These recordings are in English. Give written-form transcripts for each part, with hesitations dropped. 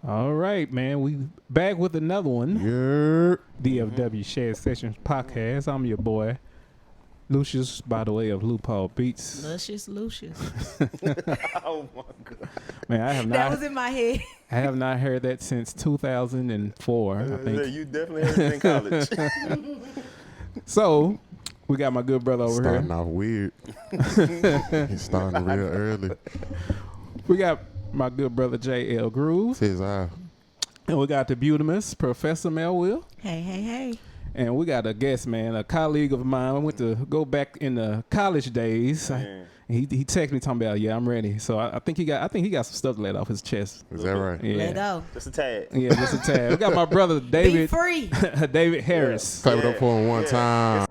All right, man. We back with another one. Yeah. DFW Shed Sessions Podcast. I'm your boy, Lucius, by the way of Loophole Beats. Lucius. Oh my god. Man, I have not. That was in my head. I have not heard that since 2004. I think. You definitely heard it in college. So, we got my good brother over Starting here. off weird. He's starting real early. We got my good brother J Ell Groove, Says I. and we got the beautimous Professor Mel Will. Hey. And we got a guest, man, a colleague of mine. I went to go back in the college days. He texted me talking about, yeah, I'm ready. So I think he got some stuff to let off his chest. Is that right? Yeah. Let go. Just a tad. Yeah, just a tad. We got my brother Be David free. David Harris. Clap it up for him one time.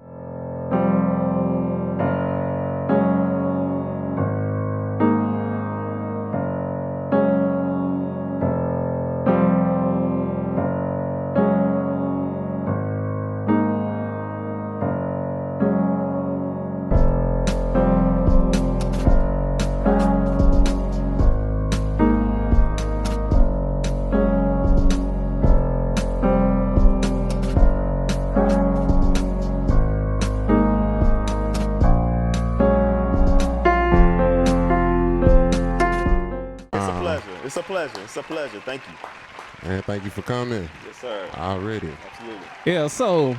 It's a pleasure. Thank you. Man, thank you for coming. Yes, sir. Already. Absolutely. Yeah, so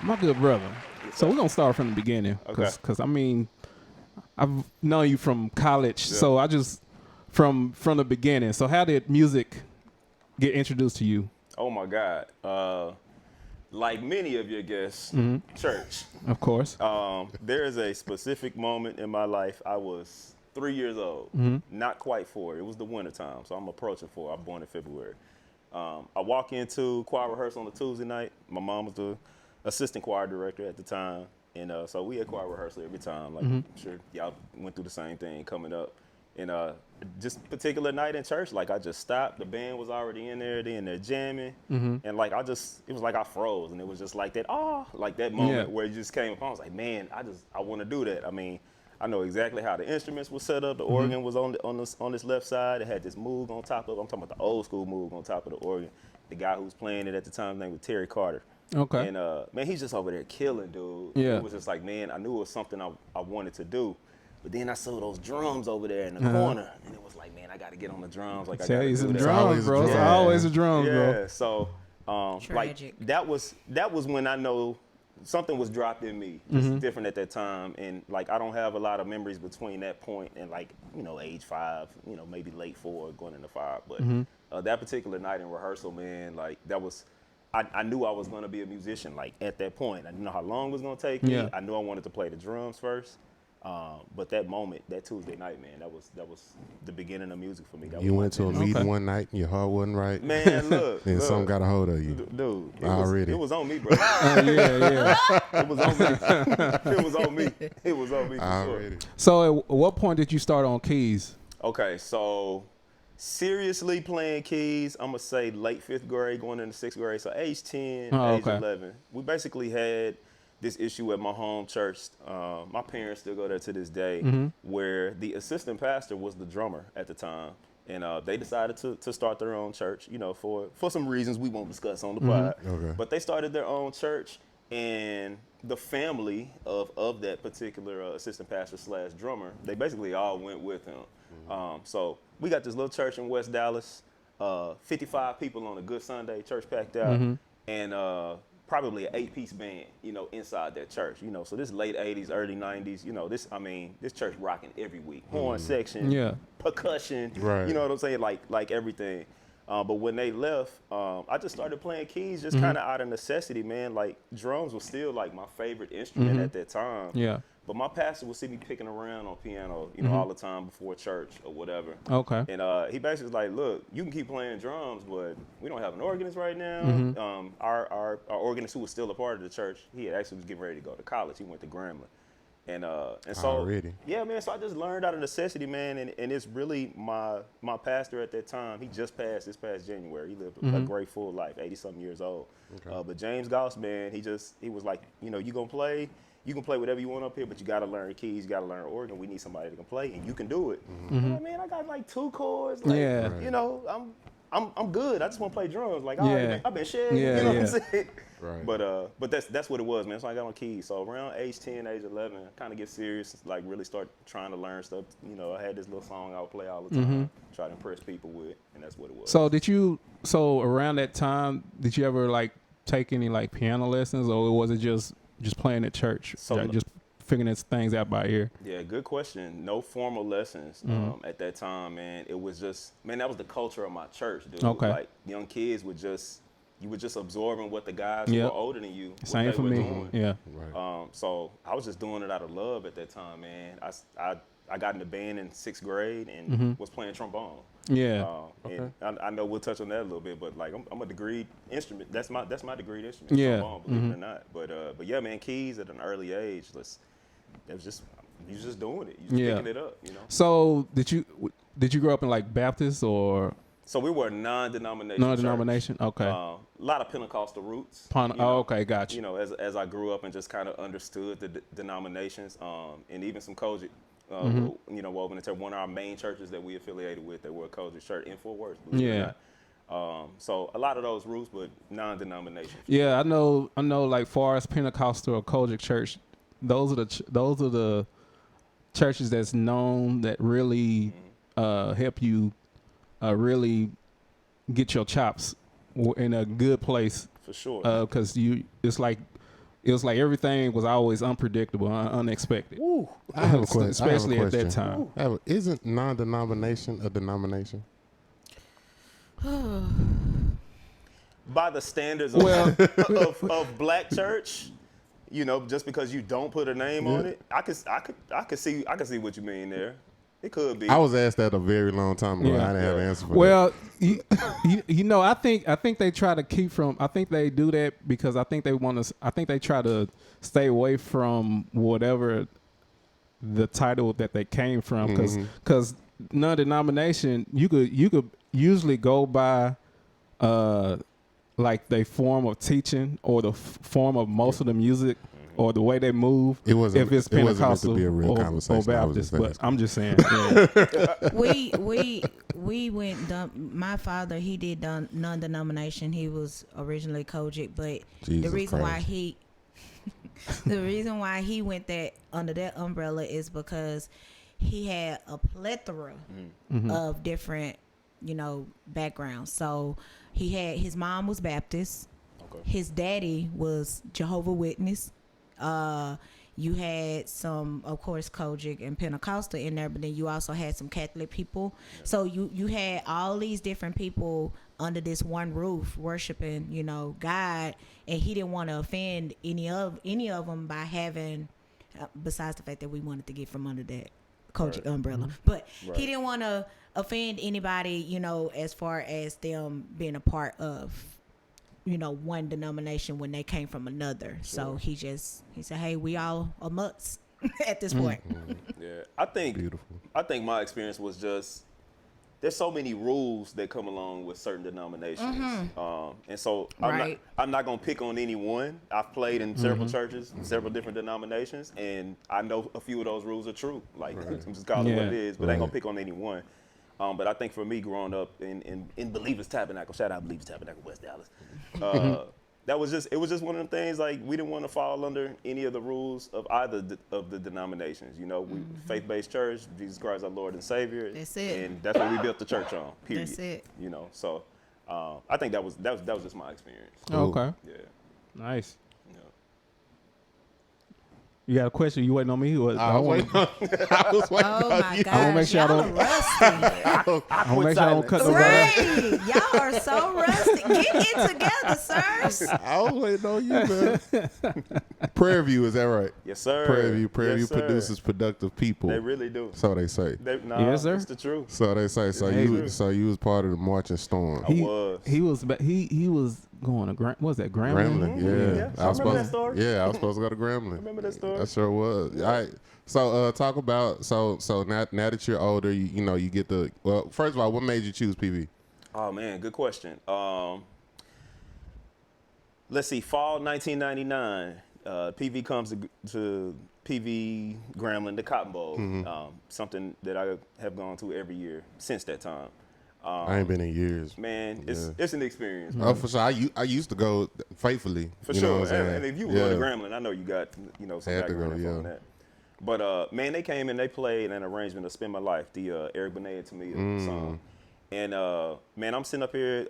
my good brother. So we're gonna start from the beginning. Okay. Cause I mean, I've known you from college, so I just from the beginning. So how did music get introduced to you? Oh my God. Like many of your guests, church. Of course. There is a specific moment in my life. I was 3 years old, not quite 4. It was the winter time, so I'm approaching 4. I'm born in February. I walk into choir rehearsal on a Tuesday night. My mom was the assistant choir director at the time, and so we had choir rehearsal every time. Like I'm sure y'all went through the same thing coming up. And just particular night in church, like I just stopped. The band was already in there jamming, and like it was like I froze, and it was just like that, like that moment where it just came upon. I was like, man, I want to do that. I mean, I know exactly how the instruments were set up. The organ was on this left side. It had this Moog on top of it. I'm talking about the old school Moog on top of the organ. The guy who was playing it at the time, his name was Terry Carter. Okay. And man, he's just over there killing, dude. Yeah. It was just like, man, I knew it was something I wanted to do. But then I saw those drums over there in the corner, and it was like, man, I got to get on the drums. Like, Tell you some It's drums, always bro. It's drums. always a drums, yeah. bro. So, like Tragic. that was when I know something was dropped in me, just different at that time. And like I don't have a lot of memories between that point and like age 5, maybe late 4, going into 5. But that particular night in rehearsal, man, like that was. I knew I was going to be a musician. Like at that point, I didn't know how long it was going to take me. Yeah. I knew I wanted to play the drums first. But that moment, that Tuesday night, man, that was the beginning of music for me. That You was went to a meeting one night and your heart wasn't right. man, look, And something got a hold of you. dude. Already. It was on me, bro. Yeah. It was on me. It was on me. It was on me for Already. sure. So at what point did you start on keys? Okay, so seriously playing keys, I'm gonna say late 5th grade, going into 6th grade. So age 10, age 11. We basically had this issue at my home church. My parents still go there to this day, where the assistant pastor was the drummer at the time. And they decided to start their own church, for some reasons we won't discuss on the pod. Okay. But they started their own church, and the family of that particular assistant pastor / drummer, they basically all went with him. So we got this little church in West Dallas, 55 people on a good Sunday, church packed out, and probably an 8-piece band, inside that church, so this late 80s, early 90s, this church rocking every week, horn section, percussion, Right. you know what I'm saying, like everything. But when they left, I just started playing keys just kind of out of necessity, man. Like drums was still like my favorite instrument at that time. Yeah. But my pastor would see me picking around on piano, all the time before church or whatever. Okay. And he basically was like, look, you can keep playing drums, but we don't have an organist right now. Our organist, who was still a part of the church, he actually was getting ready to go to college. He went to Grambling. And so, Already. yeah, man, so I just learned out of necessity, man, and it's really my pastor at that time. He just passed this past January. He lived a great full life, 80-something years old. Okay. But James Goss, man, he was like, you gonna play. You can play whatever you want up here, but you got to learn keys, you got to learn organ. We need somebody that can play, and you can do it. I'm like, man, I got like 2 chords. Like, Yeah. I'm I'm good. I just want to play drums. Like, I've been shedding. Yeah, you know what I'm saying? Right. But that's what it was, man. So I got on keys. So around age 10, age 11, I kind of get serious, like really start trying to learn stuff. You know, I had this little song I would play all the time, try to impress people with, and that's what it was. So around that time, did you ever like take any like piano lessons, or was it just playing at church? So just figuring things out by ear? Yeah, good question. No formal lessons at that time, man. It was just, man, that was the culture of my church, dude. Okay. Like young kids you were just absorbing what the guys who were older than you, what Same they for were me. doing. Yeah. Right. So I was just doing it out of love at that time, man. I got in the band in 6th grade and was playing trombone. Yeah. And I know we'll touch on that a little bit, but like I'm a degreed instrument. That's my degreed instrument. Yeah. Trombone, believe it or not. But yeah, man, keys at an early age. You was just doing it. You just picking it up, you know. So did you grow up in like Baptist or? So we were a non-denominational. Non-denomination. Church. Okay. A lot of Pentecostal roots. Okay, gotcha. You know, as I grew up and just kind of understood the denominations, and even some Kojic, you know, woven into one of our main churches that we affiliated with that were a Kojic church in Fort Worth. Believe it or not. So a lot of those roots, but non-denominational. Yeah, I know. Like far as Pentecostal or Kojic church, those are the churches that's known that really help you really get your chops in a good place. For sure. Because it was like everything was always unpredictable, unexpected. Ooh, I have a question. Especially at that time. Isn't non-denomination a denomination? By the standards of black church, you know, just because you don't put a name on it, I could see what you mean there. It could be. I was asked that a very long time ago. I didn't have an answer for that. Well, you know, I think they try to keep from. I think they do that because I think they want to. I think they try to stay away from whatever the title that they came from, because non-denomination you could usually go by like the form of teaching or the form of most of the music. Or the way they move, if it's Pentecostal or Baptist, but I'm just saying. Yeah. we went. My father, he did non-denomination. He was originally Kojic, but Jesus the reason Christ. the reason why he went under that umbrella is because he had a plethora of different, you know, backgrounds. So his mom was Baptist, his daddy was Jehovah's Witness. You had some, of course, Kojic and Pentecostal in there, but then you also had some Catholic people. So you had all these different people under this one roof worshiping, you know, God, and he didn't want to offend any of them by having, besides the fact that we wanted to get from under that Kojic umbrella, but he didn't want to offend anybody, you know, as far as them being a part of, you know, one denomination when they came from another. Sure. So he said, hey, we all are mutts at this point. Yeah, I think my experience was just, there's so many rules that come along with certain denominations. And so I'm not going to pick on any one. I've played in several churches, several different denominations, and I know a few of those rules are true. Like, I'm just calling it what it is, but I ain't going to pick on any one. But I think for me, growing up in Believers Tabernacle, shout out Believers Tabernacle, West Dallas, it was just one of them things, like, we didn't want to fall under any of the rules of either of the denominations. You know, we faith-based church, Jesus Christ our Lord and Savior. That's it. And that's what we built the church on, period. That's it. You know, so I think that was just my experience. Okay. Yeah. Nice. Yeah. You got a question? You waiting on me? I was waiting on you. Oh my God! I want to make sure I don't. I want to make sure I don't cut nobody. Right, y'all are so rusty. Get it together, sirs. I was waiting on you, man. Prairie View, is that right? Yes, sir. Prairie View Yes, sir. produces productive people. They really do. So they say. Yes, sir. It's the truth. So they say. So you was part of the marching storm. I was. He was going to what was that, Grambling? Grambling, yeah. I remember that story. Yeah, I was supposed to go to Grambling. Remember that story? I sure was. All right. So talk about so now that you're older, you know, you get the first of all, what made you choose PV? Oh man, good question. Let's see, fall 1999, PV comes to PV Grambling, the Cotton Bowl, something that I have gone to every year since that time. I ain't been in years. Man, it's an experience. Oh, for sure. I used to go faithfully. For you know sure. what I'm saying? And if you were going to Grambling, I know you got, some Had to background go, info yeah. on that. But, man, they came and they played an arrangement of Spend My Life, the Eric Benet and Tamia song. And, man, I'm sitting up here.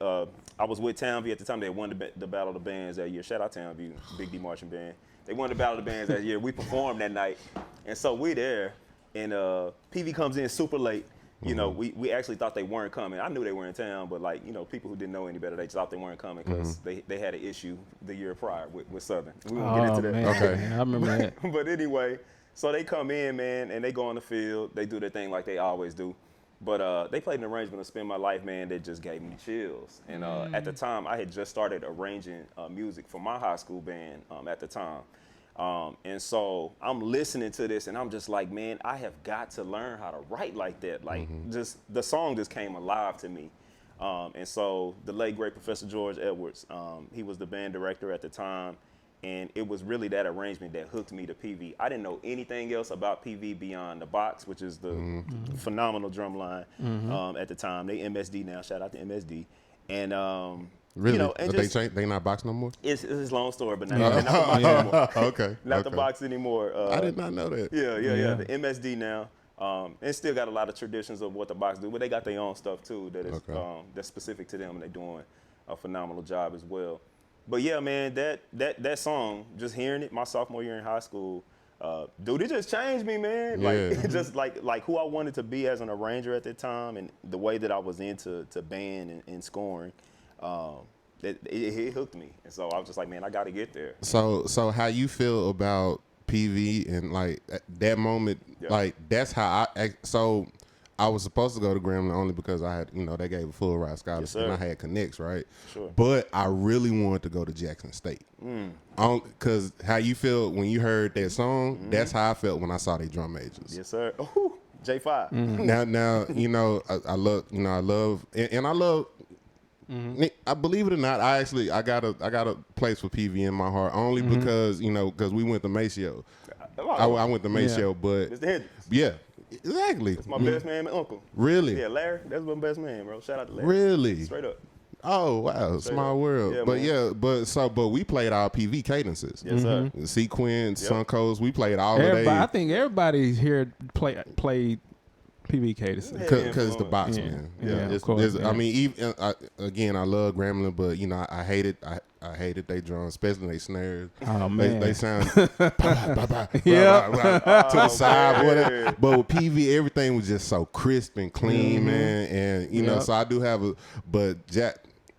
I was with Townview at the time. They won the Battle of the Bands that year. Shout out Townview, Big D Marching Band. They won the Battle of the Bands that year. We performed that night. And so we there. And PV comes in super late. You know, we actually thought they weren't coming. I knew they were in town, but like, people who didn't know any better, they thought they weren't coming because they had an issue the year prior with Southern. We won't get into that. Man. Okay. I remember that. But anyway, so they come in, man, and they go on the field. They do their thing like they always do. But they played an arrangement of Spend My Life, man, that just gave me chills. And at the time, I had just started arranging music for my high school band at the time. And so I'm listening to this and I'm just like, man, I have got to learn how to write like that. Like just the song just came alive to me. And so the late great Professor George Edwards, he was the band director at the time. And it was really that arrangement that hooked me to PV. I didn't know anything else about PV beyond the box, which is the phenomenal drum line at the time. They MSD now, shout out to MSD. And Really? and But they not box no more? it's a long story, but not the box anymore. Okay. Not the box anymore. I did not know that. Yeah. The MSD now. And still got a lot of traditions of what the box do, but they got their own stuff too that is that's specific to them, and they're doing a phenomenal job as well. But yeah, man, that song, just hearing it my sophomore year in high school, dude, it just changed me, man. Yeah. Like just like who I wanted to be as an arranger at that time, and the way that I was into band and scoring. It hooked me, and so I was just like, man, I got to get there. So how you feel about PV and like that moment? Yeah. Like that's how I was supposed to go to Grambling only because I had, they gave a full ride scholarship and I had connects, right? Sure. But I really wanted to go to Jackson State. Because how you feel when you heard that song, that's how I felt when I saw they drum majors. Yes, sir. Ooh, J5. Now, I love, and I love. I believe it or not, I got a place for PV in my heart only because because we went to Maceo. I went to Maceo, but Mr. Hendricks. yeah, exactly. That's my best man and uncle. Really? Yeah, Larry. That's my best man, bro. Shout out to Larry. Really? Straight up. Oh wow, small world. Yeah, but we played our PV cadences. Yes, sir. Sequence, Yep. Suncoast. We played all of Everybody, I they think everybody here played PV cadence. because it's the box, Yeah. man. Yeah, of it's, course, I yeah. mean, even again, I love Grambling, but I hated I hated they drums, especially they snares. Oh man, They sound to the Oh, side, man. whatever. But with PV, everything was just so crisp and clean, man. And Yep. so I do have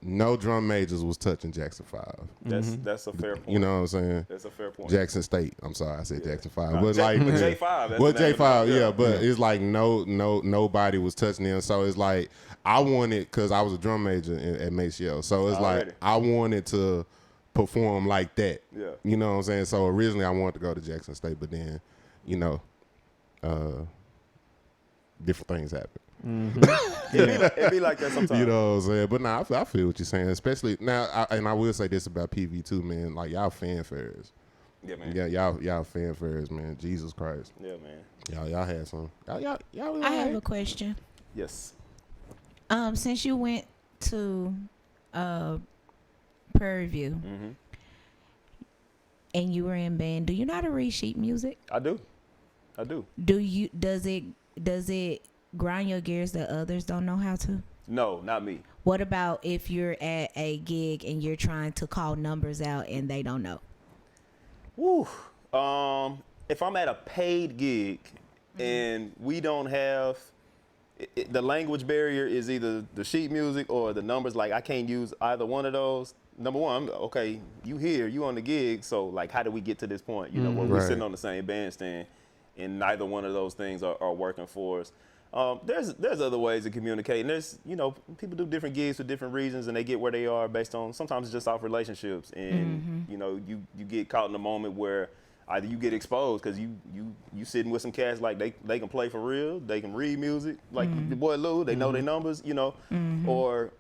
no drum majors was touching Jackson 5. That's a fair point. You know what I'm saying? That's a fair point. Jackson State. I'm sorry, I said Jackson 5. But J- like but J5, that's Well, the name of J5, it. yeah. But it's like nobody was touching them. So it's like I wanted, because I was a drum major at Maceo. So it's Already. like I wanted to perform like that. Yeah. You know what I'm saying? So originally I wanted to go to Jackson State, but then, different things happen. It be like that sometimes. You know what I'm saying? But nah, I feel what you're saying. Especially now, and I will say this about PV too, man. Like y'all fanfares. Yeah, man. Yeah, y'all fanfares, man. Jesus Christ. Yeah, man. Y'all had some. Y'all I have a question. Yes. Since you went to Prairie View and you were in band, do you know how to read sheet music? I do. Does it grind your gears that others don't know how to? No, not me. What about if you're at a gig and you're trying to call numbers out and they don't know? Woo. If I'm at a paid gig and we don't have the language barrier is either the sheet music or the numbers, like I can't use either one of those. Number one, okay, you here, you on the gig, so like how do we get to this point? Where we're Right. sitting on the same bandstand and neither one of those things are working for us. There's other ways to communicate, and there's people do different gigs for different reasons, and they get where they are based on sometimes it's just off relationships, and you get caught in a moment where either you get exposed because you sitting with some cats like they can play for real, they can read music like the boy Lou, they know their numbers, or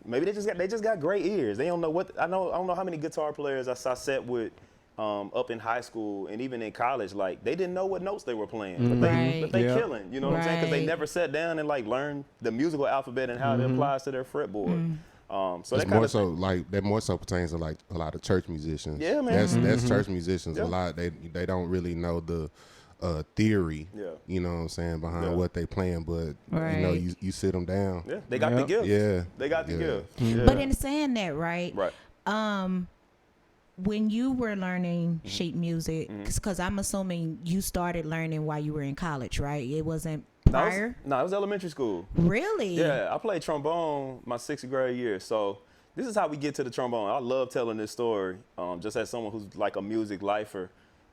maybe they just got great ears. They don't know what I don't know how many guitar players I sat with up in high school and even in college, like they didn't know what notes they were playing, but they killing, you know what I'm saying? Because they never sat down and like learned the musical alphabet and how it applies to their fretboard. So that more so like that more so pertains to like a lot of church musicians. Yeah, man. That's church musicians. A lot they don't really know the theory. Yeah. You know what I'm saying, behind what they playing, but you know you sit them down. Yeah, they got the gift. Yeah, they got the gift. Yeah. But in saying that, right? When you were learning sheet music, because I'm assuming you started learning while you were in college, right? It wasn't prior? No, it was elementary school. Really? Yeah, I played trombone my 6th grade year. So this is how we get to the trombone. I love telling this story, just as someone who's like a music lifer.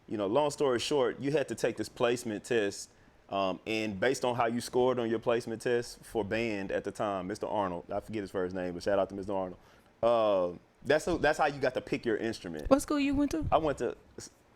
You know, long story short, you had to take this placement test, and based on how you scored on your placement test for band at the time, Mr. Arnold, I forget his first name, but shout out to Mr. Arnold. That's how you got to pick your instrument. What school you went to? I went to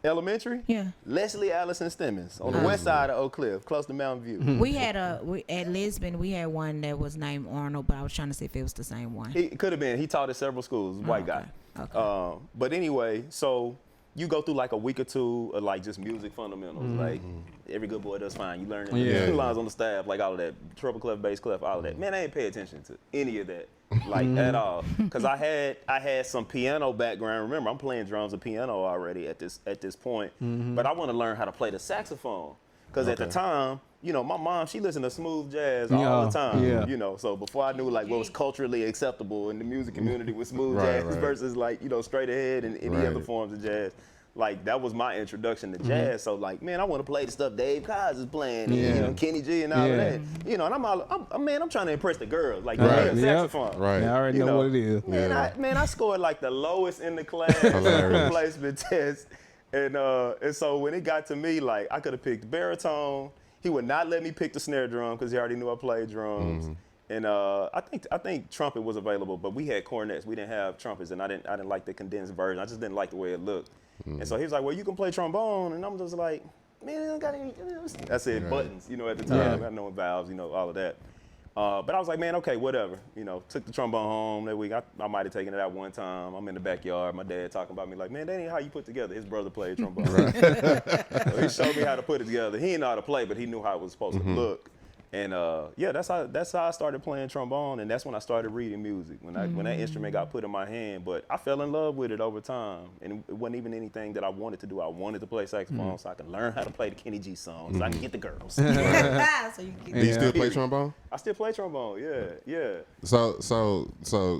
elementary. Yeah. Leslie Allison Stemmons on the west side of Oak Cliff, close to Mountain View. We had at Lisbon. We had one that was named Arnold, but I was trying to see if it was the same one. It could have been. He taught at several schools. White guy. Okay. But anyway, so you go through like a week or two of like just music fundamentals. Like every good boy does fine. You learn the lines on the staff, like all of that, treble clef, bass clef, all of that. Man, I ain't pay attention to any of that. Like at all, because I had some piano background. Remember, I'm playing drums and piano already at this point, but I want to learn how to play the saxophone, because at the time, you know, my mom, she listened to smooth jazz all the time, you know. So before I knew like what was culturally acceptable in the music community with smooth jazz versus like, you know, straight ahead and any other forms of jazz. Like, that was my introduction to jazz. So, like, man, I want to play the stuff Dave Coz is playing, and, you know, Kenny G and all of that. You know, and I'm trying to impress the girls. Like, the saxophone. Right. I already know what it is. Man, I scored, like, the lowest in the class on the placement test. And so when it got to me, like, I could have picked baritone. He would not let me pick the snare drum because he already knew I played drums. And I think trumpet was available, but we had cornets. We didn't have trumpets, and I didn't like the condensed version. I just didn't like the way it looked. And so he was like, well, you can play trombone. And I'm just like, man, I don't got any. I said buttons, you know, at the time. I know valves, you know, all of that. But I was like, man, okay, whatever. You know, took the trombone home that week. I might have taken it out one time. I'm in the backyard. My dad talking about me like, man, that ain't how you put together. His brother played trombone. So he showed me how to put it together. He didn't know how to play, but he knew how it was supposed to look. And that's how I started playing trombone, and that's when I started reading music. When that instrument got put in my hand, but I fell in love with it over time, and it wasn't even anything that I wanted to do. I wanted to play saxophone so I could learn how to play the Kenny G songs, so I can get the girls. So you Do you still play trombone? I still play trombone. Yeah. So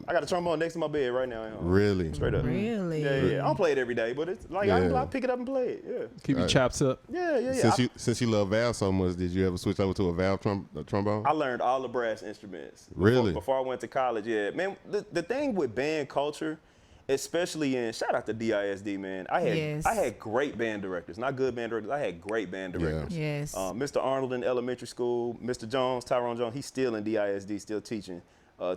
I got a trombone next to my bed right now at home. Really? Straight up. Really? Yeah. I don't play it every day, but it's like I pick it up and play it. Yeah. Keep your chops up. Yeah. Since you love valve so much, did you ever switch over to a valve trombone? I learned all the brass instruments. Really? Before I went to college, yeah. Man, the thing with band culture, especially in, shout out to DISD, man. I had great band directors. Not good band directors. I had great band directors. Yes. Mr. Arnold in elementary school. Mr. Jones, Tyrone Jones, he's still in DISD, still teaching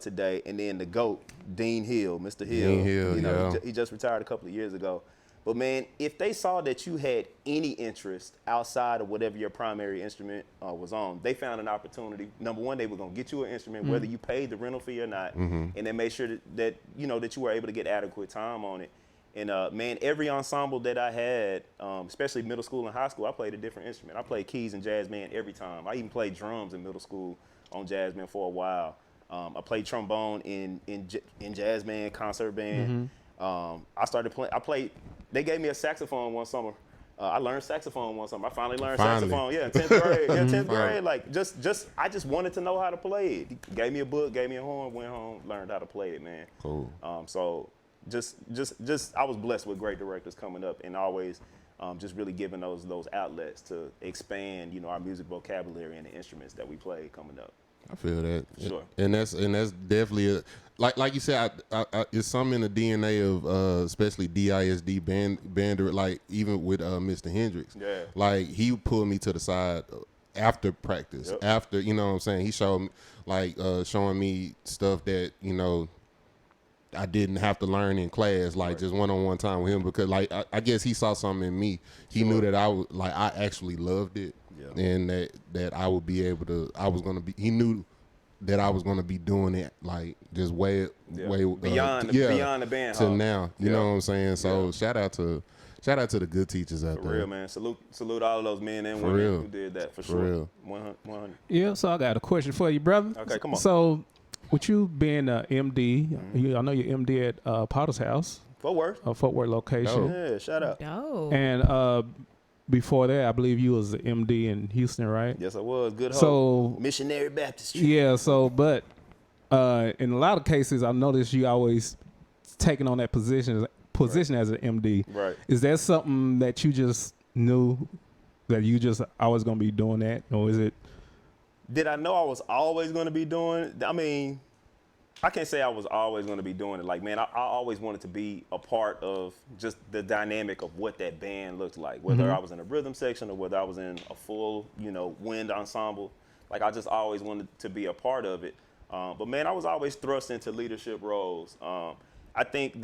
today. And then the GOAT, Dean Hill, Mr. Hill. Dean Hill, you know, he just retired a couple of years ago. But, man, if they saw that you had any interest outside of whatever your primary instrument was on, they found an opportunity. Number one, they were going to get you an instrument, whether you paid the rental fee or not, and they made sure that you know that you were able to get adequate time on it. And, man, every ensemble that I had, especially middle school and high school, I played a different instrument. I played keys and jazz band every time. I even played drums in middle school on jazz band for a while. I played trombone in jazz band, concert band. I started playing. They gave me a saxophone one summer. I learned saxophone one summer. I finally learned saxophone. Yeah, in 10th grade. Yeah, 10th grade. Like I just wanted to know how to play it. He gave me a book, gave me a horn, went home, learned how to play it, man. Cool. So just I was blessed with great directors coming up, and always just really giving those outlets to expand, you know, our music vocabulary and the instruments that we play coming up. I feel that. Sure. And that's definitely like you said, it's something in the DNA of especially DISD band, like even with Mr. Hendrix. Yeah. Like he pulled me to the side after practice. Yep. After, you know what I'm saying? He showed me showing me stuff that, you know, I didn't have to learn in class, like just one-on-one time with him, because like I guess he saw something in me. He knew that I actually loved it. Yeah. And that I would be able to, he knew that I was going to be doing it like just way beyond the band to hall. now, you know what I'm saying? So shout out to Shout out to the good teachers out For there. real, man. Salute all of those men and For women real. who did that, for For sure. real. 100. Yeah, so I got a question for you, brother. Okay, come on. So, with you being a MD, I know you're MD at Potter's House, Fort Worth. a Fort Worth location. Yeah, shout out. Dope. And before that, I believe you was the MD in Houston, right? Yes, I was. Good hope. So, Missionary Baptistry. yeah, but in a lot of cases, I noticed you always taking on that position as an MD. Right. Is that something that you just knew that you just always going to be doing that? Or is it? Did I know I was always going to be doing it? I mean, I can't say I was always going to be doing it. Like, man, I always wanted to be a part of just the dynamic of what that band looked like, whether I was in a rhythm section or whether I was in a full, wind ensemble. Like, I just always wanted to be a part of it. But, man, I was always thrust into leadership roles. I think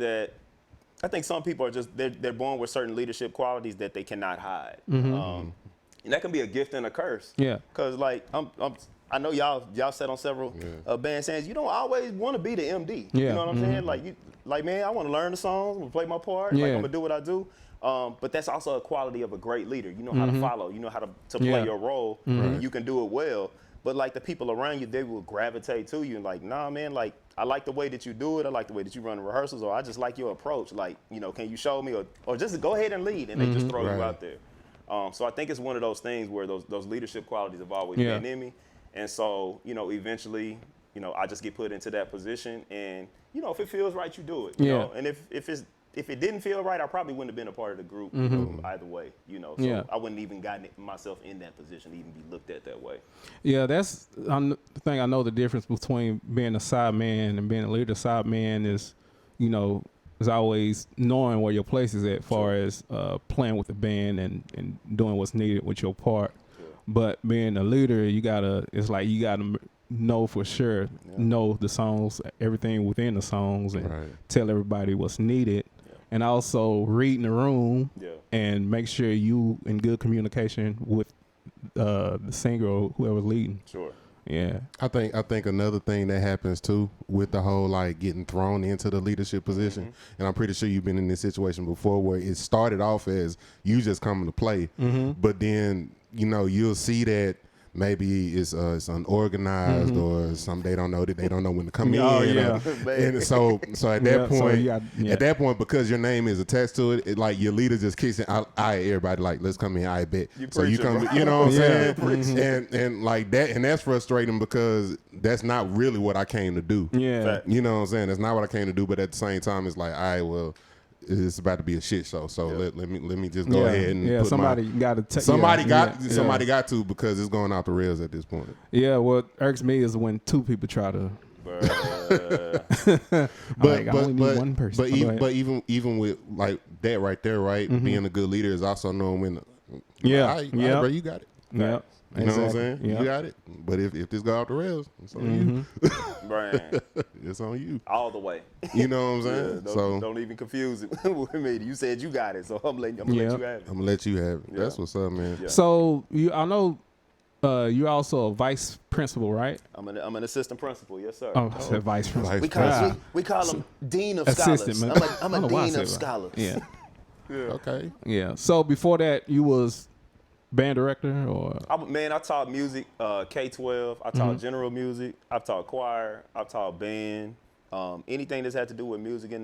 some people are just, they're born with certain leadership qualities that they cannot hide. And that can be a gift and a curse. Yeah. Because, like, I know y'all sat on several bandstands. You don't always want to be the MD. Yeah. You know what I'm saying? Like, man, I want to learn the songs. I'm going to play my part. Yeah. Like, I'm going to do what I do. But that's also a quality of a great leader. You know how to follow. You know how to play your role. And you can do it well. But, like, the people around you, they will gravitate to you. And, like, nah, man, like, I like the way that you do it. I like the way that you run the rehearsals. Or I just like your approach. Like, can you show me? Or just go ahead and lead. And they just throw you out there. So I think it's one of those things where those leadership qualities have always been in me. And so, eventually, I just get put into that position. And, if it feels right, you do it. You know? And if it didn't feel right, I probably wouldn't have been a part of the group either way. So I wouldn't even gotten myself in that position to even be looked at that way. Yeah, that's the thing. I know the difference between being a side man and being a leader. Side man is, is always knowing where your place is at, far as playing with the band and doing what's needed with your part. But being a leader, you gotta know for sure, know the songs, everything within the songs, and tell everybody what's needed. And also reading the room and make sure you in good communication with the singer or whoever's leading. Sure. Yeah. I think another thing that happens too with the whole like getting thrown into the leadership position, and I'm pretty sure you've been in this situation before where it started off as you just coming to play, but then you'll see that maybe it's unorganized or they don't know when to come in. And so at that point, at that point, because your name is attached to it, like your leader just kicks in. Everybody like, let's come in. I bet. So you come. You know what I'm saying? And like that, and that's frustrating because that's not really what I came to do. Yeah. You know what I'm saying? That's not what I came to do. But at the same time, it's like, all right, well, it's about to be a shit show, so let me just go ahead and somebody got to because it's going off the rails at this point. Yeah, what irks me is when two people try to. One person. But even with like that right there, right, being a good leader is also knowing when. Bro, you got it. Yeah. You know what I'm saying? You got it. But if this go off the rails, it's on you. Right. It's on you. All the way. You know what I'm saying? Don't even confuse it with me. You said you got it, so I'm gonna let you have it. I'm gonna let you have it. That's what's up, man. Yeah. So I know you're also a vice principal, right? I'm an assistant principal, yes sir. Oh, I said vice principal. We call him dean of assistant, scholars. man. I'm a dean of scholars. Yeah. Okay. Yeah. So before that, you was band director, or I taught music, K-12. I taught general music. I've taught choir. I've taught band. Anything that's had to do with music in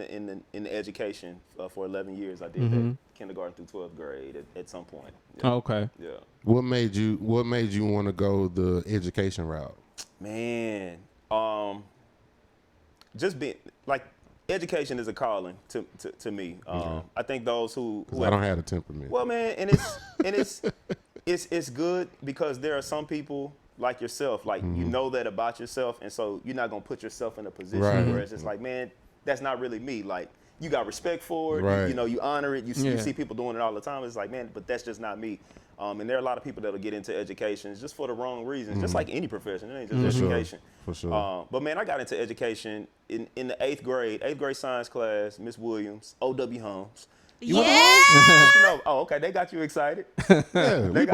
the education for 11 years. I did that kindergarten through 12th grade at some point. Yeah. Oh, okay. Yeah. What made you want to go the education route? Man, just being like, education is a calling to me. I think those who I don't have a temperament. Well, man, and it's good because there are some people like yourself, like you know that about yourself, and so you're not gonna put yourself in a position where it's just like, man, that's not really me. Like, you got respect for it, you honor it. You see people doing it all the time. It's like, man, but that's just not me. And there are a lot of people that'll get into education just for the wrong reasons, just like any profession. It ain't just education. For sure. But man, I got into education in the 8th grade science class. Miss Williams, O.W. Holmes. You went to Holmes? Oh, okay. They got you excited. Yeah, we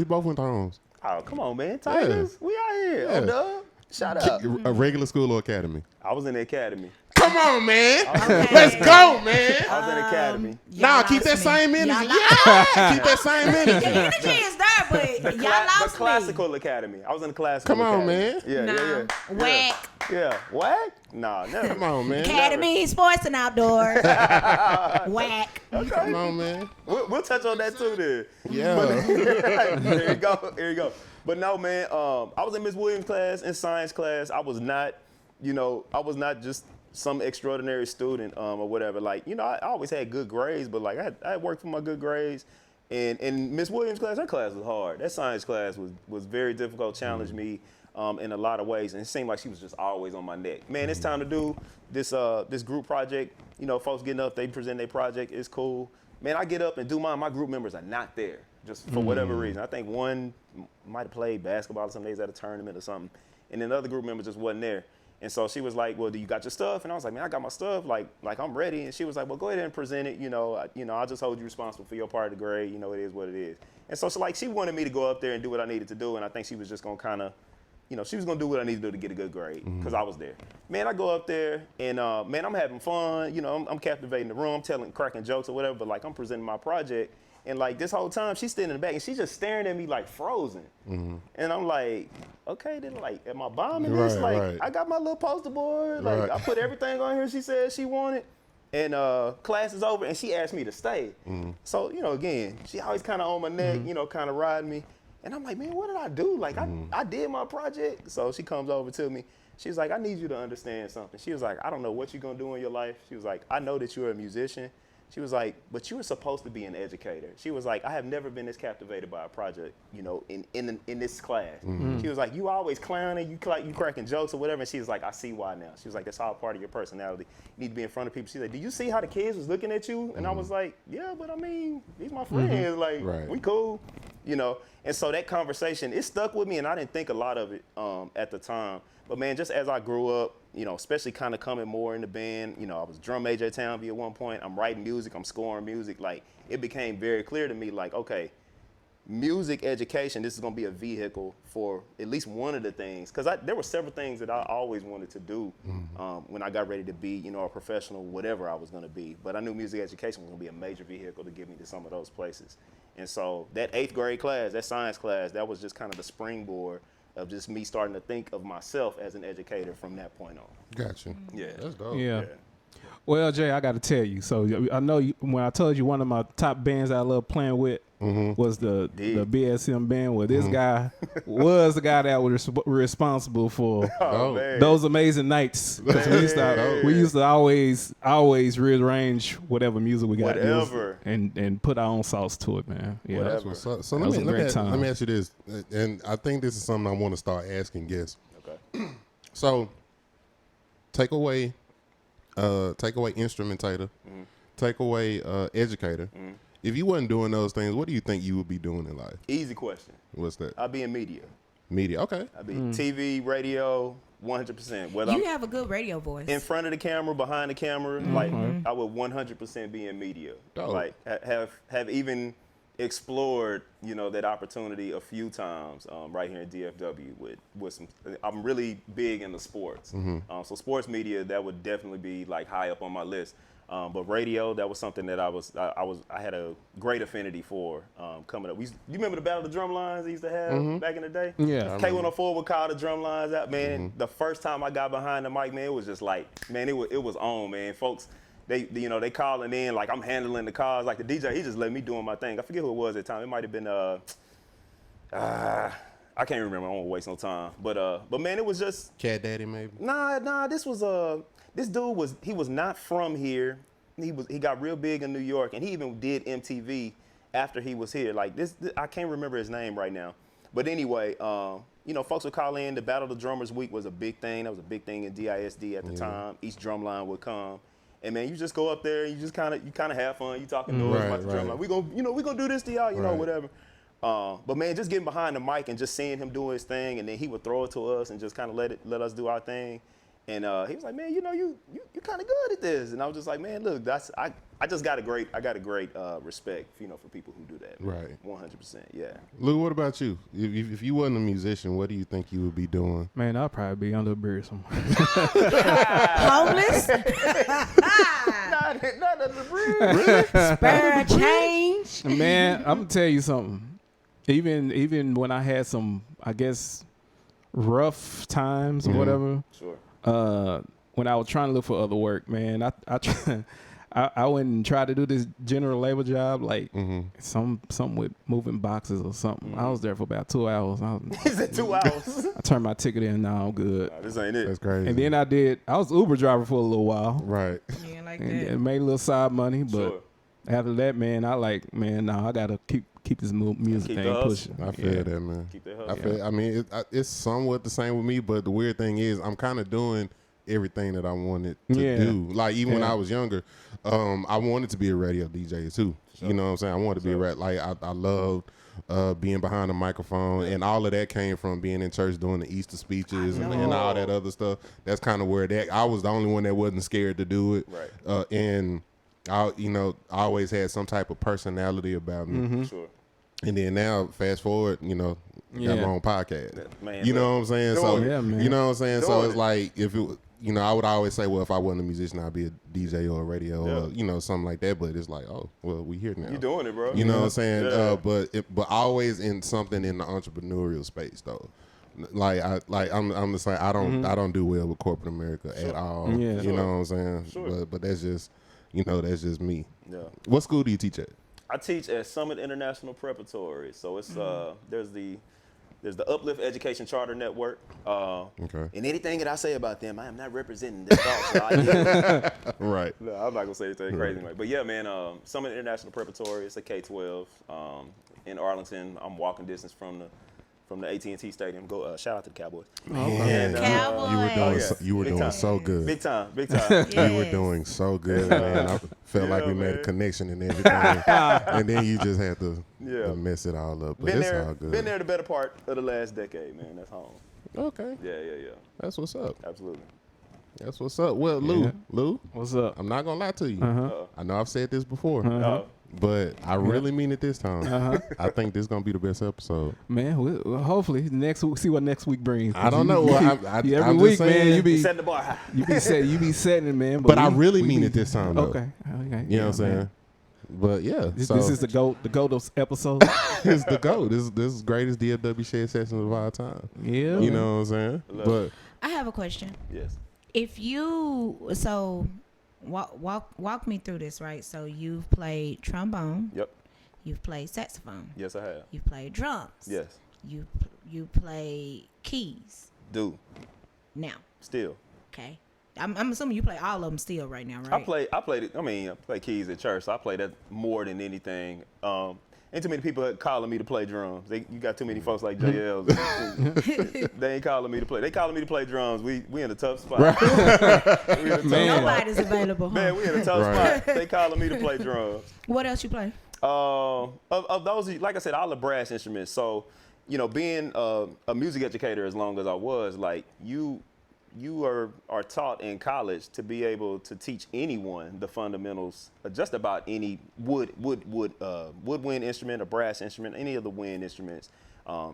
both went to Holmes. Oh, come on, man. Tigers, we out here. O-Dub. Shut up. A regular school or academy? I was in the academy. Come on, man. Okay. Let's go, man. I was in the academy. Nah, keep that same energy. Yeah, keep that same The energy. energy is there, but y'all lost The classical academy. I was in the classical Come on, academy. man. Yeah. Whack. Yeah. What? Nah, never. Come on, man. Academy, sports and outdoors. Whack. Come on, man. We'll touch on that too then. Yeah. Here you go. But no, man, I was in Miss Williams' class, in science class. I was not just some extraordinary student or whatever. Like, I always had good grades, but like I had worked for my good grades. And in Miss Williams' class, her class was hard. That science class was very difficult, challenged me in a lot of ways. And it seemed like she was just always on my neck. Man, it's time to do this group project. Folks getting up, they present their project. It's cool. Man, I get up and do mine. My group members are not there, just for whatever reason. I think one might have played basketball some days at a tournament or something. And then the other group member just wasn't there. And so she was like, well, do you got your stuff? And I was like, man, I got my stuff. Like I'm ready. And she was like, well, go ahead and present it. I'll just hold you responsible for your part of the grade. It is what it is. And so she wanted me to go up there and do what I needed to do. And I think she was just going to kind of, she was going to do what I needed to do to get a good grade because I was there. Man, I go up there and, man, I'm having fun. I'm captivating the room, cracking jokes or whatever. But, I'm presenting my project. And, this whole time, she's standing in the back and she's just staring at me like frozen. And I'm like, okay, then, am I bombing this? Right. I got my little poster board. I put everything on here she said she wanted. And class is over and she asked me to stay. So, again, she always kind of on my neck, kind of riding me. And I'm like, man, what did I do? I did my project. So she comes over to me. She's like, I need you to understand something. She was like, I don't know what you're going to do in your life. She was like, I know that you're a musician. She was like, but you were supposed to be an educator. She was like, I have never been this captivated by a project, in this class. She was like, you always clowning, you cracking jokes or whatever. And she was like, I see why now. She was like, that's all part of your personality. You need to be in front of people. She's like, do you see how the kids was looking at you? And I was like, yeah, but I mean, these my friends. We cool, And so that conversation, it stuck with me, and I didn't think a lot of it at the time. But man, just as I grew up, especially kind of coming more in the band, I was drum major at Townview at one point. I'm writing music, I'm scoring music. It became very clear to me, okay, music education, this is going to be a vehicle for at least one of the things. Because there were several things that I always wanted to do when I got ready to be, a professional, whatever I was going to be. But I knew music education was going to be a major vehicle to get me to some of those places. And so that 8th grade class, that science class, that was just kind of the springboard of just me starting to think of myself as an educator from that point on. Gotcha. Yeah. That's dope. Yeah. Well, Jay, I got to tell you. So I know when I told you one of my top bands I love playing with was the BSM band. Well, this guy was the guy that was responsible for those amazing nights. We used to always rearrange whatever music we got and put our own sauce to it, man. Yeah, Whatever. So let me ask you this, and I think this is something I want to start asking guests. Okay. So take away instrumentator, take away educator. If you wasn't doing those things, what do you think you would be doing in life? Easy question. What's that? I'll be in media. Media, okay. I'll be TV, radio, 100%. Whether You have a good radio voice. in front of the camera, behind the camera, I would 100% be in media. Dope. Have even explored, that opportunity a few times right here in DFW with some. I'm really big into sports, so sports media that would definitely be high up on my list. But radio, that was something that I had a great affinity for coming up. You remember the Battle of the Drum Lines they used to have back in the day? Yeah. K104 would call the drum lines out, man. The first time I got behind the mic, man, it was just it was on, man. Folks, they calling in I'm handling the calls. The DJ, he just let me doing my thing. I forget who it was at the time. It might have been I can't remember. I won't waste no time. But man, it was just Cat Daddy maybe. Nah. This dude was not from here. He got real big in New York, and he even did MTV after he was here. I can't remember his name right now. But anyway, folks would call in. The Battle of the Drummers Week was a big thing. That was a big thing in DISD at the time. Each drum line would come. And man, you just go up there, you just kind of have fun. You talking noise about the drum line. We gonna do this to y'all, whatever. But man, just getting behind the mic and just seeing him do his thing, and then he would throw it to us and just kind of let us do our thing. And he was like, man, you kind of good at this. And I was just like, man, look, I just got a great respect, for people who do that. Right. 100%. Yeah. Lou, what about you? If you wasn't a musician, what do you think you would be doing? Man, I'll probably be under a bridge somewhere. Homeless? Not at the bridge. Really? Spare a change? Man, I'm gonna tell you something. Even when I had some, I guess, rough times or whatever. Sure. When I was trying to look for other work, man, I went and tried to do this general labor job, like something with moving boxes or something. I was there for about 2 hours. Is it 2 hours? I turned my ticket in. Now I'm good. Nah, this ain't it. That's crazy. And then I was Uber driver for a little while. Right. Yeah, like And that. made a little side money, but Sure. after that, man, I gotta keep this music Keep the thing hustle. pushing. I feel that, man. Keep that I hustle. mean, it's somewhat the same with me, but the weird thing is I'm kind of doing everything that I wanted to do. Like, even when I was younger, I wanted to be a radio DJ too. Sure. You know what I'm saying? I wanted to be a like I loved being behind the microphone, and all of that came from being in church doing the Easter speeches and all that other stuff. That's kind of where I was the only one that wasn't scared to do it. Right. And I always had some type of personality about me. Sure. And then now, fast forward, got my own podcast. Man, You know what I'm saying? So, Yeah, man. you know what I'm saying? So Doing it's it. like, if it, I would always say, well, if I wasn't a musician, I'd be a DJ or a radio or, something like that. But it's like, oh, well, we here now. You doing it, bro. You know what I'm saying? Yeah. But always in something in the entrepreneurial space, though. I'm just like, I don't do well with corporate America at all. Yeah. You know what I'm saying? Sure. But that's just, that's just me. Yeah. What school do you teach at? I teach at Summit International Preparatory. So it's there's the Uplift Education Charter Network. Okay. And anything that I say about them, I am not representing the thoughts. Right. No, I'm not gonna say anything crazy anyway. But yeah, man, Summit International Preparatory. It's a K-12 in Arlington. I'm walking distance from the AT&T Stadium. Go shout out to the Cowboys. And, Cowboys. You were Big doing time. so good. Big time. You were doing so good, man. I felt like we made a man. connection and everything. And then you just had to Yeah. mess it all up. But Been it's there, all good. been there the better part of the last decade, man. That's home. Okay. Yeah. That's what's up. Absolutely. That's what's up. Well, Lou, What's up? I'm not going to lie to you. Uh-huh. I know I've said this before, Oh, but I really mean it this time. I think this is going to be the best episode. Man, well, hopefully next week, see what next week brings. I don't know. Well, Every I'm week, just saying, man, you be setting the bar high. you be setting it, man. But I we- really we mean be- it this time, though. Okay. You know what I'm saying? But yeah, This so is the GOAT of episode. it's the GOAT. This is greatest DFW Shed Sessions of all time. Yeah. You know what I'm saying? Love But I have a question. Yes. If you walk me through this, right? So you've played trombone, Yep. you've played saxophone, Yes, I have. you've played drums, Yes. you play keys. Do. Now, Still. okay, I'm assuming you play all of them still right now, right? I played it. I mean, I play keys at church, so I play that more than anything. Ain't too many people calling me to play drums. You got too many folks like J Ell. They ain't calling me to play. They calling me to play drums. We in a tough spot. We in a tough Man. spot. Nobody's available. Huh? Man, we in a tough Right. spot. They calling me to play drums. What else you play? Of those, like I said, all the brass instruments. So, being a music educator as long as I was, like you are taught in college to be able to teach anyone the fundamentals of just about any woodwind instrument, a brass instrument, any of the wind instruments.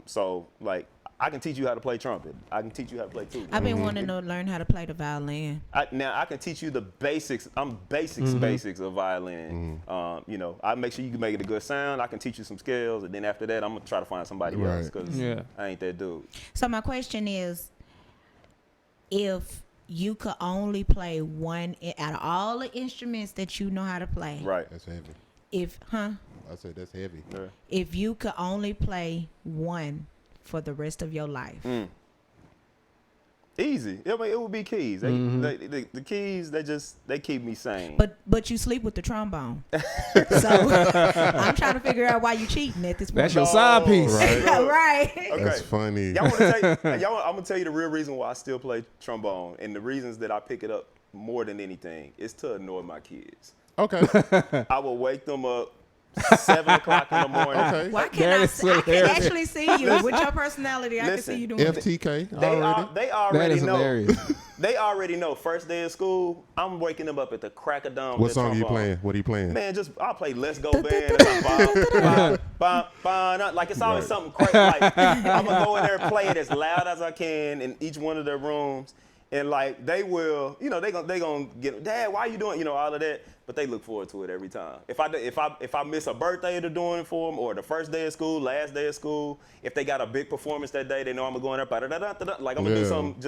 So like I can teach you how to play trumpet. I can teach you how to play tuba. I've been wanting to learn how to play the violin. Now I can teach you the basics. Basics of violin. I make sure you can make it a good sound. I can teach you some scales, and then after that, I'm gonna try to find somebody else Right. because I ain't that dude. So my question is, if you could only play one out of all the instruments that you know how to play, Right. that's heavy. I said that's heavy. Yeah. if you could only play one for the rest of your life, Easy. I mean, it would be keys. The keys, they keep me sane. but you sleep with the trombone. So I'm trying to figure out why you cheating at this point. That's your side piece. Right. Right. Okay. That's funny. I'm gonna tell you the real reason why I still play trombone, and the reasons that I pick it up more than anything is to annoy my kids. Okay. I will wake them up 7 o'clock in the morning. Okay. Why That can't is I can hilarious. actually see you with your personality. I can Listen, see you doing it. FTK They already. they That already is know. hilarious. They already know first day of school, I'm waking them up at the crack of dawn. What song are you playing? What are you playing? Man, I'll play Let's Go Band. It's like it's always something crazy. Like I'm gonna go in there and play it as loud as I can in each one of their rooms. And like they will, they gonna get, Dad, why are you doing, all of that? But they look forward to it every time. If I miss a birthday, they're doing it for them, or the first day of school, last day of school. If they got a big performance that day, they know I'm gonna go in there, like I'm gonna do something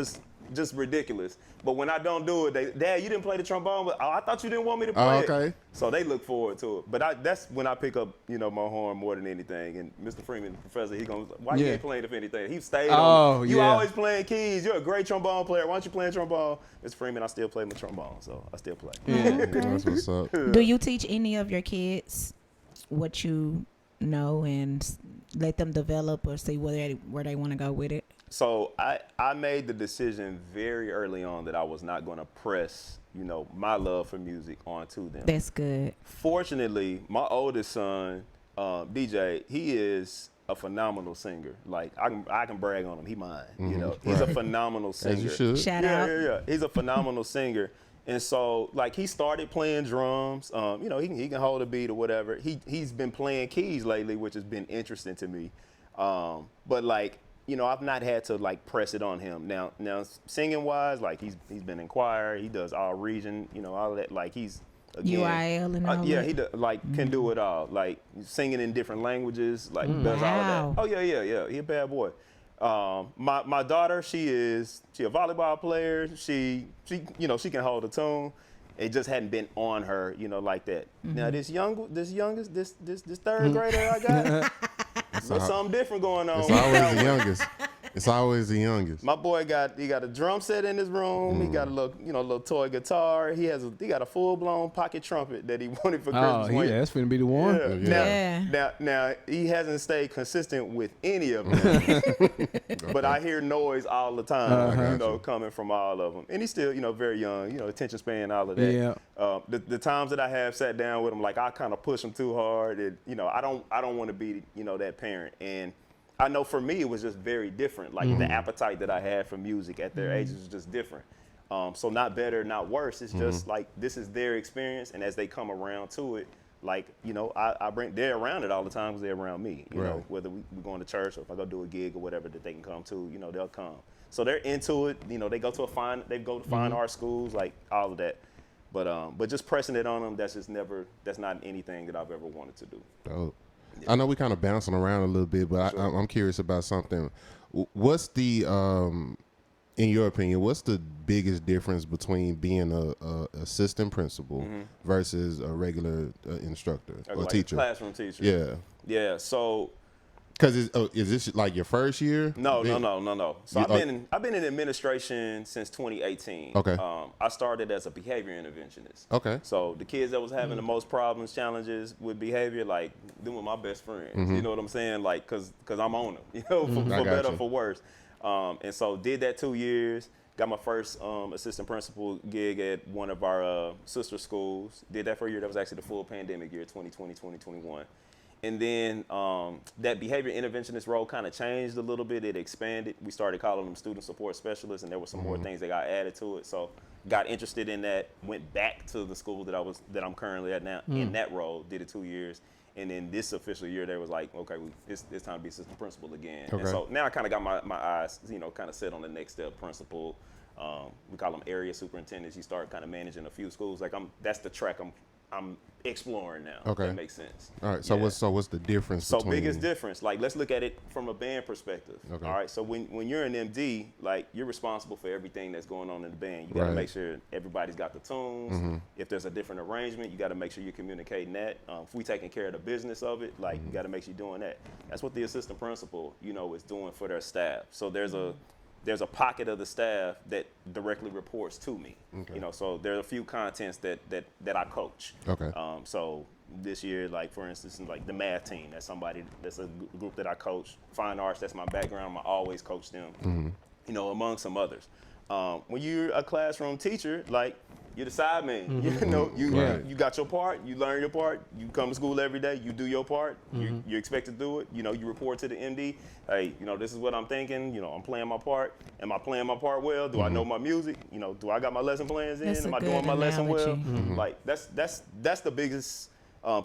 just ridiculous. But when I don't do it, Dad, you didn't play the trombone, but I thought you didn't want me to play it. So they look forward to it. But that's when I pick up, my horn more than anything. And Mr. Freeman, the professor, he goes, why you ain't playing if anything? He stayed on. You always playing keys. You're a great trombone player. Why don't you play trombone? Mr. Freeman, I still play my trombone, so I still play. That's what's up. Do you teach any of your kids what you know and let them develop or see where they want to go with it? So I made the decision very early on that I was not going to press, my love for music onto them. That's good. Fortunately, my oldest son, DJ, he is a phenomenal singer. Like I can brag on him. He mine. He's a phenomenal singer. As you should. Shout out. Yeah. He's a phenomenal singer. And so, like, he started playing drums. He can hold a beat or whatever. He's been playing keys lately, which has been interesting to me. But like, I've not had to like press it on him. Now singing wise, like he's been in choir. He does all region, all of that. Like he's UIL and all that. Yeah, he can do it all. Like singing in different languages. Like does all of that. Oh yeah. He a bad boy. My daughter, she a volleyball player. She can hold a tune. It just hadn't been on her, like that. Now this third grader I got, there's something different going on. It's always the youngest. It's always the youngest. My boy got a drum set in his room. He got a little toy guitar. He got a full blown pocket trumpet that he wanted for Christmas. Oh yeah, that's gonna be the one. Now he hasn't stayed consistent with any of them. But I hear noise all the time, coming from all of them. And he's still, very young, attention span, all of that. Yeah. The times that I have sat down with him, like I kind of push him too hard. And, I don't want to be, that parent. And I know for me, it was just very different. Like the appetite that I had for music at their ages was just different. So not better, not worse. It's just like, this is their experience. And as they come around to it, like, they're around it all the time because they're around me, know, whether we're going to church or if I go do a gig or whatever that they can come to, they'll come. So they're into it. They go to fine art schools, like all of that. But just pressing it on them, that's not anything that I've ever wanted to do. Oh. Yeah. I know we're kind of bouncing around a little bit, but I'm curious about something. What's the, in your opinion, what's the biggest difference between being a assistant principal versus a regular instructor or teacher? Classroom teacher. Yeah. Yeah. So. Because is this like your first year? No. So I've been in administration since 2018. Okay. I started as a behavior interventionist. Okay. So the kids that was having the most problems, challenges with behavior, like them were my best friends. You know what I'm saying? Like, cause I'm on them. For better or for worse. And so did that 2 years. Got my first assistant principal gig at one of our sister schools. Did that for a year. That was actually the full pandemic year, 2020, 2021. And then that behavior interventionist role kind of changed a little bit. It expanded. We started calling them student support specialists, and there were some more things that got added to it. So got interested in that, went back to the school that I'm currently at now in that role, did it 2 years. And then this official year, they was like, okay, it's time to be assistant principal again. Okay. And so now I kind of got my eyes, kind of set on the next step, principal. We call them area superintendents. You start kind of managing a few schools. Like that's the track I'm exploring now. Okay. That makes sense. All right. So what's the difference? So biggest difference, like let's look at it from a band perspective. Okay. All right. So when you're an MD, like you're responsible for everything that's going on in the band. You got to make sure everybody's got the tunes. If there's a different arrangement, you got to make sure you're communicating that. If we taking care of the business of it, like you got to make sure you're doing that. That's what the assistant principal, is doing for their staff. So there's a pocket of the staff that directly reports to me. Okay. So there are a few contents that I coach. Okay. So this year, like for instance, like the math team, that's a group that I coach. Fine arts, that's my background. I always coach them. Among some others. When you're a classroom teacher, like You're the side man. Mm-hmm. You know, Yeah. you got your part. You learn your part. You come to school every day. You do your part. Mm-hmm. You're expected to do it. You know, you report to the MD. Hey, you know, this is what I'm thinking. You know, I'm playing my part. Am I playing my part well? Do I know my music? You know, do I got my lesson plans in? That's a Am I good doing my lesson well? analogy. Mm-hmm. Like that's the biggest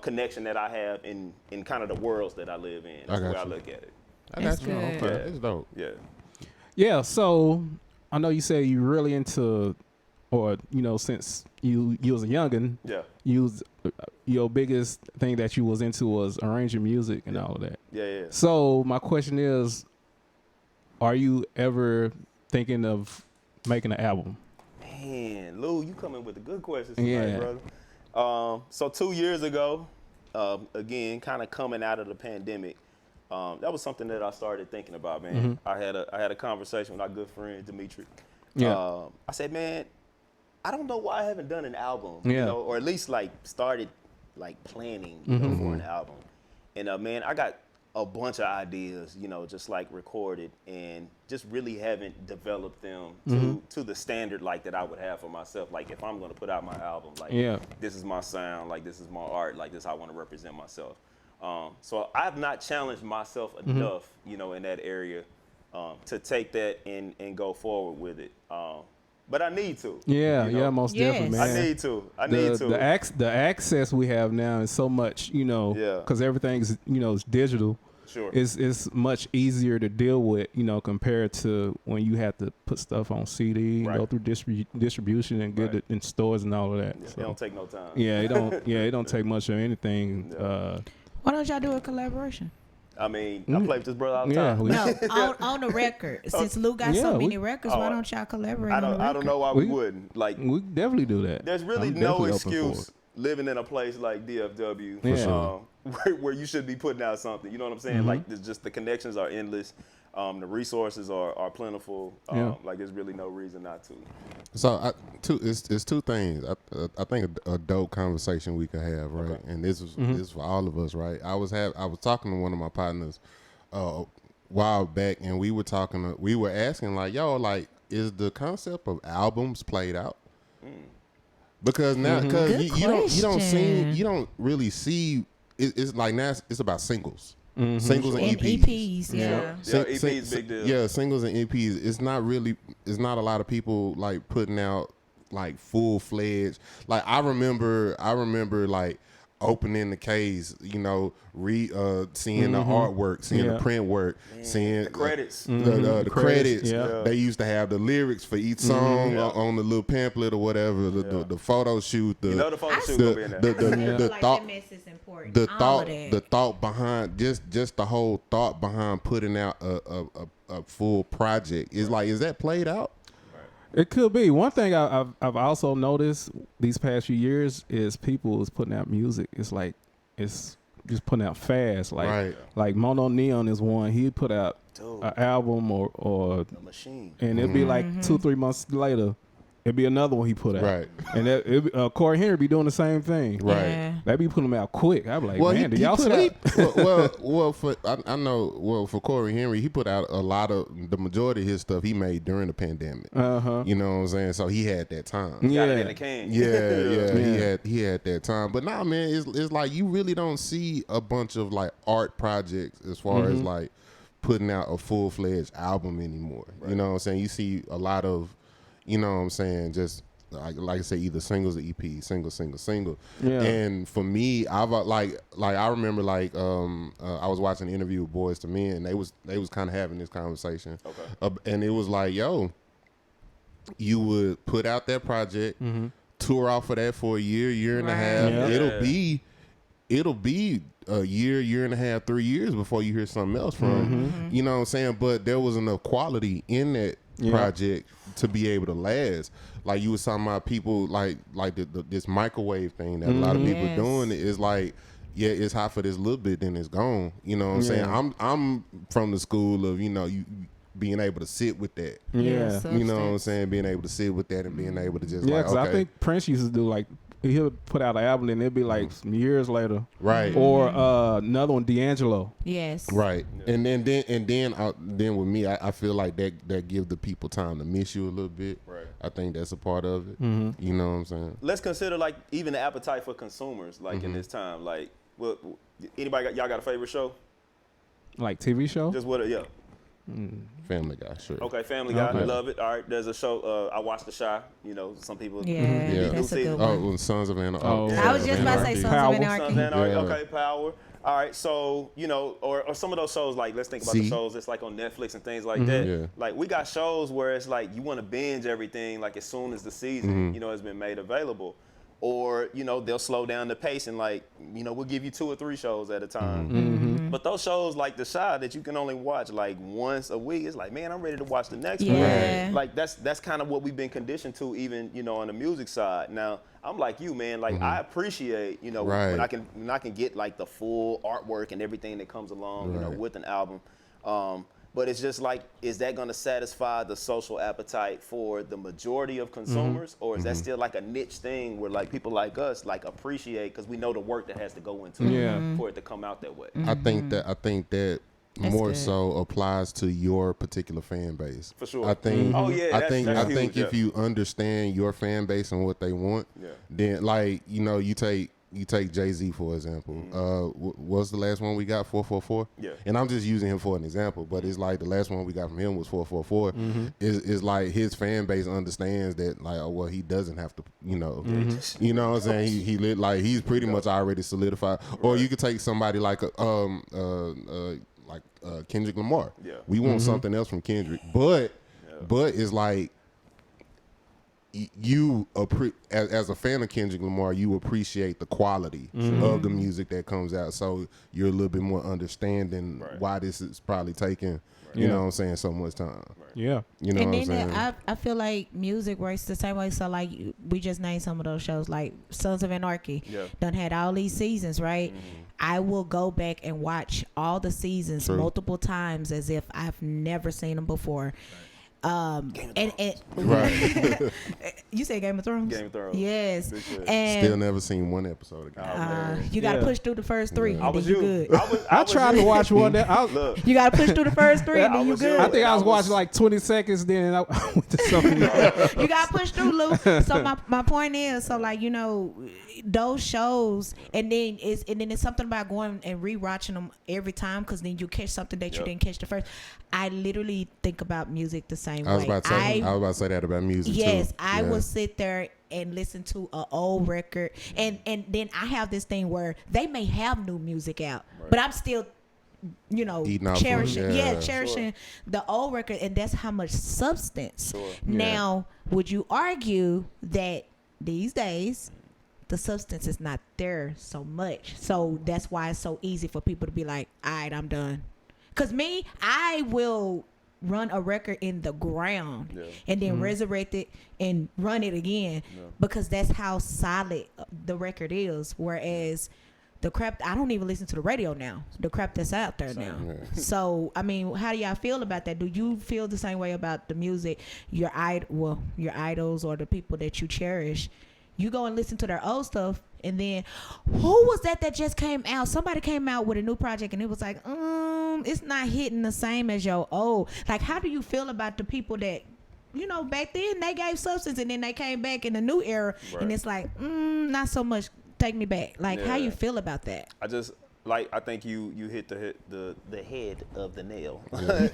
connection that I have in kind of the worlds that I live in. That's the way I look at it. I That's got you. good. Okay, that's dope. Yeah. Yeah, so I know you said you really into, or you know, since you was a youngin, Yeah. you was, your biggest thing that you was into was arranging music and all of that. Yeah. So my question is, are you ever thinking of making an album? Man, Lou, you coming with the good questions tonight, Yeah. brother. So 2 years ago, again, kind of coming out of the pandemic, that was something that I started thinking about, man. I had a conversation with our good friend Dimitri. Yeah. I said, man, I don't know why I haven't done an album, Yeah. you know, or at least like started like planning, you know, for an album. And man, I got a bunch of ideas, you know, just like recorded, and just really haven't developed them to the standard like that I would have for myself. Like if I'm gonna put out my album, like this is my sound, like this is my art, like this is how I want to represent myself. So I've not challenged myself enough, you know, in that area to take that and go forward with it. But I need to. Yeah, you know? yeah, most Yes. definitely, man. I need to. The access we have now is so much, you know, because everything's, you know, is digital. Sure. It's much easier to deal with, you know, compared to when you have to put stuff on CD, Right. go through distribution and get it in stores and all of that. It So, don't take no time. yeah, it don't. Yeah, it don't take much of anything. Why don't y'all do a collaboration? I mean, I play with this brother all the time. No, on the record. Since Lou got so Yeah, many records, why don't y'all collaborate on the record? I don't know why we wouldn't. Like, we definitely do that. there's really I'm no definitely open for excuse living in a place like DFW For sure. where you should be putting out something. You know what I'm saying? Like, there's just the connections are endless. The resources are plentiful. Like, there's really no reason not to. So it's two things. I think a dope conversation we could have, right? Okay. And this is for all of us, right? I was talking to one of my partners a while back, and we were asking like, yo, like, is the concept of albums played out? Because now, because Good you don't really see. It's like now it's about singles. Singles and And EPs. EPs, yeah. Yeah, EP is a big deal. Yeah, singles and EPs. It's not a lot of people like putting out like full fledged. Like I remember like opening the case, you know, seeing the artwork, seeing the print work, seeing the credits. the credits. Yeah. They used to have the lyrics for each song on the little pamphlet or whatever. The photo shoot. You know the photo shoot the gonna be in there. the Like thought. that mess is important. The thought behind just the whole thought behind putting out a full project is like, is that played out? It could be. One thing I've also noticed these past few years is people is putting out music. It's like it's just putting out fast. Like Mono Neon is one. He put out an album or The machine. and it'd be like 2-3 months later, it'd be another one he put out. Right. And Corey Henry be doing the same thing. Right. Yeah. They be putting them out quick. I be like, man, did y'all put sleep? I know for Corey Henry, he put out the majority of his stuff he made during the pandemic. You know what I'm saying? So he had that time. Got it in the can. Yeah. He had that time. But nah, man, it's like you really don't see a bunch of like art projects as far as like putting out a full-fledged album anymore. Right. You know what I'm saying? You see a lot of, you know what I'm saying, just like I say, either singles or EPs, single. Yeah. And for me, I've like I remember like I was watching an interview with Boys to Men, and they was kind of having this conversation. Okay. And it was like, yo, you would put out that project, tour off of that for a year and a half. Yeah. It'll be a year and a half, 3 years before you hear something else from. You know what I'm saying? But there was enough quality in that project to be able to last. Like you was talking about people like this microwave thing that a lot of people are doing. Is like, yeah, it's hot for this little bit, then it's gone. You know what I'm saying? I'm from the school of, you know, you being able to sit with that. Yeah. You know what I'm saying? Being able to sit with that and being able to just Yeah, like, because okay. I think Prince used to do like he'll put out an album and it'll be like some years later. Right. Or another one, D'Angelo. Yes. Right. Yeah. And then with me, I feel like that give the people time to miss you a little bit. Right. I think that's a part of it. Mm-hmm. You know what I'm saying? Let's consider like even the appetite for consumers like in this time. Like, what anybody y'all got a favorite show? Like TV show? Just what? Yeah. Family Guy, sure. Okay, Family Guy, Okay. love it. All right, there's a show. I watched The Shy. You know, some people. Yeah, that's a good Oh, one. Sons of Anarchy. Oh, I was just about to say Sons Power. of Anarchy. Sons of Anarchy. Yeah. Okay, Power. All right, so you know, or some of those shows like let's think about the shows that's like on Netflix and things like that. Yeah. Like we got shows where it's like you want to binge everything like as soon as the season you know has been made available, or you know they'll slow down the pace and like you know we'll give you 2 or 3 shows at a time. But those shows like The Shy that you can only watch like once a week, it's like man, I'm ready to watch the next one. Yeah. Like that's kind of what we've been conditioned to, even you know on the music side. Now I'm like you, man. Like I appreciate you know when I can get like the full artwork and everything that comes along you know with an album. But it's just like, is that going to satisfy the social appetite for the majority of consumers, or is that still like a niche thing where like people like us like appreciate because we know the work that has to go into it for it to come out that way? I think that That's more good. so applies to your particular fan base. For sure. I think. Oh, yeah, I that's think huge, if you understand your fan base and what they want, then like you know you take Jay-Z for example. What's the last one we got? 444. Yeah. And I'm just using him for an example, but it's like the last one we got from him was 444. Is like his fan base understands that like oh well he doesn't have to you know you know what I'm saying he lit like he's pretty much already solidified. Or you could take somebody like Kendrick Lamar. Yeah. We want something else from Kendrick, but it's like you as a fan of Kendrick Lamar, you appreciate the quality of the music that comes out, so you're a little bit more understanding why this is probably taking you know what I'm saying so much time. Yeah. You know And what I'm then saying? I feel like music works the same way. So like we just named some of those shows, like Sons of Anarchy. Done had all these seasons, right? I will go back and watch all the seasons multiple times as if I've never seen them before. And you say Game of Thrones? Game of Thrones. Yes. Big And Still never seen one episode of Game. you gotta push through the first 3 and I then was you you. good. I tried to watch one that Look, You gotta push through the first 3 and I then you was good. you. I think I was watching like 20 seconds, then I went to something else. You gotta push through, Lou. So my point is, so like you know, those shows, and then it's something about going and rewatching them every time because then you catch something that you didn't catch the first. I literally think about music the same way. I was about to say that about music too. Yes, I will sit there and listen to an old record, and then I have this thing where they may have new music out, but I'm still, you know, cherishing the old record, and that's how much substance. Now, would you argue that these days the substance is not there so much, so that's why it's so easy for people to be like, all right, I'm done? Because me, I will run a record in the ground and then resurrect it and run it again because that's how solid the record is. Whereas the crap, I don't even listen to the radio now. The crap that's out there now. So, I mean, how do y'all feel about that? Do you feel the same way about the music, your idols or the people that you cherish? You go and listen to their old stuff, and then who was that just came out? Somebody came out with a new project, and it was like, it's not hitting the same as your old. Like, how do you feel about the people that, you know, back then they gave substance, and then they came back in the new era, and it's like, not so much. Take me back. Like, how you feel about that? I think you hit the head of the nail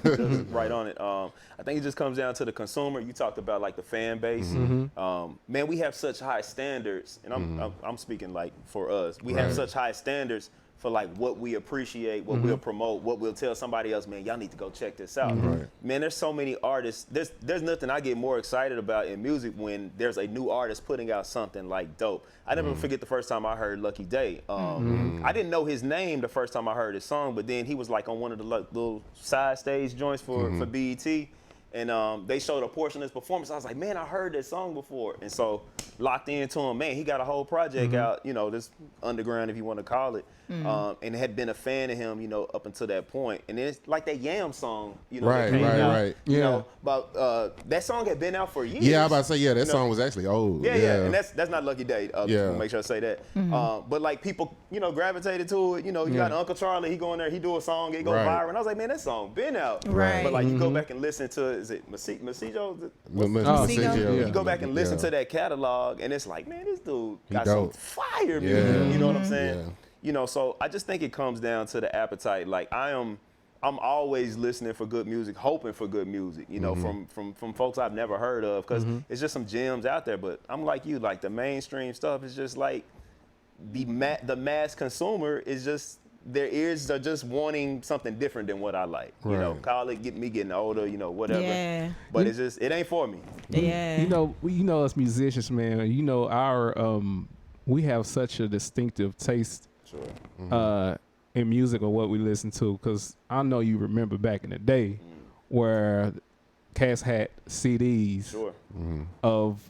just right on it. I think it just comes down to the consumer. You talked about like the fan base. Man, we have such high standards, and I'm speaking like for us. We have such high standards for like what we appreciate, what we'll promote, what we'll tell somebody else. Man, y'all need to go check this out. Man, there's so many artists. There's nothing I get more excited about in music when there's a new artist putting out something like dope. I never forget the first time I heard Lucky Day. I didn't know his name the first time I heard his song, but then he was like on one of the little side stage joints for BET. And they showed a portion of his performance. I was like, man, I heard that song before. And so locked into him, man, he got a whole project out, this underground, if you want to call it. And had been a fan of him, up until that point. And then it's like that Yam song, Right. But that song had been out for years. Yeah, I was about to say, that song was actually old. Yeah. And that's not Lucky Day. Make sure I say that. But like people, gravitated to it. You got Uncle Charlie, he go in there, he do a song, it go viral. And I was like, man, that song been out. Right. But like you go back and listen to, is it Masijo? Masijo. You go back and listen to that catalog, and it's like, man, this dude got dope. some fire music. You know what I'm saying? Yeah. So I just think it comes down to the appetite. Like I'm always listening for good music, hoping for good music. From folks I've never heard of, because it's just some gems out there. But I'm like you, like the mainstream stuff is just like the mass consumer is just. Their ears are just wanting something different than what I like. Call it me getting older, whatever. Yeah. But it's just, it ain't for me. Yeah. Us musicians, man. Our we have such a distinctive taste. Sure. In music or what we listen to, because I know you remember back in the day where cats had CDs of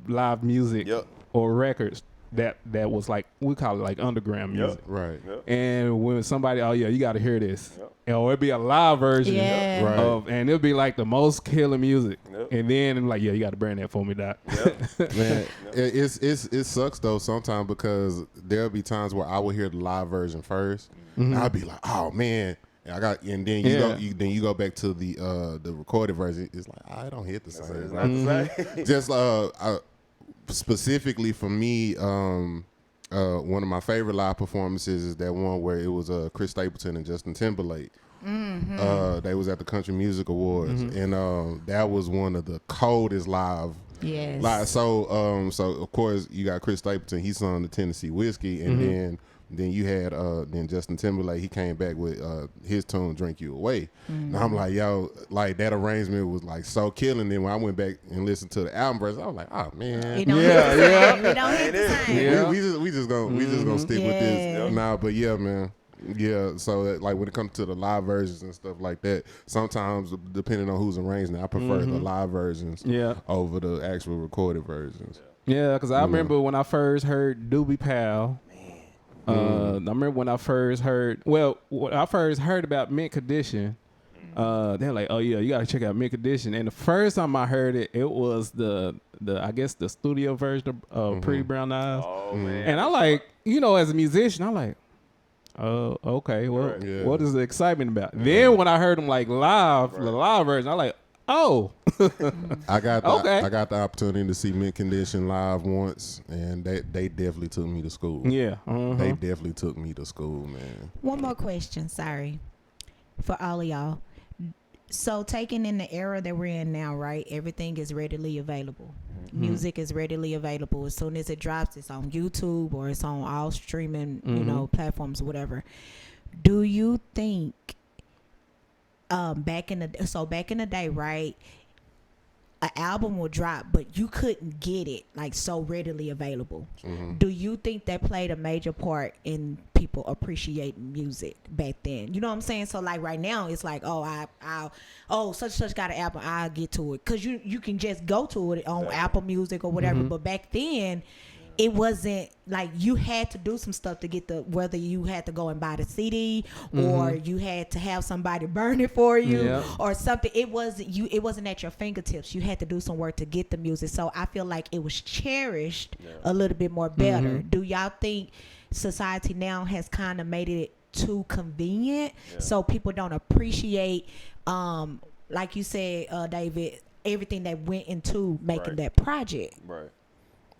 live music or records. That was like, we call it like underground music. Right. And when somebody, you got to hear this. Or it'd be a live version of, and it'll be like the most killer music. And then I'm like, you got to burn that for me, Doc. Man, it sucks though sometimes, because there'll be times where I will hear the live version first. And I'll be like, oh man. And then you go back to the recorded version. It's like, I don't hit the same. It's not the same. Just specifically for me, one of my favorite live performances is that one where it was Chris Stapleton and Justin Timberlake. They was at the Country Music Awards, and that was one of the coldest live. Yes. So of course you got Chris Stapleton. He sung the Tennessee Whiskey, and then you had then Justin Timberlake. He came back with his tune "Drink You Away." And I'm like, yo, like that arrangement was like so killing. Then when I went back and listened to the album version, I was like, oh man, We don't hit the same. we just gonna stick with this. Nah, but yeah, man. Yeah, so like when it comes to the live versions and stuff like that, sometimes depending on who's arranging it, I prefer the live versions over the actual recorded versions. Yeah, because I remember when I first heard Doobie Powell. I remember when I first heard about Mint Condition. They're like, oh yeah, you gotta check out Mint Condition. And the first time I heard it, it was the I guess the studio version of Pretty Brown Eyes. Oh man. And I like, as a musician, I like, okay, well, what is the excitement about? Then when I heard them like live, the live version, I like, oh. I got the opportunity to see Mint Condition live once, and they definitely took me to school. Yeah. They definitely took me to school, man. One more question, sorry, for all of y'all. So taking in the era that we're in now, right? Everything is readily available. Music is readily available. As soon as it drops, it's on YouTube or it's on all streaming, platforms or whatever. Do you think back in the day, right? An album will drop, but you couldn't get it like so readily available. Do you think that played a major part in people appreciating music back then? You know what I'm saying? So like right now, it's like, such got an album, I'll get to it, because you can just go to it on Apple Music or whatever. But back then, it wasn't like you had to do some stuff to get whether you had to go and buy the CD or you had to have somebody burn it for you or something. It wasn't at your fingertips. You had to do some work to get the music. So I feel like it was cherished a little bit more better. Do y'all think society now has kind of made it too convenient so people don't appreciate, like you said, David, everything that went into making that project? Right.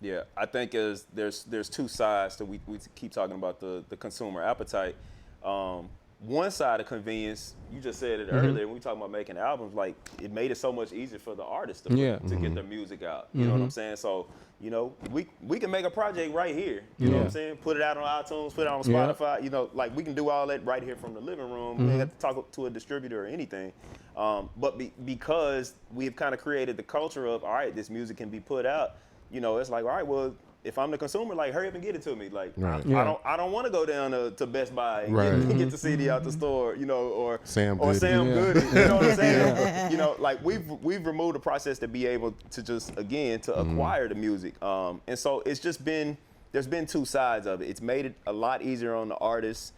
Yeah, I think there's two sides that we keep talking about the consumer appetite. One side of convenience, you just said it earlier, when we talk about making albums, like it made it so much easier for the artists to get their music out. You know what I'm saying? So, we can make a project right here. You know what I'm saying? Put it out on iTunes, put it on Spotify. Like we can do all that right here from the living room. We don't have to talk to a distributor or anything. But because we've kind of created the culture of, all right, this music can be put out. It's like, all right, well, if I'm the consumer, like, hurry up and get it to me. Like, Right. I don't want to go down to Best Buy and get the CD out the store, you know, or Sam Goody. You know what I'm saying? You know, like we've removed the process to be able to just to acquire the music. And so there's been two sides of it. It's made it a lot easier on the artists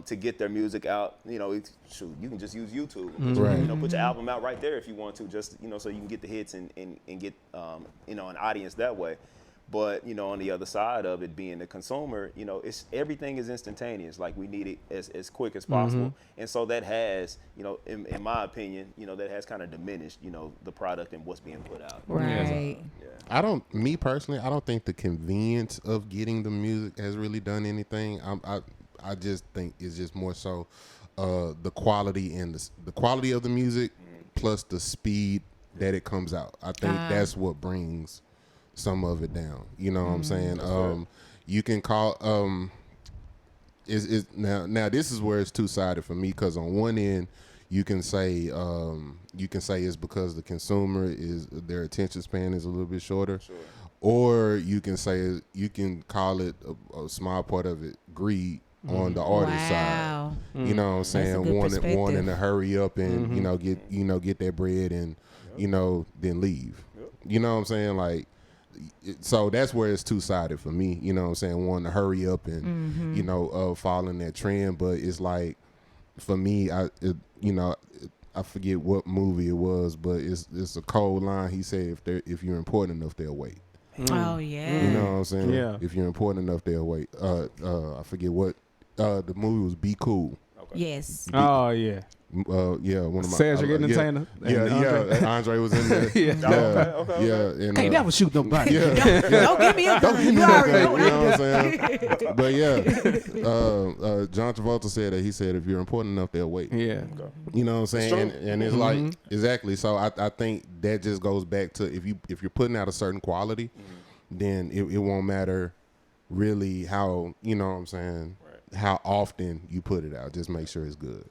to get their music out. You know, you can just use YouTube. Right. You know, put your album out right there if you want to, just, you know, so you can get the hits and get, you know, an audience that way. But, you know, on the other side of it, being the consumer, you know, everything is instantaneous. Like, we need it as quick as possible. And so that has, you know, in my opinion, you know, that has kind of diminished, you know, the product and what's being put out. Right. Yeah. Me personally, I don't think the convenience of getting the music has really done anything. I just think it's just more so the quality and the quality of the music plus the speed that it comes out. I think that's what brings some of it down. You know what I'm saying? You can call now this is where it's two-sided for me, because on one end you can say it's because the consumer their attention span is a little bit shorter. Sure. Or you can call it a small part of it greed on the artist side. You know what I'm saying? Wanting to hurry up and get that bread and then leave. Yep. You know what I'm saying? Like, so that's where it's two-sided for me. You know what I'm saying? Wanting to hurry up and follow in that trend, but it's like, for me, I forget what movie it was, but it's a cold line. He said, if you're important enough, they'll wait. Oh yeah. You know what I'm saying? Yeah. If you're important enough, they'll wait. I forget what the movie was. Be Cool. Okay. Yes. Oh yeah. One of my Cedric Entertainer. Andre was in there. Okay. And, can't never shoot nobody. Don't give me a gun. You already know what you know what I'm saying? But John Travolta said that. He said, if you're important enough, they'll wait. Yeah. You know what I'm saying? And it's like, exactly. So I think that just goes back to, if you're putting out a certain quality, then it won't matter really how, you know what I'm saying, how often you put it out. Just make sure it's good.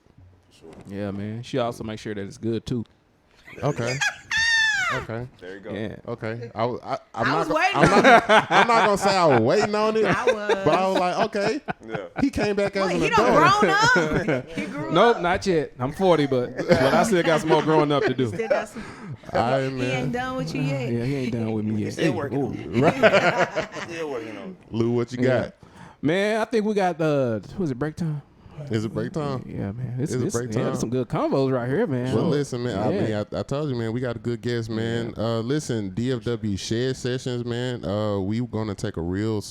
Yeah, man. She also make sure that it's good too. Okay. Okay. There you go. Yeah. Okay. I was waiting I'm not gonna say I was waiting on it. I was. But I was like, okay. Yeah. He came back as an He adult. done grown up. He grew Nope, up. not yet. I'm 40, but I still got some more growing up to do. Still got some. He ain't done with you yet. Yeah, he ain't done with me yet. Still working on it. Right. Still working on it. Lou, what you got? Man, I think we got was it break time? Is it break time? Yeah, man. It's break time. There's some good combos right here, man. Well, listen, man. Yeah. I told you, man. We got a good guest, man. Listen, DFW Shed Sessions, man. We're gonna take a real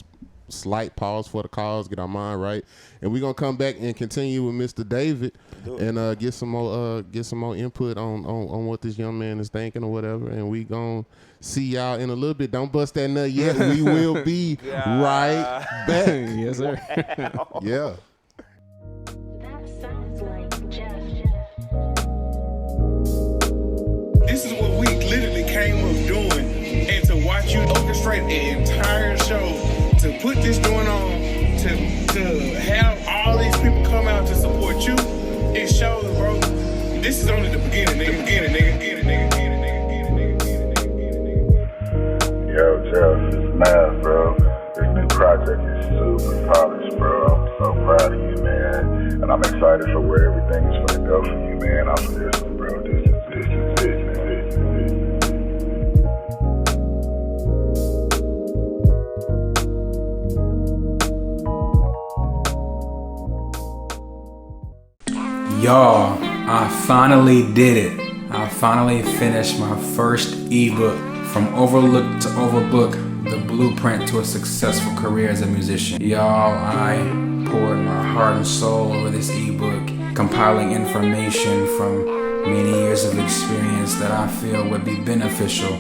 slight pause for the calls, get our mind right, and we're gonna come back and continue with Mr. David and get some more input on what this young man is thinking or whatever. And we gonna see y'all in a little bit. Don't bust that nut yet. We will be right back. Yes, sir. Yeah. This is what we literally came up doing, and to watch you orchestrate an entire show, to put this going on, to have all these people come out to support you, it shows, bro. This is only the beginning, nigga. Yo, Jeff, it's Mav, bro. This new project is super polished, bro. I'm so proud of you, man. And I'm excited for where everything is going to go for you, man. After this one, bro. This is it, man. Y'all, I finally did it. I finally finished my first ebook, From Overlooked to Overbook, the blueprint to a successful career as a musician. Y'all, I poured my heart and soul over this ebook, compiling information from many years of experience that I feel would be beneficial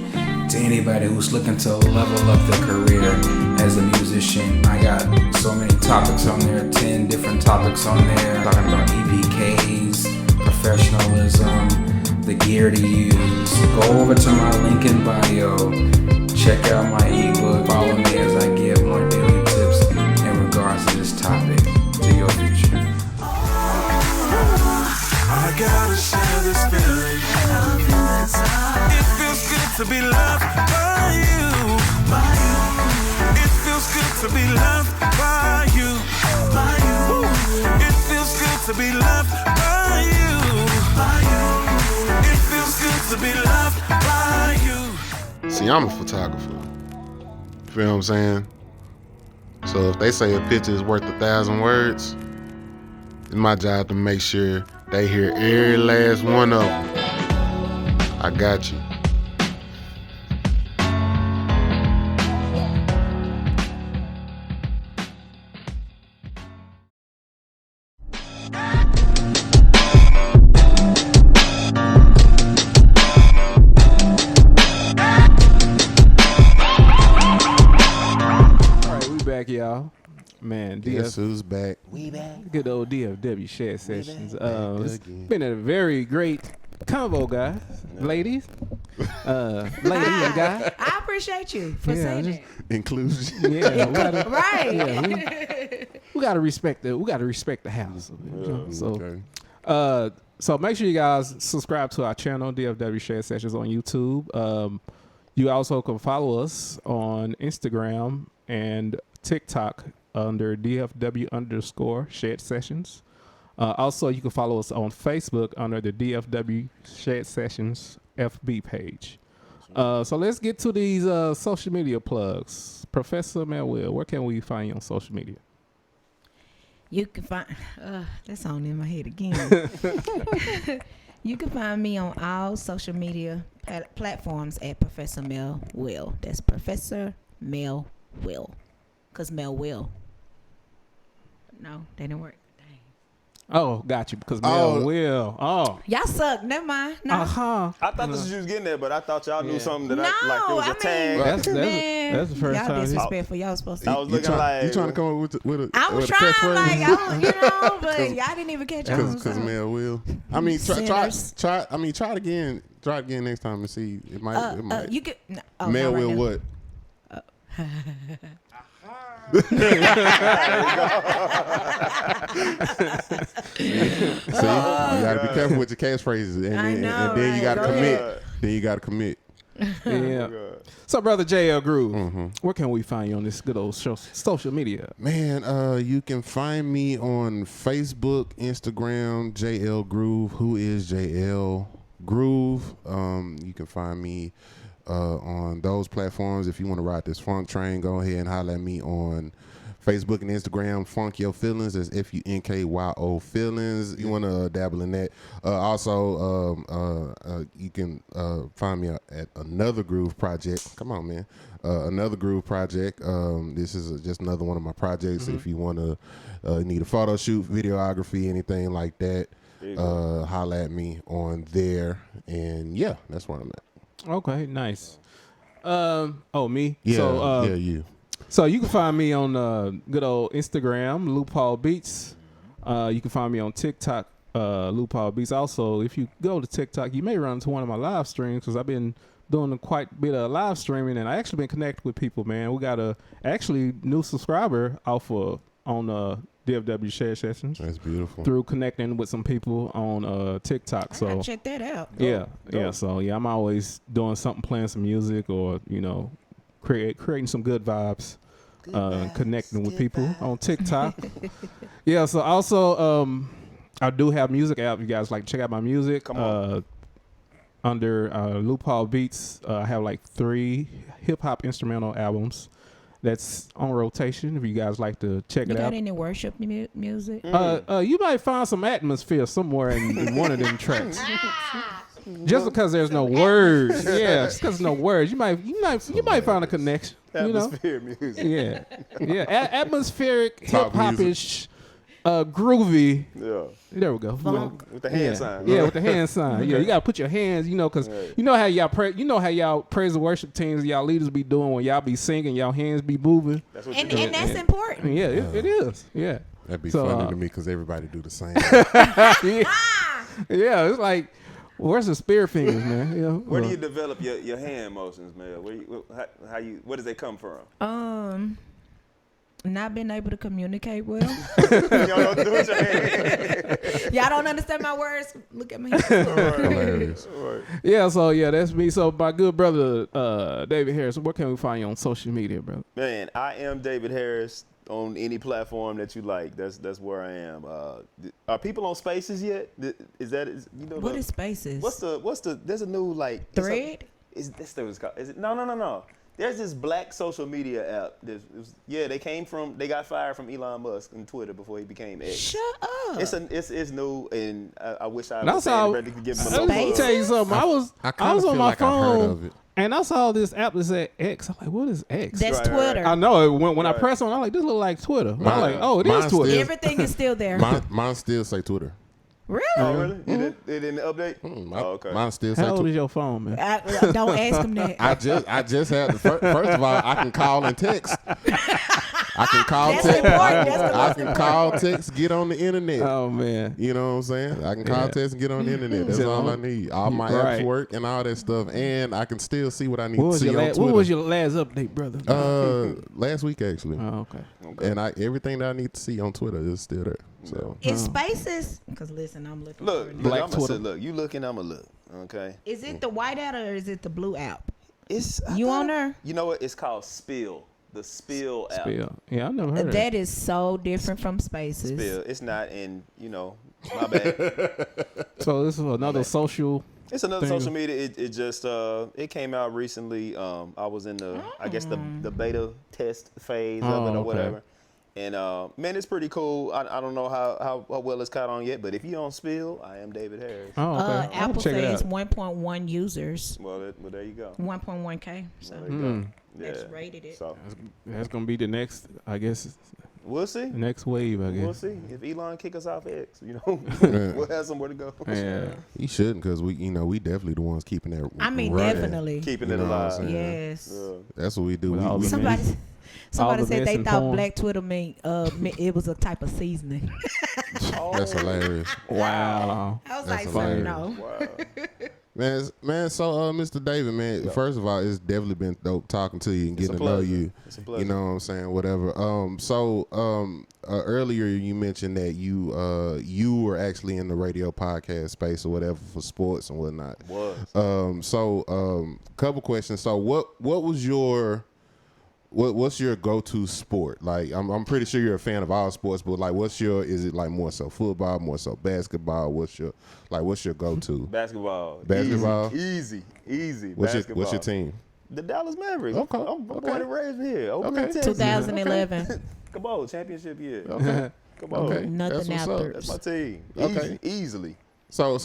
to anybody who's looking to level up their career as a musician. I got so many topics on there, 10 different topics on there, talking about EPKs, professionalism, the gear to use. Go over to my link in bio, check out my ebook, follow me as I give more daily tips in regards to this topic to your future. I gotta share this feeling. It feels good to be loved by you. It feels See, I'm a photographer. Feel what I'm saying? So if they say a picture is worth 1,000 words, it's my job to make sure they hear every last one of them. I got you. Y'all, man, Guess who's back? We back. Good old DFW Shed Sessions. It's been a very great convo, guys, ladies, lady and guy. I appreciate you for saying that. Inclusion. Yeah, we gotta, Right. yeah, we gotta respect the house. So make sure you guys subscribe to our channel, DFW Shed Sessions on YouTube. You also can follow us on Instagram and TikTok under DFW_Shed Sessions. Also, you can follow us on Facebook under the DFW Shed Sessions FB page. So let's get to these social media plugs. Professor Melville, where can we find you on social media? You can find that's on in my head again. You can find me on all social media platforms at Professor Mel Will. That's Professor Mel Will. Because Mel Will. No, they didn't work. Dang. Oh, got you. Because Mel Will. Oh. Y'all suck. Never mind. No. Uh-huh. I thought this was you was getting there, but I thought y'all knew something that No, it was a tag. That's the first y'all time. disrespectful. Y'all was supposed to. I was looking like You trying to come up with a I was with a trying, catchphrase? like, but y'all didn't even catch on. Because Mel will. I mean, try it again. Try it again next time and see. It might. You could. No, Mel not right will now. what? See, you gotta be careful with your catchphrases, and then you gotta commit. Then you gotta commit. Yeah. So, brother J Ell Groove, where can we find you on this good old social media? Man, you can find me on Facebook, Instagram, J Ell Groove. Who is J Ell Groove? You can find me on those platforms. If you want to ride this funk train, go ahead and holler at me on Facebook and Instagram. Funk Your Feelings. That's FUNKYO Feelings. You want to dabble in that. Also, you can find me at Another Groove Project. Come on, man. Another Groove Project. This is just another one of my projects. If you want to need a photo shoot, videography, anything like that, holler at me on there. And yeah, that's where I'm at. Okay, nice. Me? Yeah, So, you. So you can find me on good old Instagram, Lou Paul Beats. You can find me on TikTok, Lou Paul Beats. Also, if you go to TikTok, you may run into one of my live streams because I've been doing quite a bit of live streaming, and I actually been connected with people, man. We got a actually new subscriber on DFW Shed Sessions. That's beautiful. Through connecting with some people on TikTok. I So gotta check that out. yeah. So yeah, I'm always doing something, playing some music, or creating some good vibes, connecting with people on TikTok. Yeah. So also, I do have music out. If you guys like to check out my music, Come on. Under Lou Paul Beats, I have like 3 hip hop instrumental albums. That's on rotation. If you guys like to check You it got out. any worship music? You might find some atmosphere somewhere in one of them tracks. Just because there's no words, just because there's no words, you might find a connection. Atmosphere music. Yeah, atmospheric, hip hopish, groovy. Yeah. There we go. With the hand sign. Yeah, with the hand sign. Yeah, you gotta put your hands, because you know how y'all praise and worship teams, y'all leaders be doing when y'all be singing, y'all hands be moving. That's what And you do. that's important. Yeah, it is. Yeah. That'd be So, funny to me because everybody do the same. Yeah, it's like, where's the spear fingers, man? Where do you develop your hand motions, man? Where does they come from? Not being able to communicate well. You don't know what to do with your hand. Y'all don't understand my words. Look at me. Hilarious. Yeah, so that's me. So my good brother David Harris, where can we find you on social media, brother? Man, I am David Harris on any platform that you like. That's where I am. Are people on Spaces yet? What is Spaces? What's the? There's a new like Thread? Is this what it's called? Is it? No. There's this black social media app. They got fired from Elon Musk and Twitter before he became X. Shut up. It's new, and I wish I That's was how. ready to give him a Let little me buzz. tell you something. I was kinda on feel my like I've heard phone of it. and I saw this app that said X. I'm like, what is X? That's Right, right, Twitter. I know it. When I press on, I'm like, this look like Twitter. I'm like, oh, it is Mine's Twitter. still- Everything is still there. Mine still say Twitter. Really? Oh, really? It didn't update? Okay. Mine still say How old Twitter. is your phone, man? Don't ask him that. I just had the first of all, I can call and text. I can call That's text. important. That's the I most can call text, get on the internet. Oh man. You know what I'm saying? I can call Yeah. text and get on the internet. That's So, all I need. All my right. apps work and all that stuff, and I can still see what I need What to was, see your on what Twitter. was your last update, brother? Last week actually, Oh, okay. and everything that I need to see on Twitter is still there. So Is Spaces? Because listen, I'm looking Look, for it. Black I'm gonna Twitter. say, look, you looking, I'ma look. Okay. Is it the white app or is it the blue app? It's You on there? You know what? It's called Spill. The Spill app. Spill. Yeah, I never heard of that. That is so different from Spaces. Spill. It's not in, my bad. So this is another social. It's another thing. social media. It just it came out recently. I was in I guess the beta test phase of it or okay. whatever. And man, it's pretty cool. I don't know how well it's caught on yet, but if you don't Spill, I am David Harris. Oh, okay. I'll Apple check it says out. 1.1 users, Well, there you go. 1.1K. So There you go. that's Yeah. rated it. So That's gonna be the next, I guess, we'll see. the next wave. I We'll guess. see if Elon kick us off X. We'll have somewhere to go. Yeah. he shouldn't, because we definitely the ones keeping that. I mean, running. definitely. Keeping You it know what I'm alive. saying? Yes. That's what we do. With We, all we, the Somebody the said they missing thought porn. Black Twitter it was a type of seasoning. that's hilarious, Wow. I was That's like, so hilarious. no. Wow. man. So, Mr. David, man. First of all, it's definitely been dope talking to you and It's a getting to know pleasure. you. It's a pleasure. You know what I'm saying? Whatever. Earlier you mentioned that you were actually in the radio podcast space or whatever for sports and whatnot. Was. Couple questions. So, what was your what's your go-to sport? Like, I'm pretty sure you're a fan of all sports, but like, is it like more so football, more so basketball? What's your go-to? Basketball. Basketball? Easy. What's Basketball. your team? The Dallas Mavericks. Okay, I'm born okay. and raised here. Okay. Texas. 2011. Come on, championship year. Okay. Come on. Okay. Nothing That's what's up. after. That's my team. Okay. Easily. So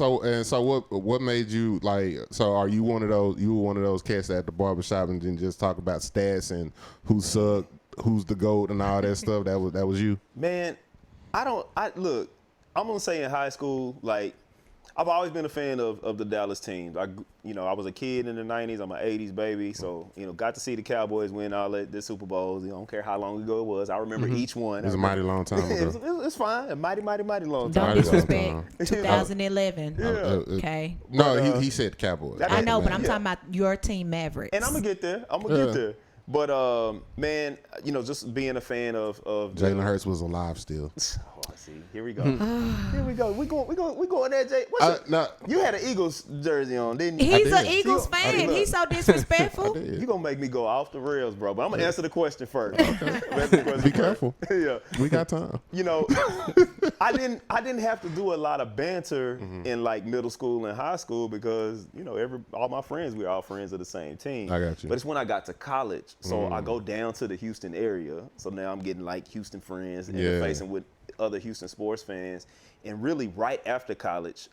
what made you like? So are you one of those cats at the barbershop and then just talk about stats and who sucked, who's the GOAT and all that stuff? That was you. Man, look, I'm gonna say in high school, like, I've always been a fan of the Dallas teams. I was a kid in the 90s. I'm an 80s baby. So, got to see the Cowboys win all the Super Bowls. I don't care how long ago it was. I remember each one. It was a mighty long time ago. It's fine. A mighty, mighty, mighty long Don't time. Mighty long disrespect time. 2011. Okay. No, he said Cowboys. I know, but I'm Yeah. talking about your team Mavericks. And I'm gonna get there. Get there. But man, just being a fan of Jalen Hurts was alive still. Oh, see, here we go. Here we go. We going there, Jay. You had an Eagles jersey on, didn't you? He's I an did. Eagles I fan. did. He's so disrespectful. You gonna make me go off the rails, bro. But I'm gonna answer the question first. Answer the question Be first. careful. Yeah. We got time. I didn't have to do a lot of banter in like middle school and high school because all my friends, we're all friends of the same team. I got you. But it's when I got to college, so I go down to the Houston area. So now I'm getting like Houston friends, interfacing with other Houston sports fans. And really, right after college,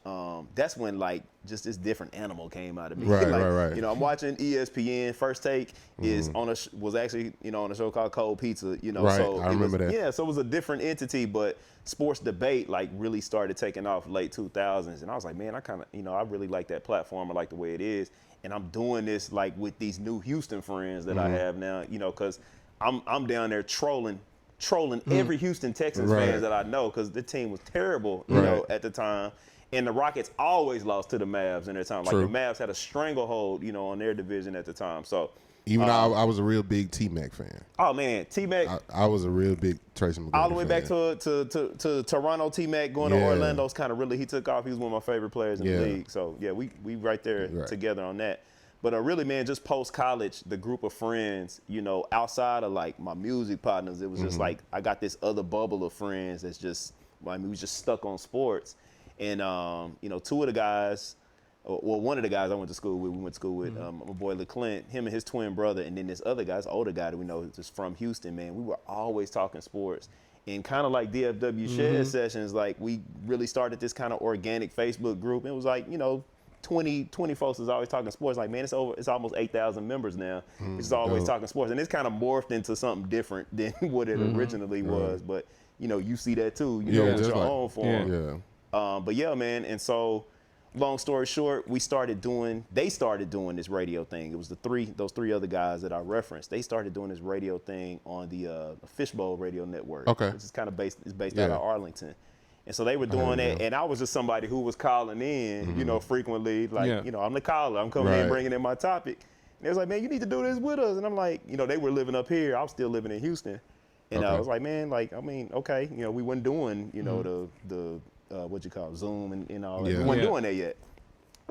that's when like just this different animal came out of me. Right, like, right. I'm watching ESPN. First Take is was actually on a show called Cold Pizza. Right, so I remember that. Yeah, so it was a different entity, but sports debate like really started taking off late 2000s, and I was like, man, I kind of I really like that platform. I like the way it is, and I'm doing this like with these new Houston friends that I have now. Because I'm down there trolling every Houston Texans Right. fans that I know because the team was terrible, Right. at the time. And the Rockets always lost to the Mavs in their time. Like True. the Mavs had a stranglehold, on their division at the time. So, Even though I was a real big T-Mac fan. oh man, T-Mac, I was a real big Tracy McGrady all the way fan. back to Toronto. T-Mac going Yeah. to Orlando's kind of really, he took off. He was one of my favorite players in Yeah. the league. So yeah, we right there Right. together on that. But really, man, just post college, the group of friends, outside of like my music partners, it was just like I got this other bubble of friends that's just, we just stuck on sports. And two of the guys, well, one of the guys I went to school with, my boy LeClint, him and his twin brother, and then this other guy, this older guy that we know is from Houston, man. We were always talking sports. And kind of like DFW Shed Sessions, like we really started this kind of organic Facebook group. It was like, 20 folks is always talking sports. Like, man, it's almost 8,000 members now. It's always talking sports. And it's kind of morphed into something different than what it originally was. But, you see that too, with your own form. But yeah, man. And so, long story short, they started doing this radio thing. It was those three other guys that I referenced. They started doing this radio thing on the Fishbowl radio network. Okay. Which is kind of based out of Arlington. And so they were doing that, and I was just somebody who was calling in, frequently, like, I'm the caller. I'm coming in, bringing in my topic. And they was like, man, you need to do this with us. And I'm like, they were living up here. I was still living in Houston. And I was like, man, okay. We weren't doing, the Zoom and all that. We weren't doing that yet.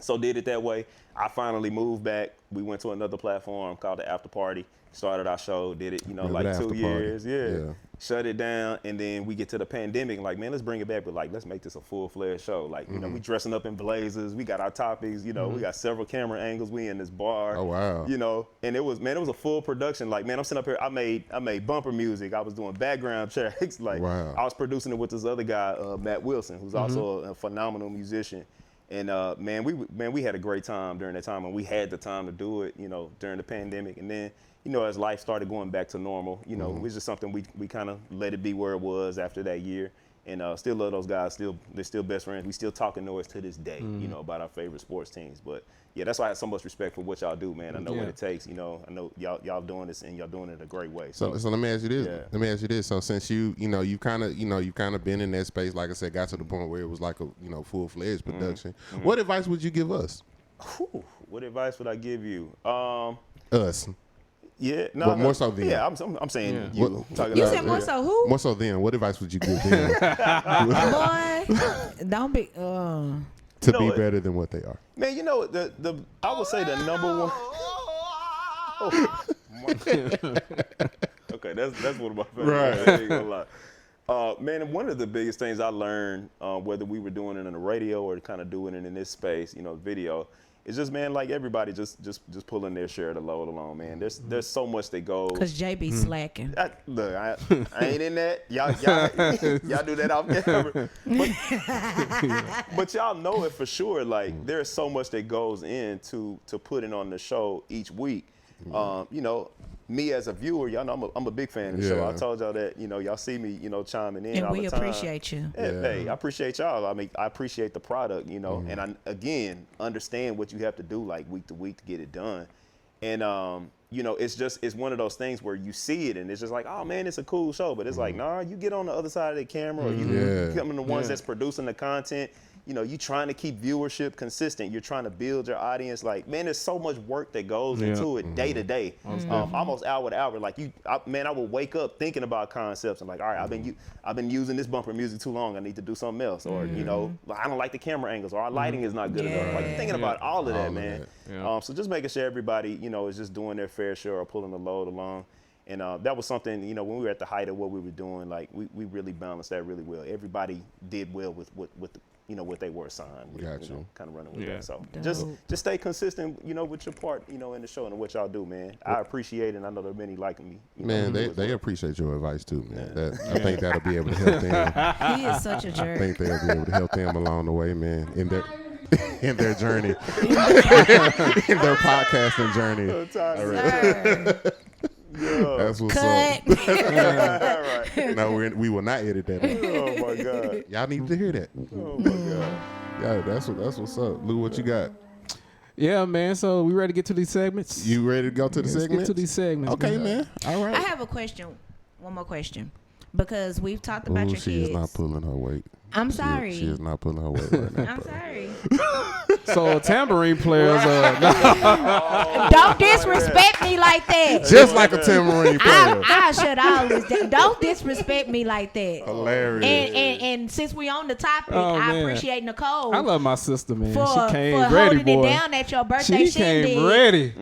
So did it that way. I finally moved back. We went to another platform called the After Party. Started our show, did it, 2 years. Yeah. Shut it down, and then we get to the pandemic. Like, man, let's bring it back, but let's make this a full-fledged show. Like, we dressing up in blazers. We got our topics. We got several camera angles. We in this bar. Oh wow. And it was a full production. Like, man, I'm sitting up here. I made bumper music. I was doing background tracks. Like, wow. I was producing it with this other guy, Matt Wilson, who's also a phenomenal musician. And we had a great time during that time, and we had the time to do it, during the pandemic. And then, as life started going back to normal, it was just something we kind of let it be where it was after that year. And still love those guys. They're still best friends. We still talking noise to this day, about our favorite sports teams. But yeah, that's why I have so much respect for what y'all do, man. I know what it takes. I know y'all doing this, and y'all doing it a great way. So let me ask you this. Let me ask you this. So since you kind of been in that space, like I said, got to the point where it was like a full-fledged production. What advice would you give us? What advice would I give you? Us. Yeah, no, but more so than. Yeah, I'm saying you. You said more so who? More so than. What advice would you give them? Boy, don't be. To be better than what they are. Man, I would say the number one. Okay, that's one of my favorites. I ain't gonna lie. Man, one of the biggest things I learned, whether we were doing it on the radio or kind of doing it in this space, video. It's just, man, like everybody just pulling their share of the load along, man. There's so much that goes. Cause Jay be slacking. Look, I ain't in that. Y'all do that off camera. But y'all know it for sure. Like, there's so much that goes into putting on the show each week. Me as a viewer, y'all know I'm a big fan of the show. I told y'all that, y'all see me, chiming in and all the time. And we appreciate you. Hey, I appreciate y'all. I mean, I appreciate the product, and I, again, understand what you have to do like week to week to get it done. And, it's one of those things where you see it and it's just like, oh man, it's a cool show. But it's like, nah, you get on the other side of the camera or you become the ones that's producing the content. You trying to keep viewership consistent. You're trying to build your audience. Like, man, there's so much work that goes into it day to day, almost hour to hour. Like, I will wake up thinking about concepts and like, all right, I've been using this bumper music too long. I need to do something else. Or, I don't like the camera angles or our lighting is not good enough. Like, you're thinking about all of that, man. So just making sure everybody, is just doing their fair share or pulling the load along. And that was something, when we were at the height of what we were doing, like we really balanced that really well. Everybody did well with the, what they were assigned. Kind of running with that. So just stay consistent, with your part, in the show and what y'all do, man. I appreciate it, and I know there are many like me. Man, they appreciate your advice too, man. I think that'll be able to help them. He is such a jerk. I think they'll be able to help them along the way, man, in their journey, in their podcasting journey. Yeah. That's what's up. No, we will not edit that out. Oh my God. Y'all need to hear that. Oh my God. Yeah, that's what's up. Lou, what you got? Yeah, man. So we ready to get to these segments? You ready to go to the segments? Let's get to these segments. Okay, man. All right. I have a question. One more question. Because we've talked about your kids. She is not pulling her weight. I'm sorry. She is not pulling her weight right now. I'm sorry. So tambourine players don't disrespect me like that. Just like a tambourine player. I should always don't disrespect me like that. Hilarious. And since we on the topic, I appreciate Nicole. I love my sister, man. She came for ready, holding boy. it down at your birthday. She came ready.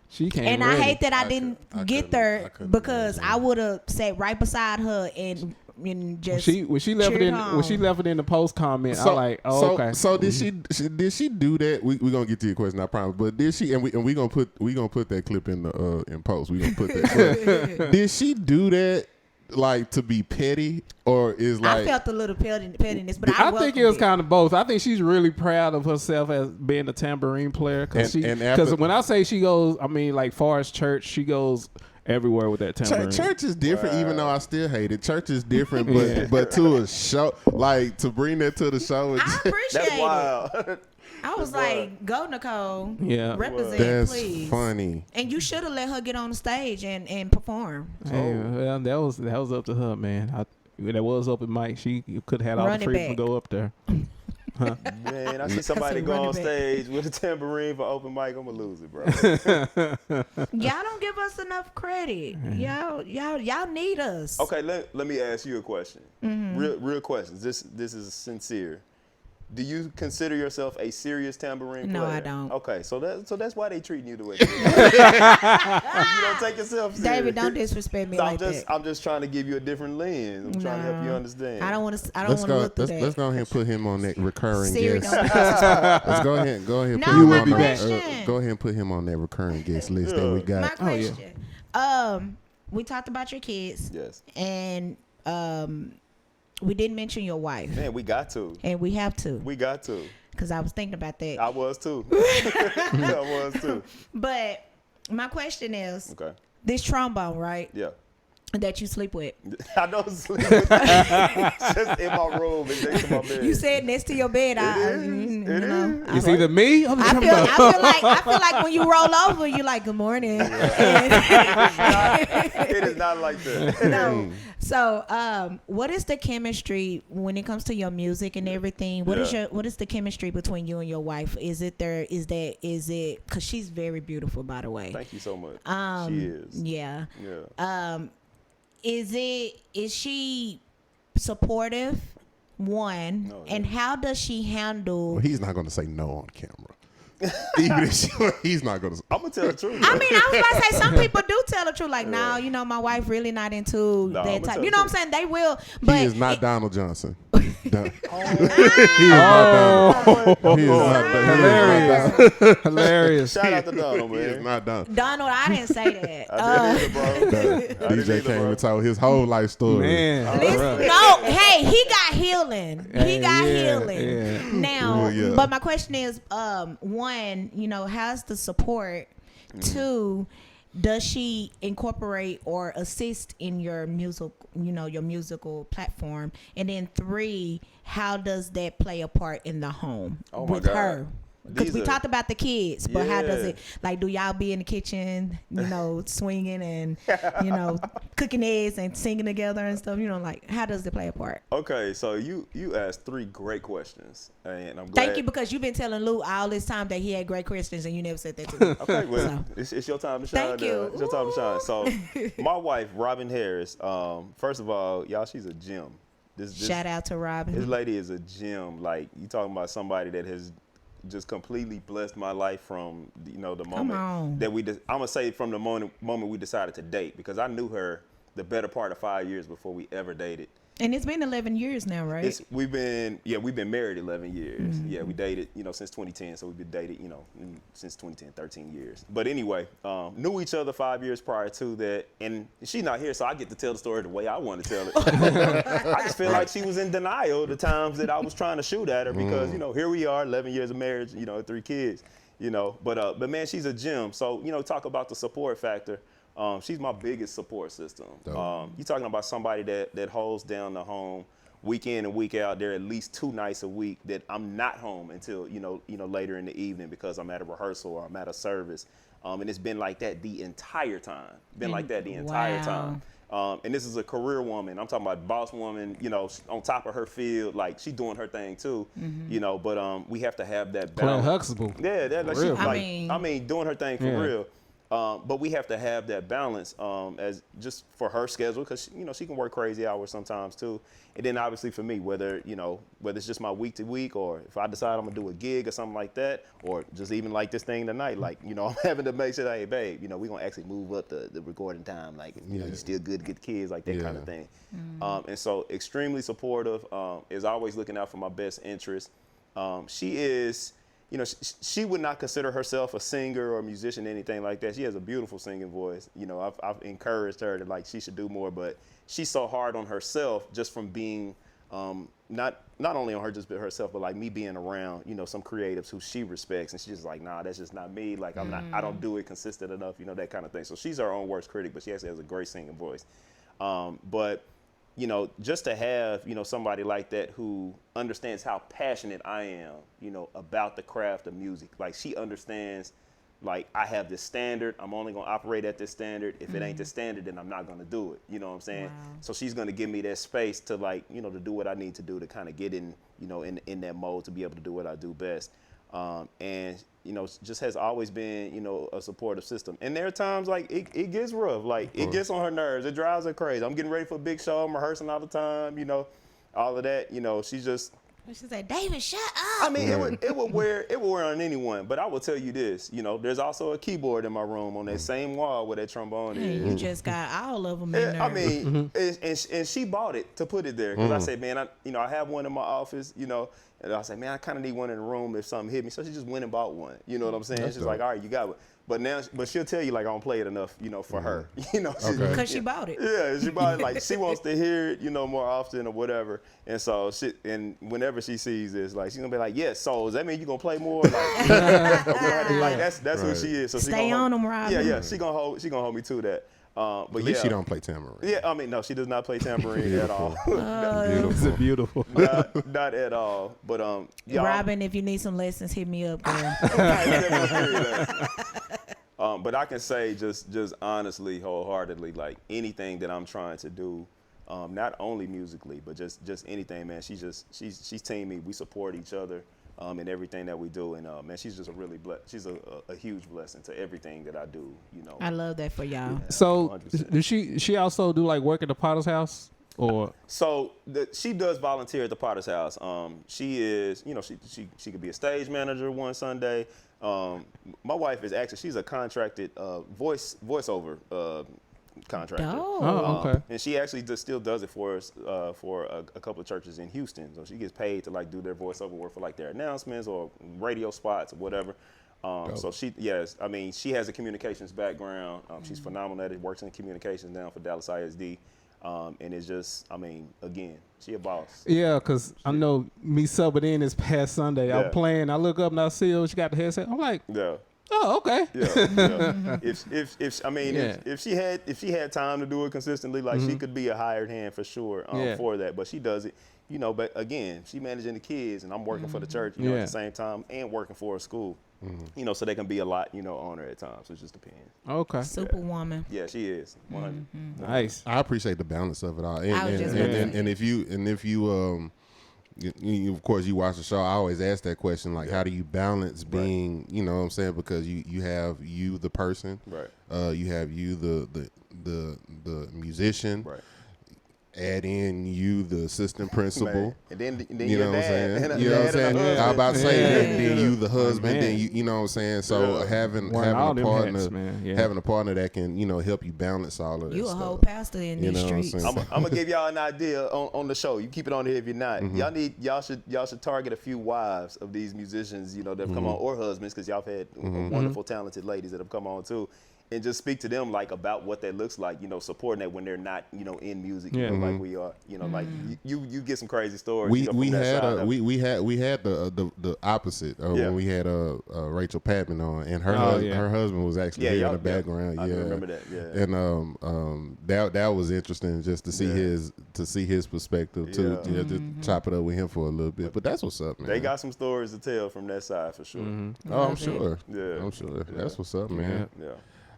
She came and ready. I hate that I didn't get there because I would have sat right beside her and and just when she left it in home. when she left it in the post comment, I like, okay. So did she do that? We gonna get to your question, I promise. But did she? And we gonna put that clip in the in post. We gonna put that. Did she do that like to be petty, or is like? I felt a little pettiness, but I think it was kind of both. I think she's really proud of herself as being a tambourine player because when I say she goes, I mean like far as church, she goes everywhere with that tambourine. Church is different, even though I still hate it. Church is different, but to a show, like to bring that to the show, I appreciate That's it. wild. I was like, go Nicole, represent, that's please. funny. And you should have let her get on the stage and perform. Hey, well, that was up to her, man. That was open mic. She could have had all the freedom to go up there. Huh? Man, I see somebody go on stage with a tambourine for open mic. I'm gonna lose it, bro. Y'all don't give us enough credit. Y'all need us. Okay, let me ask you a question. Real questions. This is sincere. Do you consider yourself a serious tambourine player? No, I don't. Okay, so that's why they treating you the way they do. You don't take yourself serious. David, don't disrespect me like that. I'm just trying to give you a different lens. I'm trying to help you understand. I don't want to look through that. Let's go ahead and put him on that recurring Siri, guest. don't Let's go ahead. Go ahead. No, Put him my on the, question. go ahead and put him on that recurring guest list that we got. My question. We talked about your kids. Yes. And we didn't mention your wife. Man, we got to. And we have to. We got to. Because I was thinking about that. I was too. I was too. But my question is, okay, this trombone, right? Yeah. That you sleep with. I don't sleep with just in my room and next to my bed. You said next to your bed. It's either me or the trombone. I feel like when you roll over, you're like, good morning. It is not like that. No. So, what is the chemistry when it comes to your music and everything? What is the chemistry between you and your wife? Is it because she's very beautiful, by the way. Thank you so much. She is. Yeah. Yeah. Is she supportive? One, and how does she handle? Well, he's not going to say no on camera. Even if he's not going to. I'm gonna tell the truth. I mean, I was about to say some people do tell the truth. Like, no, my wife really not into that type. You know what I'm saying? They will. But he is not Donald Johnson. He is Hilarious. Hilarious. Shout out to Donald, man. He is not Donald. Donald, I didn't say that. I didn't either, bro. DJ came and told his whole life story. Man. No, hey, he got healing. He got healing. Yeah. Now, but my question is, one, how's the support? Two, does she incorporate or assist in your musical platform? And then three, how does that play a part in the home with her? Because we talked about the kids, but how does it, like, do y'all be in the kitchen, swinging and, cooking eggs and singing together and stuff? Like, how does it play a part? Okay, so you asked three great questions, and I'm glad. Thank you, because you've been telling Lou all this time that he had great questions, and you never said that to me. Okay, well, it's your time to shine. Thank you. It's your time to shine. So, my wife, Robin Harris, first of all, y'all, she's a gem. Shout out to Robin. This lady is a gem. Like, you talking about somebody that has just completely blessed my life from the moment that I'm gonna say from the moment we decided to date, because I knew her the better part of 5 years before we ever dated. And it's been 11 years now, right? We've been married 11 years. Mm-hmm. Yeah, we dated, since 2010. So we've been dated, since 2010, 13 years. But anyway, knew each other 5 years prior to that. And she's not here, so I get to tell the story the way I want to tell it. I just feel like she was in denial the times that I was trying to shoot at her because, here we are, 11 years of marriage, 3 kids, But man, she's a gem. So, talk about the support factor. She's my biggest support system. You're talking about somebody that holds down the home week in and week out. There are at least 2 nights a week that I'm not home until later in the evening because I'm at a rehearsal or I'm at a service, and it's been like that the entire time. Time. And this is a career woman. I'm talking about boss woman. On top of her field, like she's doing her thing too. Mm-hmm. But we have to have that balance. Huxtable. Yeah, doing her thing for real. But we have to have that balance as just for her schedule, because she can work crazy hours sometimes too. And then obviously for me, whether it's just my week to week, or if I decide I'm gonna do a gig or something like that, or just even like this thing tonight, like I'm having to make sure that, hey babe, we're gonna actually move up the recording time, like you still good to get the kids, like that kind of thing. And so extremely supportive, is always looking out for my best interest. She is. She would not consider herself a singer or a musician, anything like that. She has a beautiful singing voice. I've encouraged her to she should do more, but she's so hard on herself just from being not only on her just herself, but like me being around some creatives who she respects, and she's just like, nah, that's just not me. Like I don't do it consistent enough, that kind of thing. So she's her own worst critic, but she actually has a great singing voice. But just to have, somebody like that who understands how passionate I am, about the craft of music. Like she understands, like I have this standard. I'm only going to operate at this standard. If it ain't the standard, then I'm not going to do it. You know what I'm saying? Wow. So she's going to give me that space to to do what I need to do to kind of get in, in that mode to be able to do what I do best. And just has always been, a supportive system. And there are times like it gets rough, like it gets on her nerves, it drives her crazy. I'm getting ready for a big show, I'm rehearsing all the time, all of that. She's just. She said, "David, shut up." I mean, it would wear on anyone. But I will tell you this, there's also a keyboard in my room on that same wall where that trombone is. You just got all of them in there. I mean, and she bought it to put it there because I said, man, I have one in my office, and I said, man, I kind of need one in the room if something hit me. So she just went and bought one. You know what I'm saying? She's like, all right, you got it. But she'll tell you like I don't play it enough, for her. Because she bought it. Yeah, she bought it. Like she wants to hear it, more often or whatever. And so and whenever she sees this, like she's gonna be like, yes. So does that mean you gonna play more? Like, like that's who she is. So stay on them, Robin. Yeah. She gonna hold me to that. But at least she don't play tambourine. Yeah, I mean, no, she does not play tambourine at all. Beautiful. Not at all. But Robin, if you need some lessons, hit me up, girl. But I can say just honestly, wholeheartedly, like anything that I'm trying to do, not only musically, but just anything, man. She's team me. We support each other. In everything that we do, and man, she's just she's a huge blessing to everything that I do. I love that for y'all. Yeah, so, does she also do like work at the Potter's House, or? So she does volunteer at the Potter's House. She is, she could be a stage manager one Sunday. My wife is actually she's a contracted voiceover contractor. Oh, okay. And she actually still does it for us for a couple of churches in Houston. So she gets paid to do their voiceover work for their announcements or radio spots or whatever. So she has a communications background. She's phenomenal at it. Works in communications now for Dallas ISD. And it's just, again, she a boss. Yeah, because I know me subbing in this past Sunday. Yeah. I'm playing. I look up and I see her. She got the headset. I'm like, yeah. Oh, okay. Yeah. If she had time to do it consistently, she could be a hired hand for sure for that. But she does it, But again, she managing the kids, and I'm working for the church, at the same time, and working for a school, so they can be a lot, on her at times. So it just depends. Okay. Superwoman. Yeah, she is. 100. Nice. I appreciate the balance of it all, and if you you, of course, you watch the show. I always ask that question, like, how do you balance being, you know what I'm saying? Because you have you, the person, right? You have you, the musician, right? Add in you, the assistant principal, and then you know what I'm saying. You know what I'm saying. I was about to say, then you, the husband, then you know what I'm saying. So having a partner that can help you balance all of that. You a stuff. whole pastor in these streets. I'm gonna give y'all an idea on the show. You keep it on here if you're not. Y'all should target a few wives of these musicians, that have come on, or husbands, because y'all have had wonderful, talented ladies that have come on too. And just speak to them about what that looks like, supporting that when they're not, in music, like we are, like you get some crazy stories. We had the opposite when we had Rachel Patman on, and her husband was actually here in the background. I remember that. Yeah, and that was interesting just to see his perspective too. To chop it up with him for a little bit. But that's what's up, man. They got some stories to tell from that side for sure. Oh, I'm sure. Yeah, I'm sure. That's what's up, man. Yeah.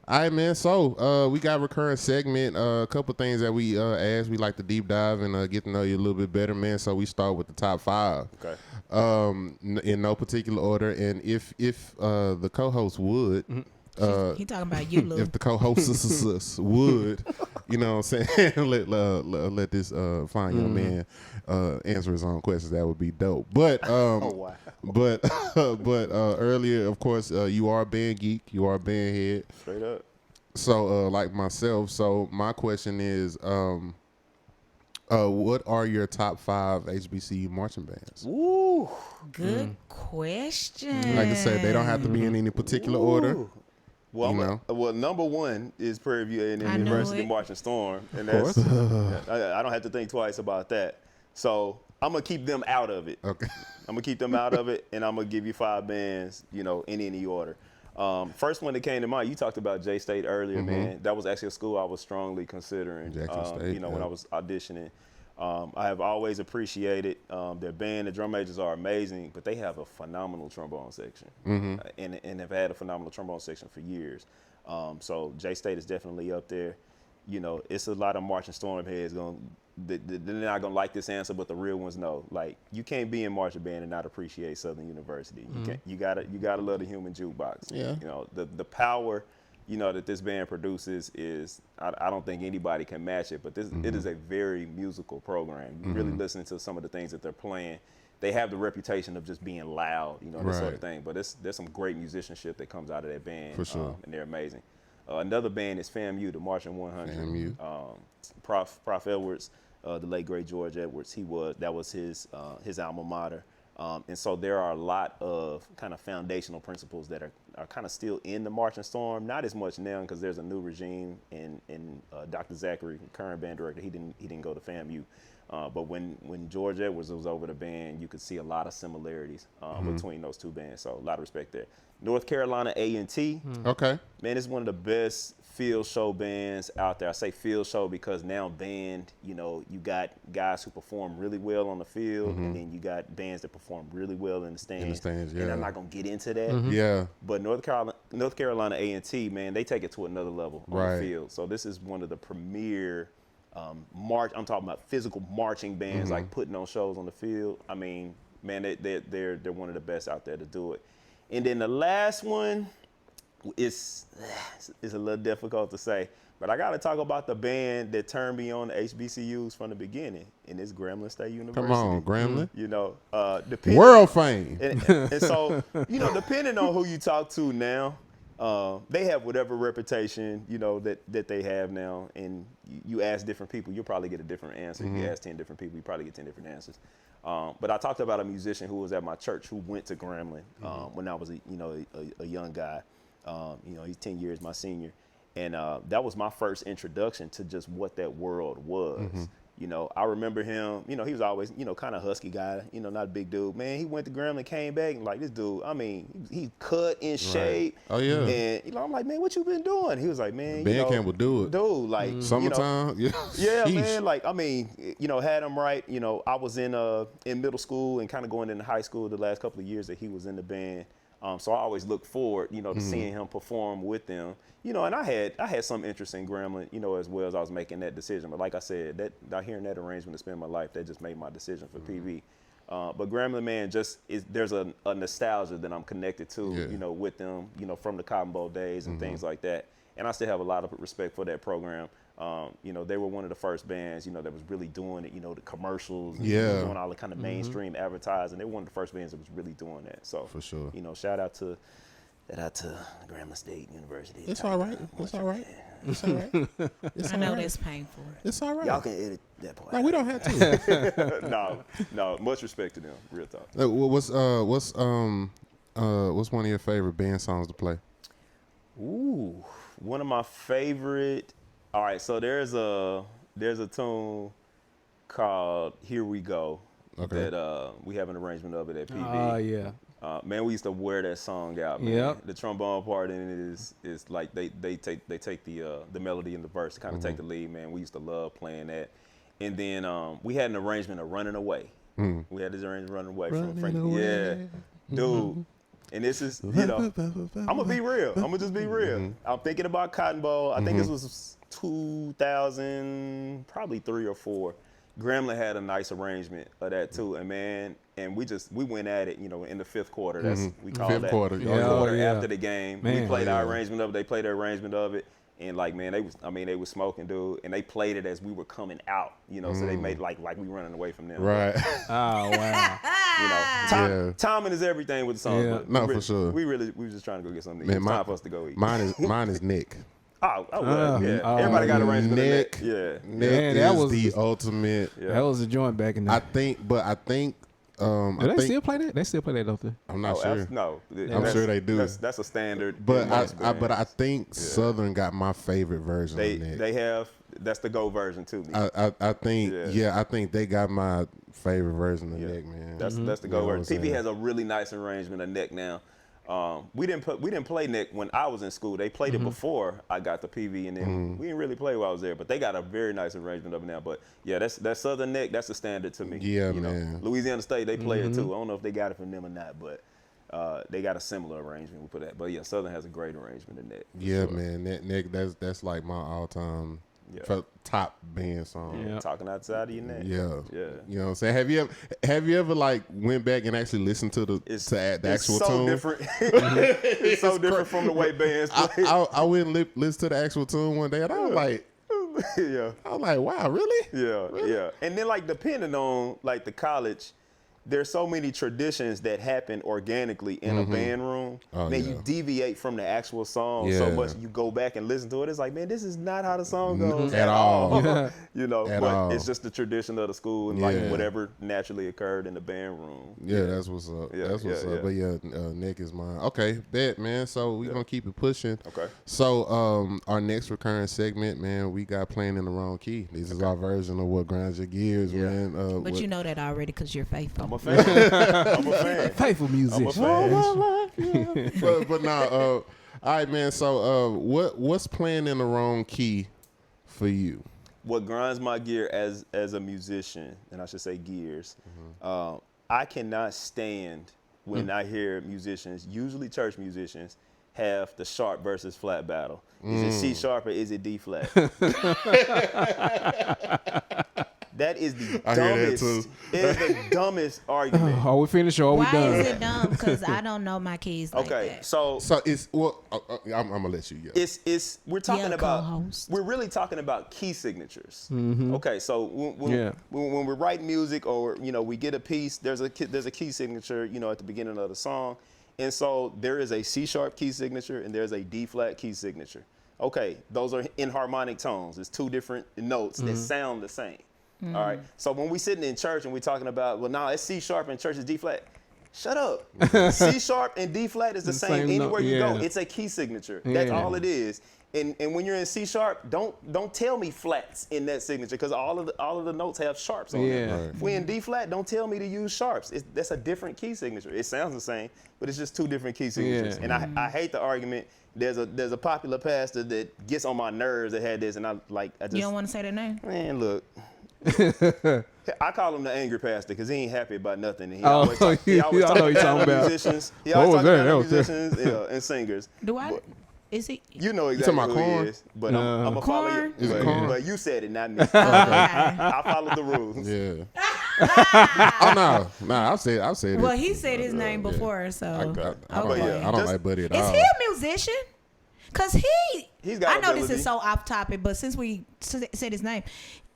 All right, man. So we got a recurring segment. A couple things that we ask. We like to deep dive and get to know you a little bit better, man. So we start with the top 5. Okay. In no particular order. And if the co-host would, He talking about you, Lou. if the co-hosts would, you know what I'm saying, let this fine young man answer his own questions, that would be dope. But but earlier, of course, you are a band geek, you are a band head. Straight up. So like myself, so my question is, what are your top 5 HBCU marching bands? Ooh. Good question. Like I said, they don't have to be in any particular order. Well, well, number 1 is Prairie View A&M I knew University it. Marching Storm, and that's I don't have to think twice about that. So I'm gonna keep them out of it. Okay. I'm gonna keep them out of it, and I'm gonna give you 5 bands, you know, in any order. First one that came to mind, you talked about J State earlier, man. That was actually a school I was strongly considering. Jackson State, you know, when I was auditioning. I have always appreciated their band. The drum majors are amazing, but they have a phenomenal trombone section, and have had a phenomenal trombone section for years. So J State is definitely up there. You know, it's a lot of marching storm heads they're not gonna like this answer, but the real ones know. Like, you can't be in marching band and not appreciate Southern University. You gotta love the human jukebox. Yeah. You know, the power, you know, that this band produces is, I don't think anybody can match it, but it is a very musical program. You really listen to some of the things that they're playing. They have the reputation of just being loud, you know, this sort of thing. But there's some great musicianship that comes out of that band. For sure. And they're amazing. Another band is FAMU, the Marching 100. FAMU. Prof Edwards, the late great George Edwards, that was his alma mater. And so there are a lot of kind of foundational principles that are kind of still in the Marching Storm. Not as much now because there's a new regime, and Dr. Zachary, current band director, he didn't go to FAMU. But when George Edwards was over the band, you could see a lot of similarities between those two bands. So a lot of respect there. North Carolina A&T. Okay. Man, it's one of the best field show bands out there. I say field show because now band, you know, you got guys who perform really well on the field, and then you got bands that perform really well in the stands. In the stands, yeah. And I'm not gonna get into that. Yeah. But North Carolina A&T, man, they take it to another level on the field. So this is one of the premier I'm talking about physical marching bands, like putting on shows on the field. I mean, man, they're one of the best out there to do it. And then the last one is a little difficult to say, but I got to talk about the band that turned me on to HBCUs from the beginning, and it's Grambling State University. Come on, Grambling. You know, world fame. And so, you know, depending on who you talk to now, they have whatever reputation, you know, that they have now, and you ask different people, you'll probably get a different answer. You ask 10 different people, you probably get 10 different answers. But I talked about a musician who was at my church who went to Grambling when I was a young guy. You know, he's 10 years my senior, and that was my first introduction to just what that world was. You know, I remember him, you know, he was always, you know, kind of husky guy, you know, not a big dude. Man, he went to Grambling, came back, and like, this dude, I mean, he cut in shape. Oh, yeah. And, you know, I'm like, man, what you been doing? He was like, man, Band you know, camp will do it. Dude, like, Summertime, you know, yeah, man, like, I mean, you know, had him right. You know, I was in middle school and kind of going into high school the last couple of years that he was in the band. So I always look forward, you know, to seeing him perform with them. You know, and I had some interest in Grambling, you know, as well as I was making that decision. But like I said, hearing that arrangement to spend my life, that just made my decision for PV. But Grambling, man, there's a nostalgia that I'm connected to, you know, with them, you know, from the Cotton Bowl days and things like that. And I still have a lot of respect for that program. You know, they were one of the first bands, you know, that was really doing it, you know, the commercials, and doing all the kind of mainstream advertising. They were one of the first bands that was really doing that. So, for sure, you know, shout out to Grambling State University. It's all right. It's all right. It's all right. It's I know that's painful. It's all right. Y'all can edit that part. No, we don't have to. No, much respect to them. Real talk. What's one of your favorite band songs to play? Ooh, one of my favorite. All right, so there's a tune called "Here We Go" that we have an arrangement of it at PV. Oh yeah. Man, we used to wear that song out. Man. Yep. The trombone part in it is like they take the melody and the verse to kind of take the lead. Man, we used to love playing that. And then we had an arrangement of "Running Away." We had this arrangement "Running Away" from Frank. Yeah, dude. And this is, you know, I'm gonna be real. I'm gonna just be real. I'm thinking about Cotton Bowl. I think this was 2000, probably 3 or 4. Gremlin had a nice arrangement of that too, and man, and we went at it, in the fifth quarter. That's we call Fifth that quarter. quarter Yeah. after the game. Man. We played our arrangement of it. They played their arrangement of it, and like man, they was smoking, dude, and they played it as we were coming out, so they made like we running away from them. Right. Oh wow. Timing is everything with the song. Yeah. But No, we for sure. We was just trying to go get something. Man, It's time for us to go eat. Mine is Nick. Yeah. Everybody got arrangement of Nick. Nick. Yeah. Nick Man, that is was the ultimate. Yeah. That was a joint back in the I day. think. Do they still play that? They still play that, don't they? I'm not sure. No. I'm sure they do. That's a standard. But in most I bands. think Southern got my favorite version of Nick. They have. That's the go version too. I think I think they got my favorite version of Yeah. Nick, man. That's the You go know what I'm version. TV saying? has a really nice arrangement of Nick now. We didn't play Nick when I was in school. They played it before I got the PV, and then we didn't really play while I was there. But they got a very nice arrangement of it now. But yeah, that's Southern Nick. That's the standard to me. Yeah, you know, man. Louisiana State, they play it too. I don't know if they got it from them or not, but they got a similar arrangement. We put that. But yeah, Southern has a great arrangement of Nick. for Yeah, sure. man. Nick, that's like my all-time Yeah. top band song. Yeah, talking outside of your neck. Yeah. Yeah. You know what I'm saying? Have you ever like went back and actually listened to the actual so tune? different. It's so different from the way bands play. I went and listened to the actual tune one day and I was like, Yeah. wow, really? Yeah, yeah. And then like depending on like the college, there's so many traditions that happen organically in a band room. Oh, man, yeah. you deviate from the actual song so Yeah. much. You go back and listen to it. It's like, man, this is not how the song goes At all. You know, At but all. it's just the tradition of the school and Yeah. like whatever naturally occurred in the band room. Yeah, that's what's up. Yeah, That's what's yeah, up. yeah. But Nick is mine. Okay, bet, man. So we're gonna keep it pushing. Okay. So our next recurring segment, man, we got Playing in the Wrong Key. This is our version of what grinds your gears, man. But what- you know that already because you're faithful. I'm a fan. I'm a fan. Faithful musician. but now, all right, man. So what's playing in the wrong key for you? What grinds my gear as a musician, and I should say gears, I cannot stand when I hear musicians, usually church musicians, have the sharp versus flat battle. Is it C sharp or is it D flat? That is the I hear that dumbest. too. It is the dumbest argument. Are we finished or are we Why done? is it dumb? Because I don't know my keys like Okay, that. so So it's I'm gonna let you go. it's we're talking Yeah, about co-host. we're really talking about key signatures. Okay, so when Yeah. when we're writing music or we get a piece, there's a key signature at the beginning of the song, and so there is a C sharp key signature and there's a D flat key signature. Okay, those are in harmonic tones. It's two different notes that sound the same. All right, so when we sitting in church and we're talking about, well, now it's C sharp and church is D flat. Shut up. C sharp and D flat is the same same note, anywhere you go. yeah. It's a key signature. That's Yeah. all it is. And when you're in C sharp, don't tell me flats in that signature because all of the notes have sharps on Yeah. them. Right. If we're in D flat, don't tell me to use sharps. That's a different key signature. It sounds the same, but it's just two different key signatures. Yeah. And I hate the argument. There's a popular pastor that gets on my nerves that had this, and I just You don't want to say their name? man, look. I call him the angry pastor because he ain't happy about nothing. And he Oh, always talk, he always I know talk what you're talking about about. musicians. He What always was talk that? about That was musicians and singers. Do I? Is he? You know talking exactly about who corn? he is, but I'm gonna follow you. Corn? Is it But, corn? but you said it, not me. Okay. I followed the rules. Yeah. Oh no, I've said it. Well, he said his name before, so. I don't, Okay. I don't like Buddy at Is all. he a musician? Cause He's got I know this ability. is so off topic, but since we said his name,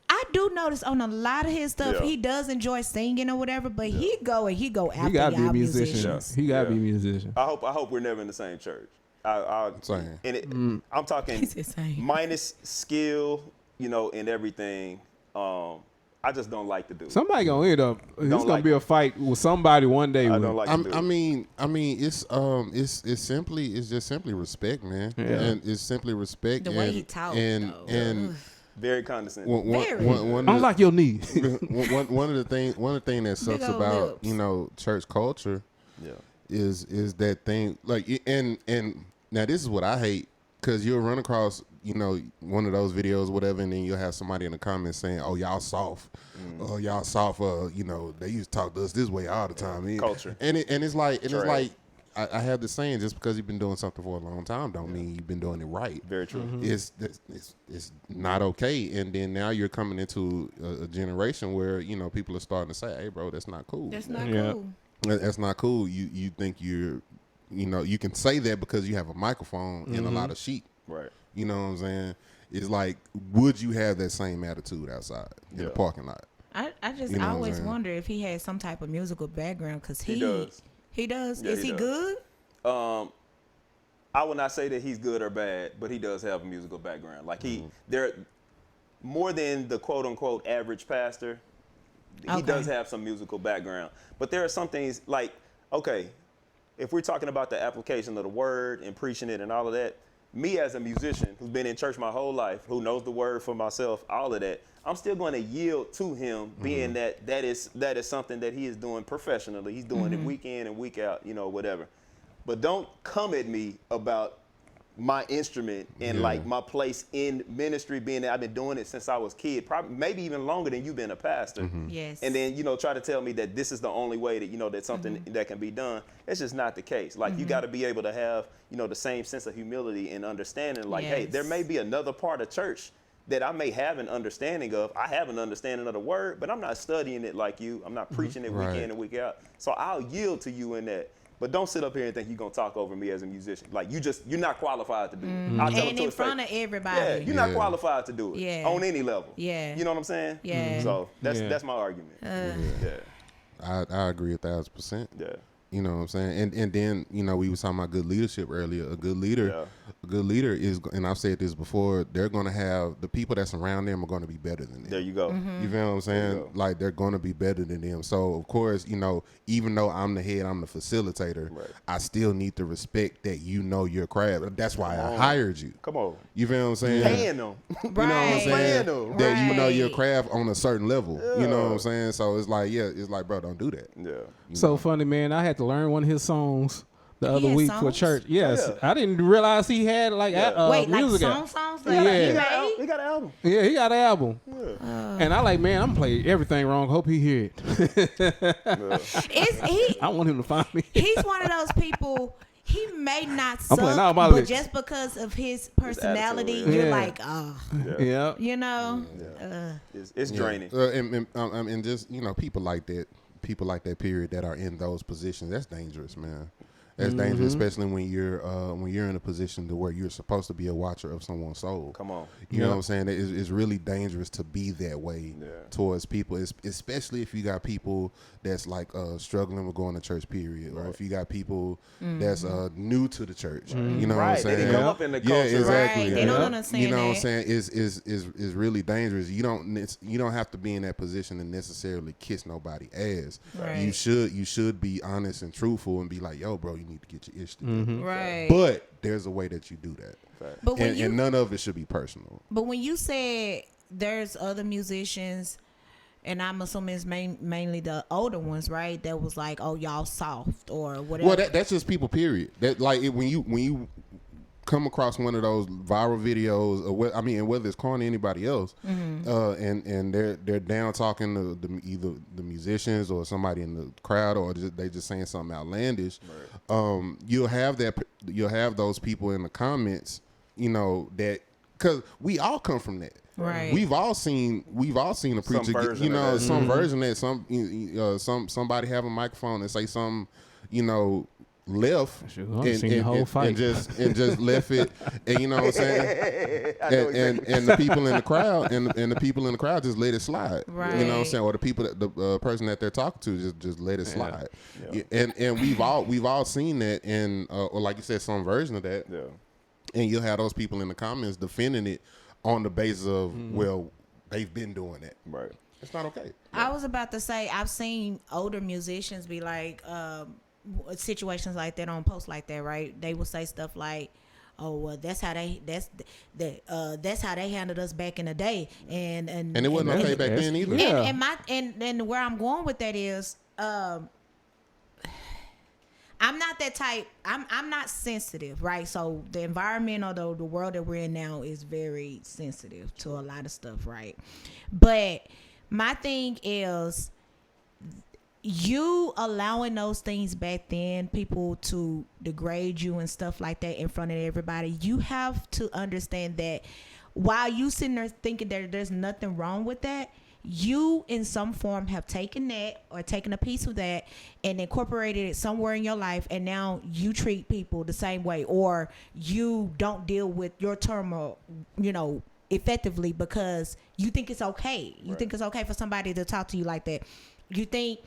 I do notice on a lot of his stuff Yeah. he does enjoy singing or whatever, but he go after He gotta be a y'all musician. musicians. He gotta Yeah. be a musician. I hope we're never in the same church. Same. And I'm talking He said same. minus skill, and everything. I just don't like to do. Somebody gonna end up. It's gonna like be a fight with somebody one day. I with. don't like to do. I mean, it's just simply respect, man. Yeah. And it's simply respect. The way he talks, and though. and Very condescending. Very. one I don't like your knee. one of the things that sucks old about lips. church culture Yeah. is that thing like and now this is what I hate because you'll run across one of those videos whatever and then you'll have somebody in the comments saying oh y'all soft y'all soft they used to talk to us this way all the time Culture. and it's like Trash. I have the saying, just because you've been doing something for a long time don't mean you've been doing it right. Very true. It's not okay. And then now you're coming into a generation where, you know, people are starting to say, hey, bro, that's not cool. That's not cool. That's not cool. You think you know, you can say that because you have a microphone and a lot of sheep. Right. You know what I'm saying? It's like, would you have that same attitude outside in the parking lot? I just You know what I'm always saying? wonder if he had some type of musical background, because He does. He does. Yeah, Is he does. good? I would not say that he's good or bad, but he does have a musical background. Like there, more than the quote unquote average pastor, he does have some musical background. But there are some things like, okay, if we're talking about the application of the word and preaching it and all of that, me as a musician who's been in church my whole life, who knows the word for myself, all of that, I'm still going to yield to him, being that is something that he is doing professionally. He's doing it week in and week out, you know, whatever. But don't come at me about my instrument and like my place in ministry, being that I've been doing it since I was a kid, probably maybe even longer than you've been a pastor. Yes. And then, you know, try to tell me that this is the only way that, you know, that something that can be done. It's just not the case. Like you got to be able to have, you know, the same sense of humility and understanding. Like, hey, there may be another part of church that I may have an understanding of. I have an understanding of the word, but I'm not studying it like you. I'm not preaching it week in and week out. So I'll yield to you in that. But don't sit up here and think you're going to talk over me as a musician. Like, you're not qualified to do it. I'll tell him And to in his front face. of everybody. Yeah, you're not qualified to do it on any level. Yeah. You know what I'm saying? Yeah. So that's my argument. I agree 1,000%. Yeah. You know what I'm saying? And then, you know, we was talking about good leadership earlier. A good leader is, and I've said this before, they're going to have, the people that's around them are going to be better than them. There you go. You feel what I'm saying? Like, they're going to be better than them. So, of course, you know, even though I'm the head, I'm the facilitator, I still need to respect that you know your craft. That's why I hired you. Come on. You feel what I'm saying? Paying them. You know what I'm saying? Paying them. That you know your craft on a certain level. You know what I'm saying? So it's like, it's like, bro, don't do that. Yeah. So funny, man. I had to learn one of his songs the other had week for songs? church. Yes, Yeah. I didn't realize he had like Wait, like music out. songs? Yeah. Like, He got an album. Yeah, he got an album. And I like, man, I'm playing everything wrong. Hope he hear it. I want him to find me. He's one of those people. He may not I'm playing all suck, my but licks. just because of his personality, attitude, you're yeah. like, oh, Yeah. you know. It's draining. And just, you know, people like that period that are in those positions, that's dangerous, man. That's dangerous, especially when you're in a position to where you're supposed to be a watcher of someone's soul. Come on. You know what I'm saying? It's really dangerous to be that way towards people, especially if you got people that's like struggling with going to church, period, or if you got people that's new to the church. You know what I'm saying? They didn't come up in the culture. Yeah, exactly. Right. They don't understand You know what I'm that. saying? Is really dangerous. You don't have to be in that position to necessarily kiss nobody ass. Right. You should be honest and truthful and be like, yo, bro, you need to get your ish together. Right. But there's a way that you do that. But when And none of it should be personal. But when you said there's other musicians, and I'm assuming it's mainly the older ones, right? That was like, oh, y'all soft or whatever. Well, that's just people, period. That like when you come across one of those viral videos, or and whether it's calling anybody else, and they're down talking to either the musicians or somebody in the crowd, or they just saying something outlandish. Right. You'll have those people in the comments, you know, that because we all come from that. Right. We've all seen a preacher, version you know, of that. some version that somebody have a microphone and say something, you know, left Shoot, I've seen the whole fight. and just left it, and you know what I'm saying, and the people in the crowd and the people in the crowd just let it slide, Right. you know what I'm saying, or the people that the person that they're talking to just let it slide, and we've all seen that, and or like you said, some version of that, and you'll have those people in the comments defending it on the basis of well, they've been doing that, Right. It's not okay. I was about to say, I've seen older musicians be like, situations like that on posts like that, right? They will say stuff like, "Oh, well, that's how they handled us back in the day," and it wasn't okay back then either. Yeah. And where I'm going with that is, I'm not that type. I'm not sensitive, right? So the environment or the world that we're in now is very sensitive to a lot of stuff, right? But my thing is, you allowing those things back then, people to degrade you and stuff like that in front of everybody, you have to understand that while you sitting there thinking that there's nothing wrong with that, you in some form have taken that or taken a piece of that and incorporated it somewhere in your life, and now you treat people the same way, or you don't deal with your turmoil, effectively, because you think it's okay. You think it's okay for somebody to talk to you like that. You think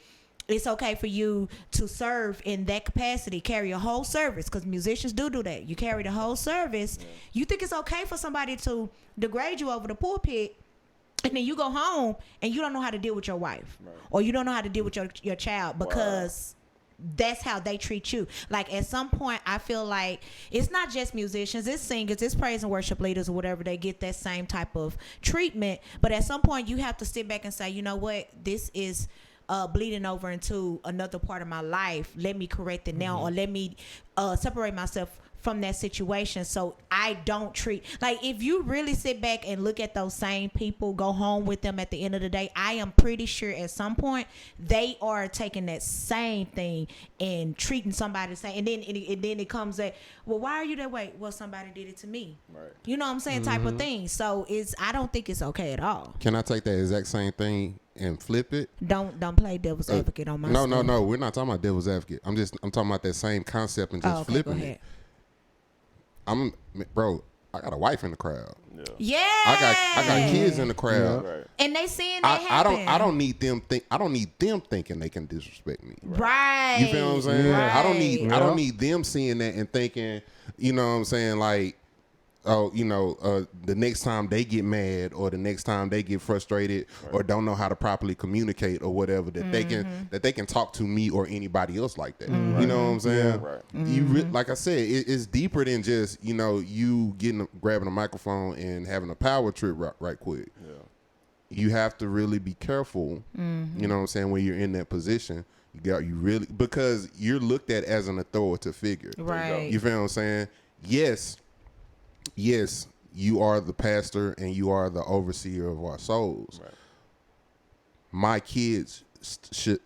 it's okay for you to serve in that capacity, carry a whole service, because musicians do that. You carry the whole service. Yeah. You think it's okay for somebody to degrade you over the pulpit, and then you go home and you don't know how to deal with your wife, or you don't know how to deal with your child, because that's how they treat you. Like, at some point, I feel like it's not just musicians, it's singers, it's praise and worship leaders or whatever. They get that same type of treatment. But at some point, you have to sit back and say, you know what, this is bleeding over into another part of my life. Let me correct it now, or let me separate myself from that situation, so I don't treat, like, if you really sit back and look at those same people, go home with them at the end of the day, I am pretty sure at some point they are taking that same thing and treating somebody the same, and then it comes at, well, why are you that way? Well, somebody did it to me. Right. You know what I'm saying? Type of thing. So I don't think it's okay at all. Can I take that exact same thing and flip it? Don't play devil's advocate on my No, we're not talking about devil's advocate. I'm talking about that same concept and just flipping it. Bro, I got a wife in the crowd. Yeah. I got kids in the crowd. Yeah. Right. And they seeing that happen. I don't need them thinking they can disrespect me. Right. You feel what I'm saying? Right. I don't need them seeing that and thinking, you know what I'm saying, like, oh, the next time they get mad, or the next time they get frustrated, or don't know how to properly communicate or whatever, that they can talk to me or anybody else like that. You know what I'm saying? Yeah. Right. Like I said, it's deeper than just you grabbing a microphone and having a power trip right quick. Yeah. You have to really be careful. You know what I'm saying, when you're in that position. You really, because you're looked at as an authoritative figure. Right. You feel what I'm saying? Yes, you are the pastor and you are the overseer of our souls. Right. My kids should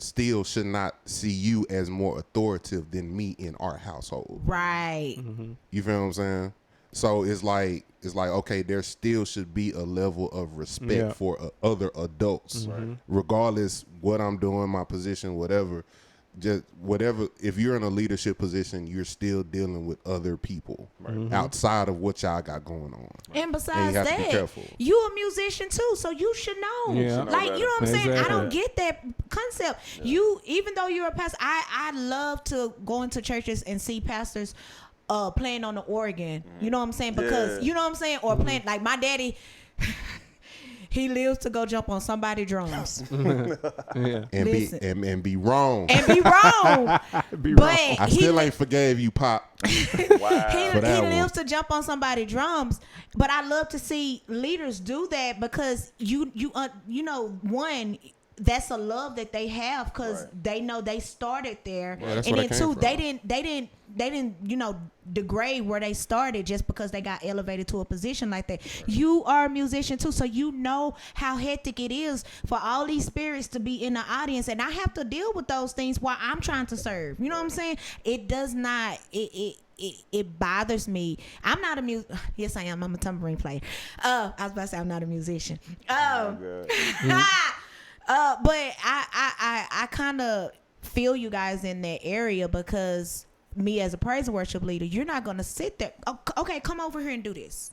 not see you as more authoritative than me in our household. Right. Mm-hmm. You feel what I'm saying? So it's like okay, there still should be a level of respect for other adults, regardless what I'm doing, my position, whatever. Just whatever, if you're in a leadership position, you're still dealing with other people outside of what y'all got going on. And besides and that, you a musician too, so you should know. Yeah. Like, you know what I'm saying? I don't get that concept. Yeah. Even though you're a pastor, I love to go into churches and see pastors playing on the organ. You know what I'm saying? Because you know what I'm saying? Or playing, like my daddy. He lives to go jump on somebody's drums. And be wrong. And be wrong. I still ain't forgave you, Pop. Wow. He lives to jump on somebody's drums. But I love to see leaders do that, because you one, that's a love that they have, because they know they started there. Well, and then two, they didn't degrade where they started just because they got elevated to a position like that. You are a musician too, so you know how hectic it is for all these spirits to be in the audience, and I have to deal with those things while I'm trying to serve. You know what I'm saying? It does not. It bothers me. I'm not a yes, I am. I'm a tambourine player. I was about to say I'm not a musician. But I kind of feel you guys in that area, because me as a praise and worship leader, you're not going to sit there. Okay, come over here and do this.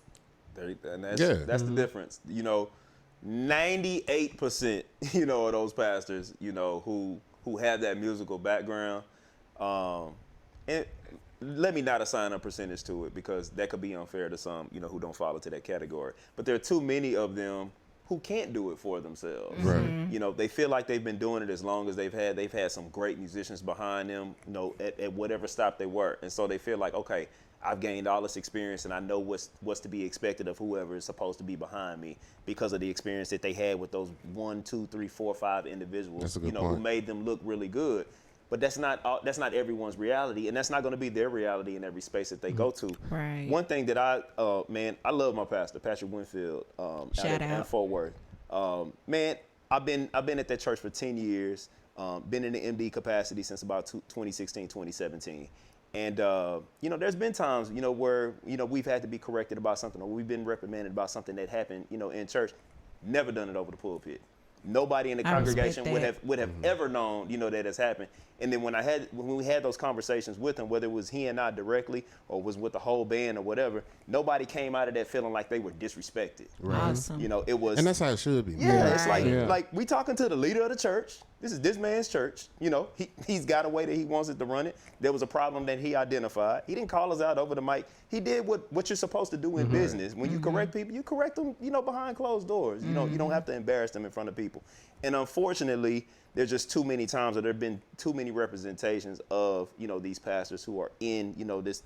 And that's the difference. 98%, of those pastors, who have that musical background. And let me not assign a percentage to it, because that could be unfair to some, who don't fall into that category. But there are too many of them who can't do it for themselves. Right. They feel like they've been doing it as long as they've had some great musicians behind them, at whatever stop they were. And so they feel like, okay, I've gained all this experience and I know what's to be expected of whoever is supposed to be behind me, because of the experience that they had with those 1, 2, 3, 4, 5 individuals, who made them look really good. But that's not everyone's reality, and that's not going to be their reality in every space that they go to. Right. One thing that I love my pastor, Pastor Winfield, Shout out. in Fort Worth. Man, I've been at that church for 10 years. Been in the MD capacity since about 2016, 2017. And, there's been times, where, we've had to be corrected about something, or we've been reprimanded about something that happened, in church. Never done it over the pulpit. Nobody in the congregation would have ever known, that has happened. And then when we had those conversations with him, whether it was he and I directly or was with the whole band or whatever, nobody came out of that feeling like they were disrespected. Right. Awesome. It was. And that's how it should be. Yeah, Right. it's like we talking to the leader of the church. This is this man's church. He's got a way that he wants it to run it. There was a problem that he identified. He didn't call us out over the mic. He did what you're supposed to do in business. When you correct people, you correct them, behind closed doors. You don't have to embarrass them in front of people. And unfortunately, there's just too many times that there have been too many representations of, these pastors who are in, this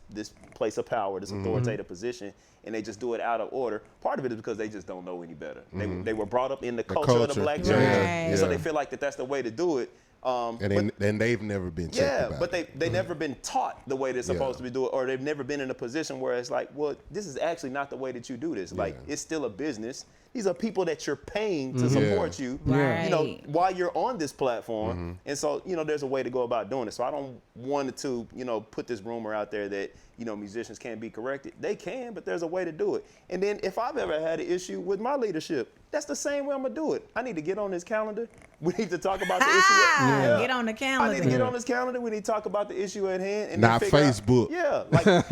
place of power, this authoritative position, and they just do it out of order. Part of it is because they just don't know any better. They were brought up in the culture of the black church, Right. so they feel like that's the way to do it. And they've never been checked about but it. they never been taught the way they're supposed to be doing, or they've never been in a position where it's like, well, this is actually not the way that you do this. Like, it's still a business. These are people that you're paying to support you, Right. while you're on this platform. And so, there's a way to go about doing it. So I don't want to, put this rumor out there that, musicians can't be corrected. They can, but there's a way to do it. And then if I've ever had an issue with my leadership, that's the same way I'm going to do it. I need to get on this calendar. We need to talk about the issue. Get on the calendar. I need to get on this calendar. We need to talk about the issue at hand. And Not then figure Facebook.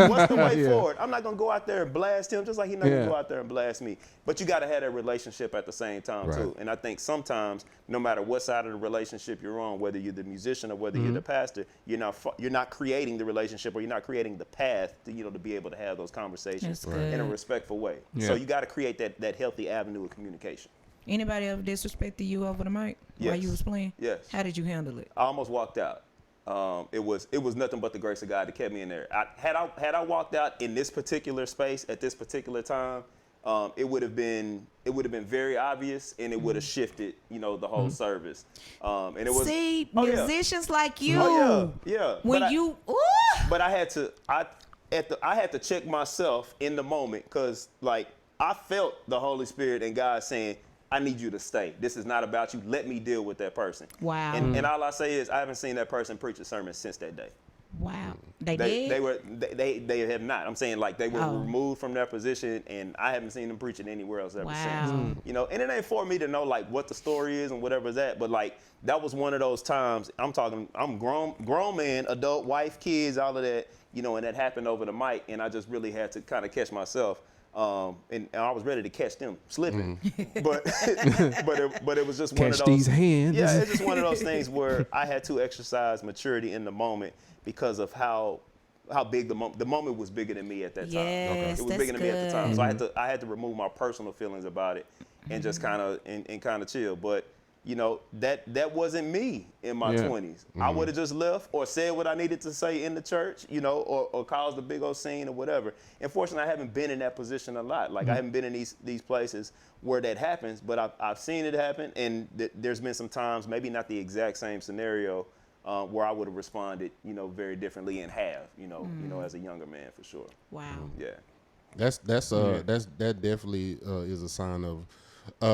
what's the way forward? I'm not going to go out there and blast him just like he's not going to go out there and blast me. But you got to have that relationship at the same time, too. And I think sometimes, no matter what side of the relationship you're on, whether you're the musician or whether you're the pastor, you're not creating the relationship, or you're not creating the path to, to be able to have those conversations in a respectful way. So you got to create that healthy avenue of communication. Anybody ever disrespected you over the mic while you was playing? Yes. How did you handle it? I almost walked out. It was nothing but the grace of God that kept me in there. Had I walked out in this particular space at this particular time, it would have been very obvious, and it would have shifted, the whole service. And it was musicians like you. Oh yeah. When But I had to check myself in the moment, because like I felt the Holy Spirit and God saying, I need you to stay. This is not about you. Let me deal with that person. Wow. And all I say is I haven't seen that person preach a sermon since that day. Wow. They did? They have not. I'm saying, like, they were removed from their position, and I haven't seen them preaching anywhere else ever since. And it ain't for me to know like what the story is and whatever's that, but like that was one of those times. I'm grown man, adult, wife, kids, all of that, and that happened over the mic, and I just really had to kind of catch myself. And I was ready to catch them slipping, but it was just one of those. Catch these hands. Yeah, it's just one of those things where I had to exercise maturity in the moment because of how big the moment was bigger than me at that time. Yes, it was bigger than me at the time, so I had to remove my personal feelings about it and just kind of chill. But that wasn't me in my 20s. I would have just left or said what I needed to say in the church, or caused a big old scene or whatever. And fortunately, I haven't been in that position a lot. Like I haven't been in these places where that happens, but I've seen it happen. And there's been some times, maybe not the exact same scenario, where I would have responded, very differently and have, as a younger man for sure. Wow. Yeah. That definitely is a sign of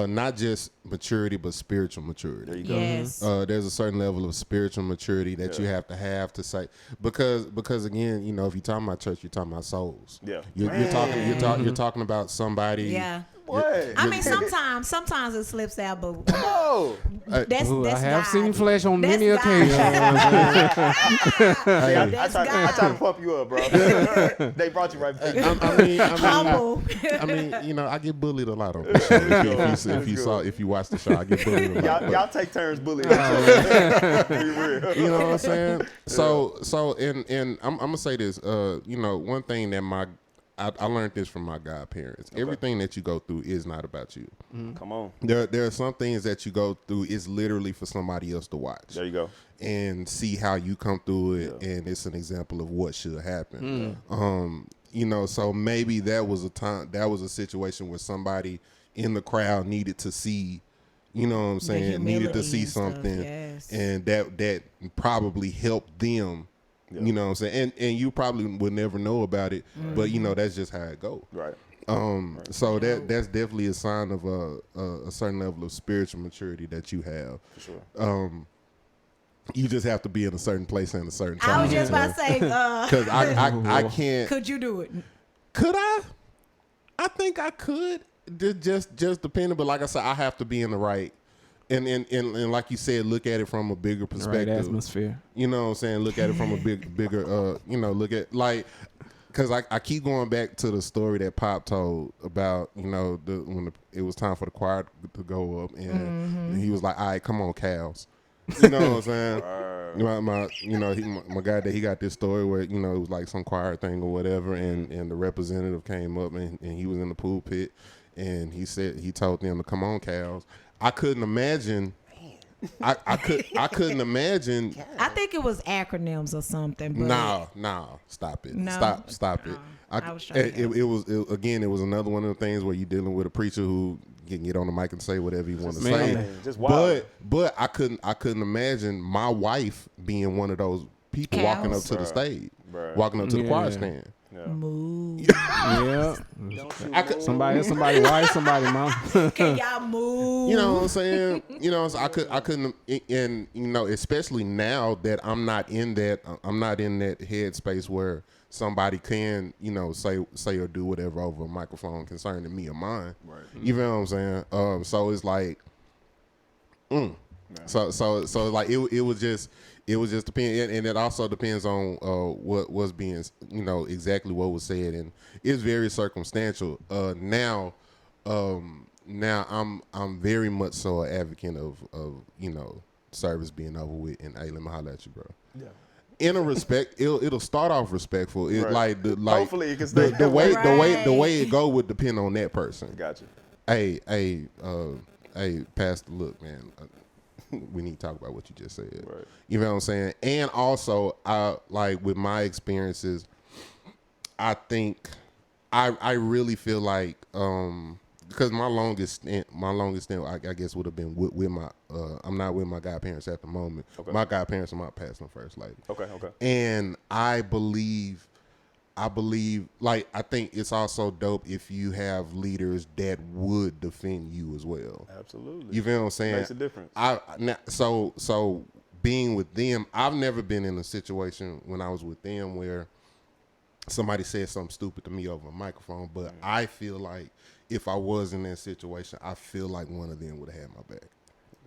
not just maturity, but spiritual maturity. There you go. Yes. There's a certain level of spiritual maturity that you have to say, because again, if you're talking about church, you're talking about souls. Yeah. You're talking about somebody. Yeah. What? I mean, sometimes it slips out, but Oh, that's I have God. seen flesh on That's many God. occasions. I try to pump you up, bro. They brought you right back. Humble. I get bullied a lot on this show. If you watch the show, I get bullied a lot. Y'all take turns bullying each other. Be real. You know what I'm saying? So, and I'm gonna say this. One thing that I learned this from my godparents. Okay. Everything that you go through is not about you. Mm-hmm. Come on. There are some things that you go through is literally for somebody else to watch. There you go. And see how you come through it, and it's an example of what should happen. So maybe that was a situation where somebody in the crowd needed to see, needed to see something, and that probably helped them. You know what I'm saying? And you probably would never know about it, but that's just how it goes. Right. So that's definitely a sign of a certain level of spiritual maturity that you have. For sure. You just have to be in a certain place and a certain time. I was just about to say, because I can't. could you do it? Could I? I think I could. Just depending, but like I said, I have to be in the right. And like you said, look at it from a bigger perspective. Right atmosphere. You know what I'm saying? Look at it from a bigger. Look at like. Because I keep going back to the story that Pop told about, when it was time for the choir to go up, and he was like, "All right, come on, cows." You know what I'm saying? My guy that he got this story where it was like some choir thing or whatever, and the representative came up and he was in the pulpit, and he told them to come on, cows. I couldn't imagine. I couldn't imagine. I think it was acronyms or something. But No, stop it. No. Stop it. I was trying to it was another one of the things where you're dealing with a preacher who can get on the mic and say whatever he wants to say. Man, just wild. But I couldn't imagine my wife being one of those people Cows. walking up to the stage, Bruh. walking up to the Yeah. choir stand. Yeah. move. Yeah. Somebody wife, somebody mom. Can y'all move? You know what I'm saying? So I couldn't, and especially now that I'm not in that headspace where somebody can, say or do whatever over a microphone concerning me or mine. Right. You feel what I'm saying? So it's like, so like it was just depend, and it also depends on what was being, exactly what was said, and it's very circumstantial. Now I'm very much so an advocate of service being over with, and hey, let me holler at you, bro. Yeah. In a respect, it'll start off respectful. It Right. Hopefully it can stay the that way. way it go would depend on that person. Gotcha. Hey, Pastor, look, man, we need to talk about what you just said. Right. You know what I'm saying? And also, like with my experiences, I think I really feel like because my longest stint, I guess would have been with my. I'm not with my godparents at the moment. Okay. My godparents are my pastor and first lady. Okay. And I believe, like, I think it's also dope if you have leaders that would defend you as well. Absolutely. You feel what I'm saying? Makes a difference. So being with them, I've never been in a situation when I was with them where somebody said something stupid to me over a microphone, but I feel like if I was in that situation, I feel like one of them would have had my back.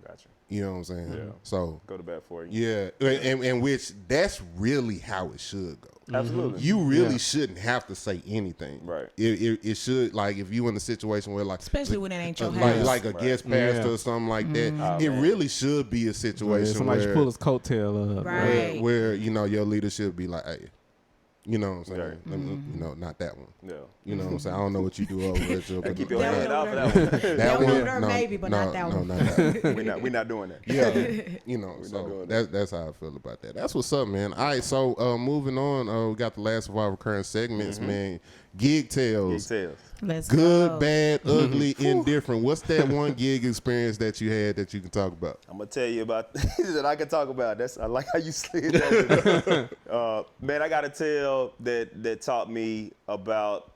Gotcha. You know what I'm saying? Yeah. So Go to bat for you. yeah, and which that's really how it should go. Absolutely. You really shouldn't have to say anything. Right. It should, like, if you in a situation where, like, Especially when it ain't your house. like a guest pastor or something like that, it really should be a situation Somebody should where, pull his coattail up. Right. where your leadership be like, hey, you know what I'm saying? Right. Let me- not that one. Yeah. You know what I'm saying? I don't know what you do over there, Joe, but Keep your That head one out for over that one. That one over there, maybe, but not that one. No, not that one. We're not doing that. Yeah, so doing that's how I feel about that. That's what's up, man. All right, so moving on, we got the last of our recurring segments, man. Gig tales. Details. Let's Good, go. bad, ugly, indifferent. What's that one gig experience that you had that you can talk about? I'm gonna tell you about that I can talk about. I like how you slid that. Man, I got a tale that taught me about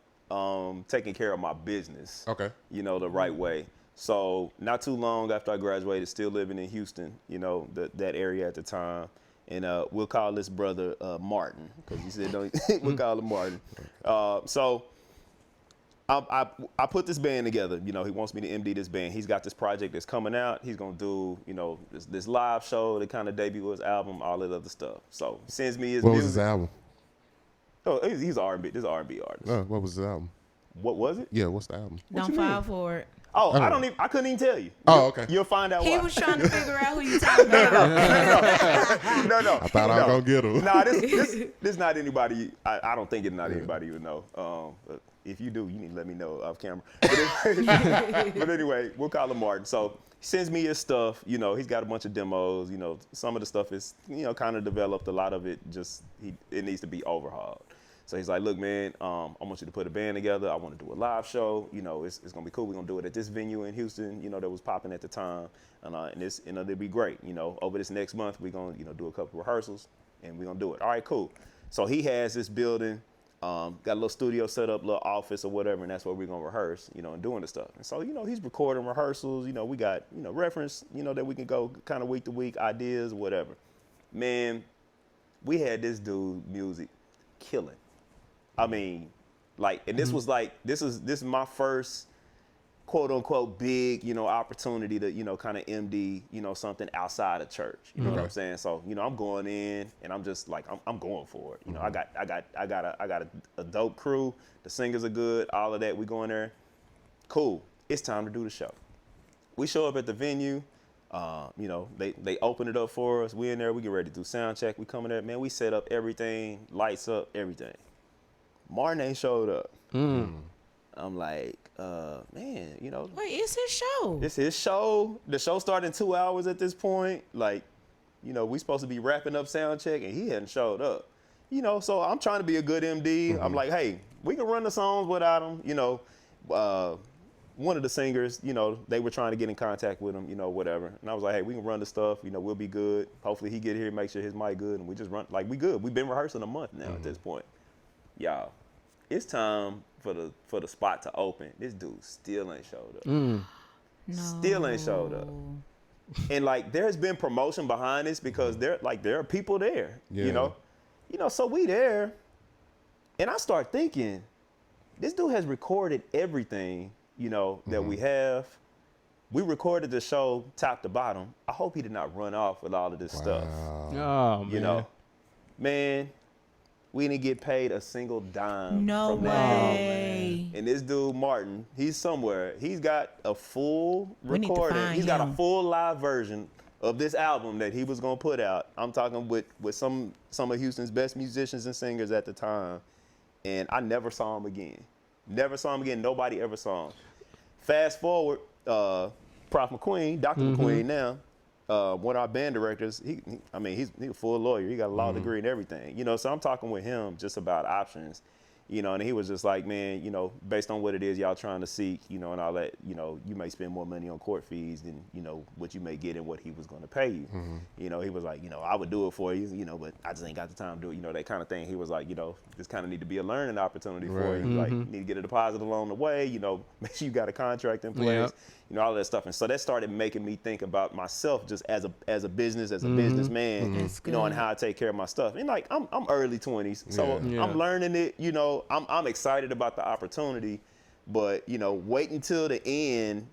taking care of my business. Okay. The right way. So not too long after I graduated, still living in Houston, that area at the time. And we'll call this brother Martin, because you said don't. We'll call him Martin. So I put this band together. He wants me to MD this band. He's got this project that's coming out. He's gonna do, this live show to kind of debut his album, all that other stuff. So he sends me his What music. was his album? Oh, he's R&B. This is R&B artist. What was his album? What was it? Yeah, what's the album? Don't fall for it. Oh, I couldn't even tell you. Oh, okay. You'll find out He why. was trying to figure out who you talking about. No. I thought I was gonna get him. Nah, this not anybody. I don't think it's not anybody you would know. But if you do, you need to let me know off camera. But anyway, we'll call him Martin. So he sends me his stuff. He's got a bunch of demos. Some of the stuff is kind of developed. A lot of it it needs to be overhauled. So he's like, look, man, I want you to put a band together. I want to do a live show. It's going to be cool. We're going to do it at this venue in Houston, that was popping at the time. And this, it'll be great. Over this next month, we're going to, do a couple rehearsals and we're going to do it. All right, cool. So he has this building Got a little studio set up, little office or whatever, and that's where we're gonna rehearse, and doing the stuff. And so, he's recording rehearsals. We got, reference, that we can go kind of week to week, ideas, whatever. Man, we had this dude music killing. I mean, and this was this is my first quote unquote big, opportunity to, kind of MD, something outside of church. You know what I'm saying? So, I'm going in and I'm just like, I'm going for it. I got a dope crew. The singers are good, all of that. We go in there. Cool. It's time to do the show. We show up at the venue. They open it up for us. We in there, we get ready to do sound check. We come in there, man, we set up everything, lights up, everything. Martin ain't showed up. I'm like, man, Wait, it's his show. It's his show. The show started in 2 hours at this point. We supposed to be wrapping up sound check, and he hadn't showed up. So I'm trying to be a good MD. I'm like, hey, we can run the songs without him. One of the singers, they were trying to get in contact with him, whatever. And I was like, hey, we can run the stuff. We'll be good. Hopefully he get here, make sure his mic good, and we just run. We good. We've been rehearsing a month now at this point. Y'all, it's time for the spot to open. This dude still ain't showed up. No. Still ain't showed up. And there's been promotion behind this because there are people there. So we there, and I start thinking, this dude has recorded everything, that we have. We recorded the show top to bottom. I hope he did not run off with all of this stuff. Oh, man. Man, we didn't get paid a single dime. No from way. that man. And this dude, Martin, he's somewhere. He's got a full recording. He's got a full live version of this album that he was going to put out. I'm talking with some of Houston's best musicians and singers at the time. And I never saw him again. Nobody ever saw him. Fast forward, Prof McQueen, Dr. McQueen now, one of our band directors, he's a full lawyer. He got a law degree and everything. So I'm talking with him just about options, and he was just like, man, based on what it is y'all trying to seek, and all that, you may spend more money on court fees than, what you may get and what he was going to pay you. He was like, I would do it for you, but I just ain't got the time to do it, that kind of thing. He was like, this kind of need to be a learning opportunity for you. You need to get a deposit along the way, make sure you got a contract in place, all that stuff. And so that started making me think about myself just as a businessman, and how I take care of my stuff. And I'm early 20s, so I'm learning it, I'm excited about the opportunity, but wait until the end,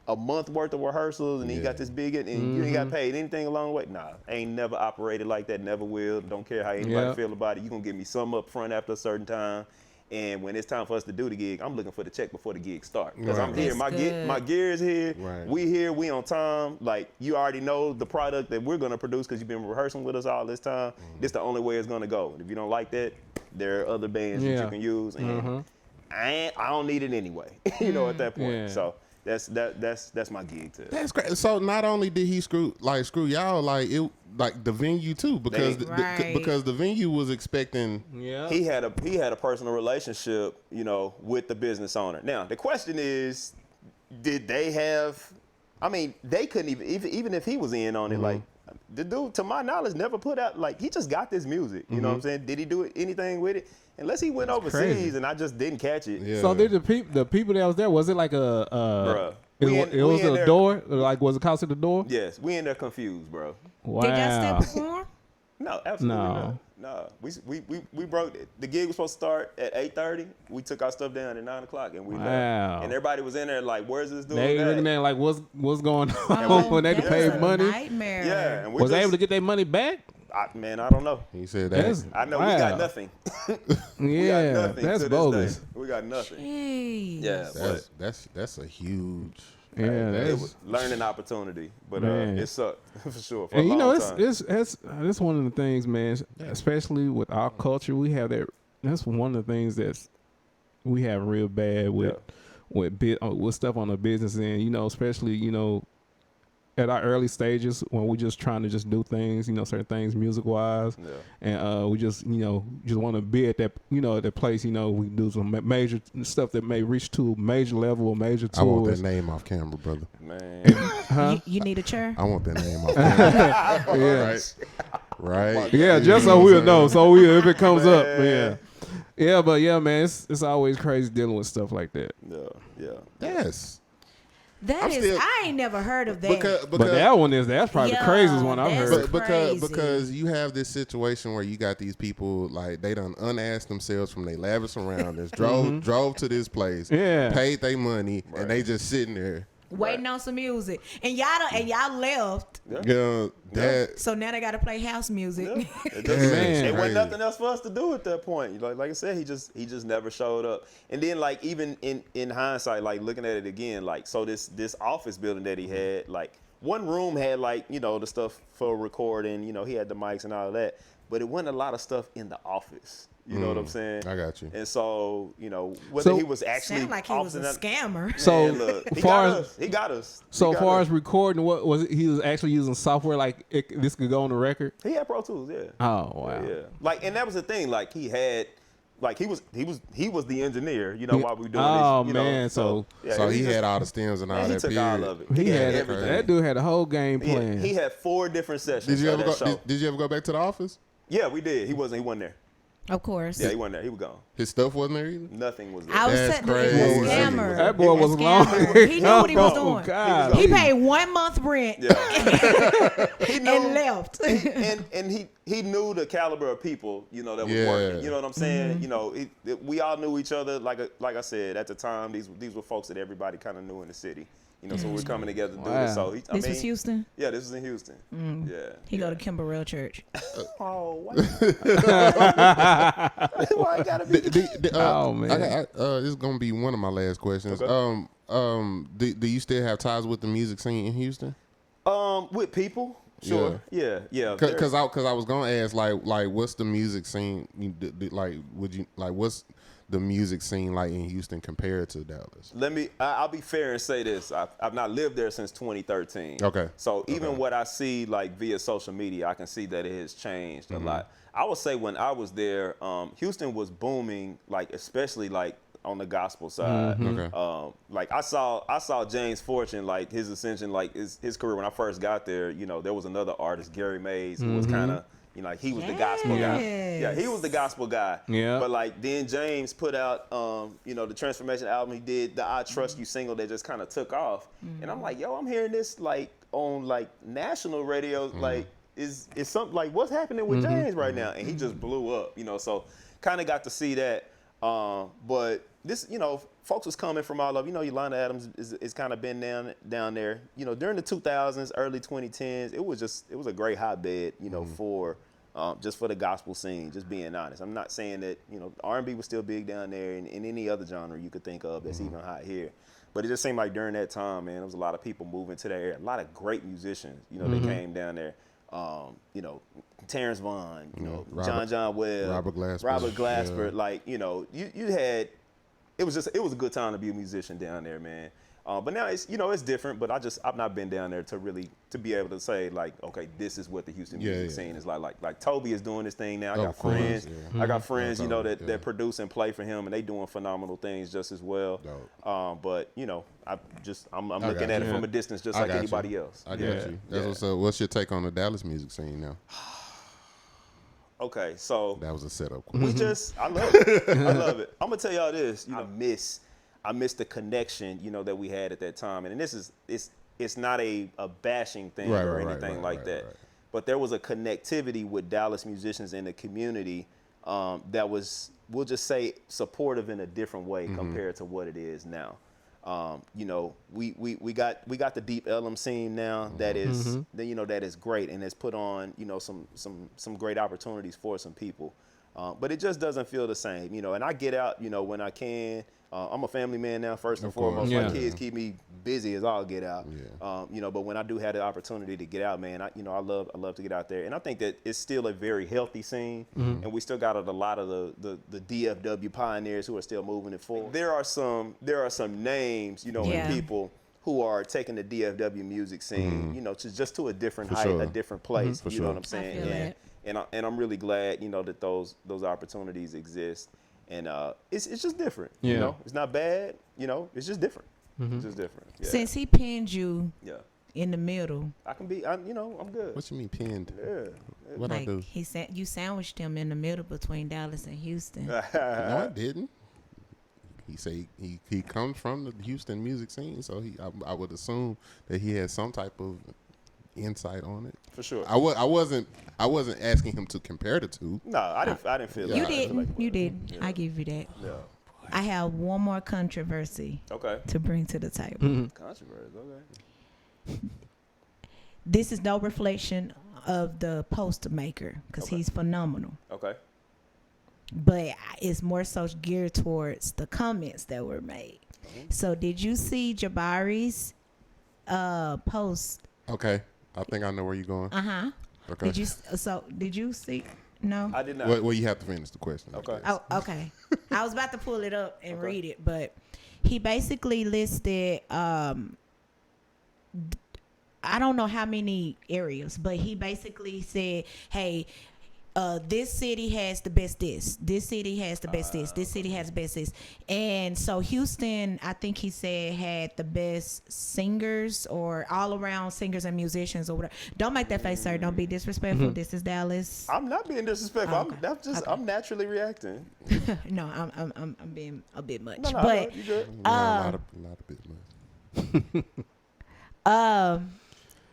a month worth of rehearsals, and then you got this big, and you ain't got paid anything along the way. Nah, I ain't never operated like that, never will. Don't care how anybody feel about it. You gonna give me some up front after a certain time. And when it's time for us to do the gig, I'm looking for the check before the gig starts. Because I'm here. My gear is here. Right. We here. We on time. You already know the product that we're going to produce because you've been rehearsing with us all this time. This the only way it's going to go. And if you don't like that, there are other bands that you can use. And I don't need it anyway, at that point. Yeah. So that's my gig too. That's great. So not only did he screw y'all, the venue too, because because the venue was expecting. Yeah. He had a personal relationship, with the business owner. Now the question is, did they have? I mean, they couldn't even if he was in on it. The dude, to my knowledge, never put out he just got this music. You know what I'm saying? Did he do anything with it? Unless he went overseas and I just didn't catch it. Yeah. So did the people that was there, was it like Bruh. It was a door? Was it close to the door? Yes, we in there confused, bro. Wow. Did y'all still perform? No, absolutely not. No, we broke it. The gig was supposed to start at 8:30. We took our stuff down at 9 o'clock and we left. And everybody was in there where's this dude? They looking at what's going on when they paid money. Nightmare. Yeah, and was they able to get their money back? I don't know. He said that. I know we got nothing. That's bogus. We got nothing. Jeez. Yeah, that's a huge. Yeah, it was learning opportunity, but it sucked for sure. And it's one of the things, man. Especially with our culture, we have that. That's one of the things that we have real bad with stuff on the business end. Especially at our early stages when we're just trying to just do things, certain things music wise, and we just want to be at that at that place. We do some major stuff that may reach to a major level or major tours. I want that name off camera, brother. Man, you need a chair. I want that name off camera. Right. Yeah, just so we'll know. So if it comes up, Yeah, but yeah, man, it's always crazy dealing with stuff like that. Yeah. Yes. I ain't never heard of that. Because But that's probably the craziest one I've heard. Because you have this situation where you got these people like they done unasked themselves from their lavish surroundings, drove to this place, paid their money, and they just sitting there waiting on some music, and y'all left. So now they got to play house music. It wasn't nothing else for us to do at that point. Like I said, he just never showed up. And then like even in hindsight, like looking at it again, like so this office building that he had, like one room had like the stuff for recording. He had the mics and all of that, but it wasn't a lot of stuff in the office. You know what I'm saying? I got you. And so, whether he was actually sound like he was a scammer. So, man, look, he got us. So, far as recording, what was it? He was actually using software like this could go on the record. He had Pro Tools, yeah. Oh wow. Yeah. Like, and that was the thing. Like, he had, like, he was the engineer. While we were doing this. Oh man, so he had all the stems and all that. He took all of it. He had everything. That dude had a whole game plan. He had 4 different sessions. Did you ever go back to the office? Yeah, we did. He wasn't there. Of course. Yeah, he wasn't there. He was gone. His stuff wasn't there either? Nothing was there. I was That's saying crazy. he was a scammer. That boy was long. He knew what he was doing. God. He paid 1 month rent He knew, and left. and he knew the caliber of people, that was working. You know what I'm saying? We all knew each other. Like I said, at the time, these were folks that everybody kind of knew in the city. So we're coming together to do this. So this was Houston? Yeah, this was in Houston. Yeah. He go to Kimberell Church. Oh, why I gotta be? Oh man, this is gonna be one of my last questions. Okay. Do you still have ties with the music scene in Houston? With people, sure. Yeah. Because I was gonna ask like what's the music scene what's the music scene like in Houston compared to Dallas? I'll be fair and say this. I've not lived there since 2013. Okay. So even what I see like via social media, I can see that it has changed a lot. I would say when I was there, Houston was booming, like especially like on the gospel side. Okay. Like I saw James Fortune, like his ascension, like his career when I first got there. There was another artist, Gary Mays, who was kind of like he was the gospel guy. Yeah, he was the gospel guy. Yeah. But like then James put out the Transformation album. He did the I Trust You single that just kind of took off. And I'm like, yo, I'm hearing this like on like national radio. Like is something like what's happening with James right now? And he just blew up. So kind of got to see that. But this, folks was coming from all over. Yolanda Adams is kind of been down there. During the 2000s, early 2010s, it was a great hotbed. For just for the gospel scene. Just being honest, I'm not saying that R&B was still big down there and in any other genre you could think of that's even hot here. But it just seemed like during that time, man, there was a lot of people moving to that area. A lot of great musicians, that came down there. Terrence Vaughn, John Webb, Robert Glasper. Like, you had, it was a good time to be a musician down there, man. But now it's, it's different, but I've not been down there to be able to say like, okay, this is what the Houston music scene is like Toby is doing this thing now. I got friends, that produce and play for him and they doing phenomenal things just as well. But I'm looking at it from a distance just like anybody else. I got you. That's what's up. What's your take on the Dallas music scene now? Okay, so that was a setup. I love it. I love it. I'm gonna tell y'all this. I miss the connection, that we had at that time. And this is it's not a bashing thing or anything like that. Right. But there was a connectivity with Dallas musicians in the community that was, we'll just say, supportive in a different way compared to what it is now. We got the deep Ellum scene now that is that is great and has put on some great opportunities for some people, but it just doesn't feel the same, and I get out when I can. I'm a family man now, first and foremost. My kids keep me busy as all get out. But when I do have the opportunity to get out, man, I love to get out there. And I think that it's still a very healthy scene, and we still got a lot of the DFW pioneers who are still moving it forward. There are some names, and people who are taking the DFW music scene, to a different height, a different place. You know what I'm saying? And I'm really glad, that those opportunities exist. And it's just different, It's not bad, it's just different. It's just different. Yeah. Since he pinned you in the middle. I can be. I'm good. What you mean pinned? Yeah. What I Like do? he said, you sandwiched him in the middle between Dallas and Houston. No, I didn't. He say he comes from the Houston music scene, so I would assume that he has some type of insight on it. For sure. I wasn't asking him to compare the two. No, I didn't feel You that. didn't. You did. I give you that. Yeah. I have one more controversy Okay. to bring to the table. Controversy. Okay. This is no reflection of the poster maker because Okay. he's phenomenal. Okay. But it's more so geared towards the comments that were made. So did you see Jabari's post? Okay, I think I know where you're going. Okay. Did you see? No. I did not. Well, you have to finish the question. Okay. Oh, okay. I was about to pull it up and read it, but he basically listed I don't know how many areas, but he basically said, hey, this city has the best this city has the best this city has the best this. And so Houston, I think he said, had the best singers or all around singers and musicians or whatever. Don't make that face, sir. Don't be disrespectful. This is Dallas. I'm not being disrespectful. Oh, okay. I'm naturally reacting. No, I'm being a bit much. No, but you good. A lot of bit much.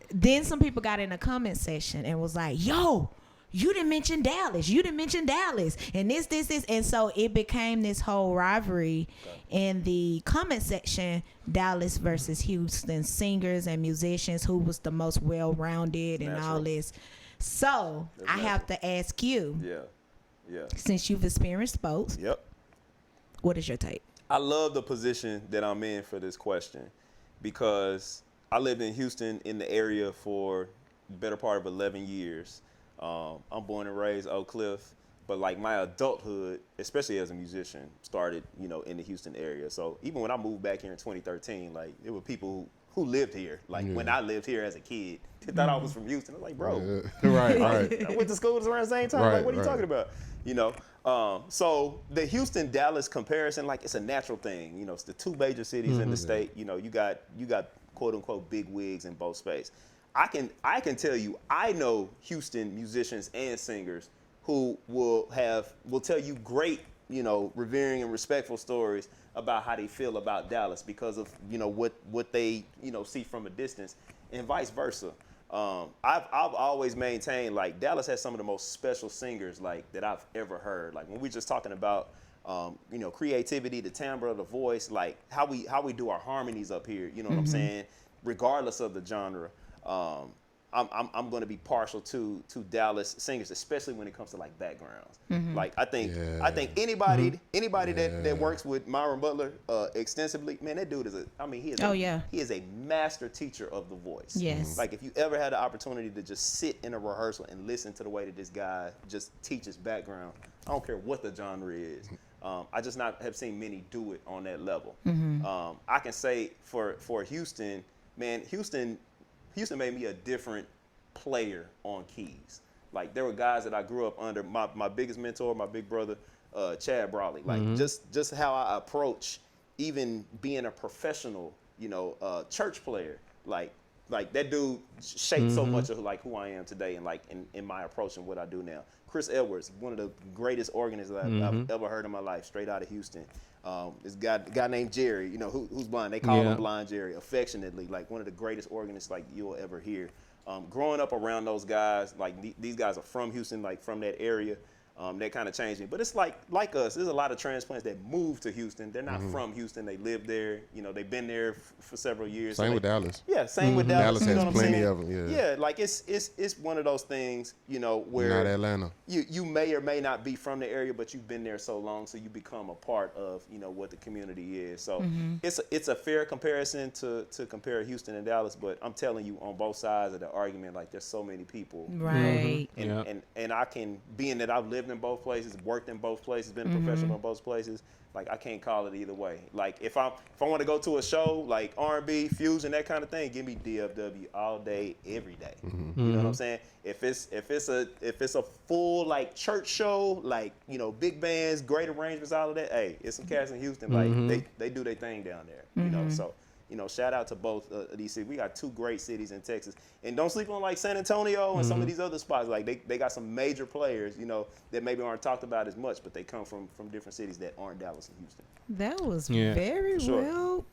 then some people got in the comment section and was like, yo, you didn't mention Dallas. You didn't mention Dallas. And this. And so it became this whole rivalry in the comment section, Dallas versus Houston singers and musicians, who was the most well-rounded and all this. So I have to ask you, Yeah. since you've experienced both, Yep. what is your take? I love the position that I'm in for this question because I lived in Houston in the area for the better part of 11 years. I'm born and raised Oak Cliff, but like my adulthood, especially as a musician, started, in the Houston area. So even when I moved back here in 2013, like there were people who lived here. Like when I lived here as a kid, they thought I was from Houston. I was like, bro, Right. I went to school around the same time. Right, like, what are you right. talking about? So the Houston-Dallas comparison, like it's a natural thing. It's the two major cities in the state. You got quote unquote big wigs in both spaces. I can tell you, I know Houston musicians and singers who will tell you great, revering and respectful stories about how they feel about Dallas because of, what they, see from a distance, and vice versa. I've always maintained like Dallas has some of the most special singers like that I've ever heard. Like when we're just talking about creativity, the timbre of the voice, like how we do our harmonies up here, you know what I'm saying? Regardless of the genre, I'm going to be partial to Dallas singers, especially when it comes to like backgrounds. Like I think anybody that works with Myron Butler extensively, man, that dude he is a master teacher of the voice. Yes. Like if you ever had the opportunity to just sit in a rehearsal and listen to the way that this guy just teaches background, I don't care what the genre is. I just have seen many do it on that level. I can say for Houston, man, Houston made me a different player on keys. Like there were guys that I grew up under. My biggest mentor, my big brother, Chad Brawley. Like just how I approach even being a professional, church player. Like that dude shaped so much of like who I am today and like in my approach and what I do now. Chris Edwards, one of the greatest organists I've ever heard in my life, straight out of Houston. This guy named Jerry, who's blind. They call him Blind Jerry, affectionately, like one of the greatest organists like you'll ever hear. Growing up around those guys, like these guys are from Houston, like from that area. That kind of changed me. But it's like us. There's a lot of transplants that move to Houston. They're not from Houston. They live there. They've been there for several years. Same with Dallas. Yeah, same with Dallas. Dallas has plenty of them. Yeah, like it's one of those things, where not Atlanta. You may or may not be from the area, but you've been there so long, so you become a part of what the community is. So it's a fair comparison to compare Houston and Dallas. But I'm telling you, on both sides of the argument, like there's so many people, Right? And I can, being that I've lived in both places, worked in both places, been a professional in both places, like I can't call it either way. Like if I want to go to a show like R&B, fusion, that kind of thing, give me DFW all day, every day. You know what I'm saying? If it's a full like church show, like big bands, great arrangements, all of that, hey, it's some cats in Houston, like they do their thing down there. So shout out to both of these cities. We got 2 great cities in Texas, and don't sleep on like San Antonio and some of these other spots. Like they got some major players, that maybe aren't talked about as much, but they come from different cities that aren't Dallas and Houston. That was very well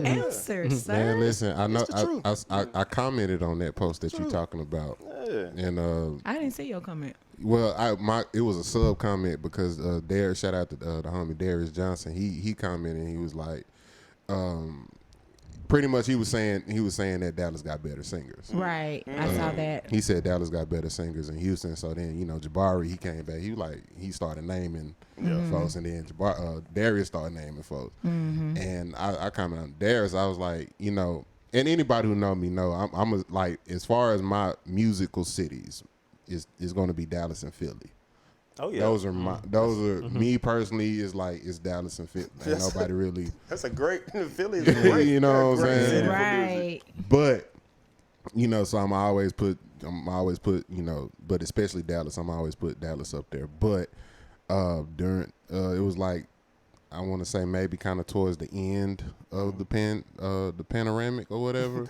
answered, sir. Man, listen, I know It's the truth. I commented on that post that you're talking about, and I didn't see your comment. well, it was a sub comment because Darius, shout out to the homie Darius Johnson. He commented and he was like, pretty much he was saying that Dallas got better singers. Right, I saw that. He said Dallas got better singers in Houston. So then Jabari, he came back. He started naming folks, and then Darius started naming folks. And I commented on Darius. I was like, and anybody who know me know I'm like, as far as my musical cities is going to be Dallas and Philly. Oh yeah, those are me personally is Dallas and Philly. Ain't nobody really. That's a great Philly is great. You know what I'm great saying? city for Right. music. But so I'm always put but especially Dallas, I'm always put Dallas up there. But during it was like, I want to say maybe kind of towards the end of the panoramic or whatever.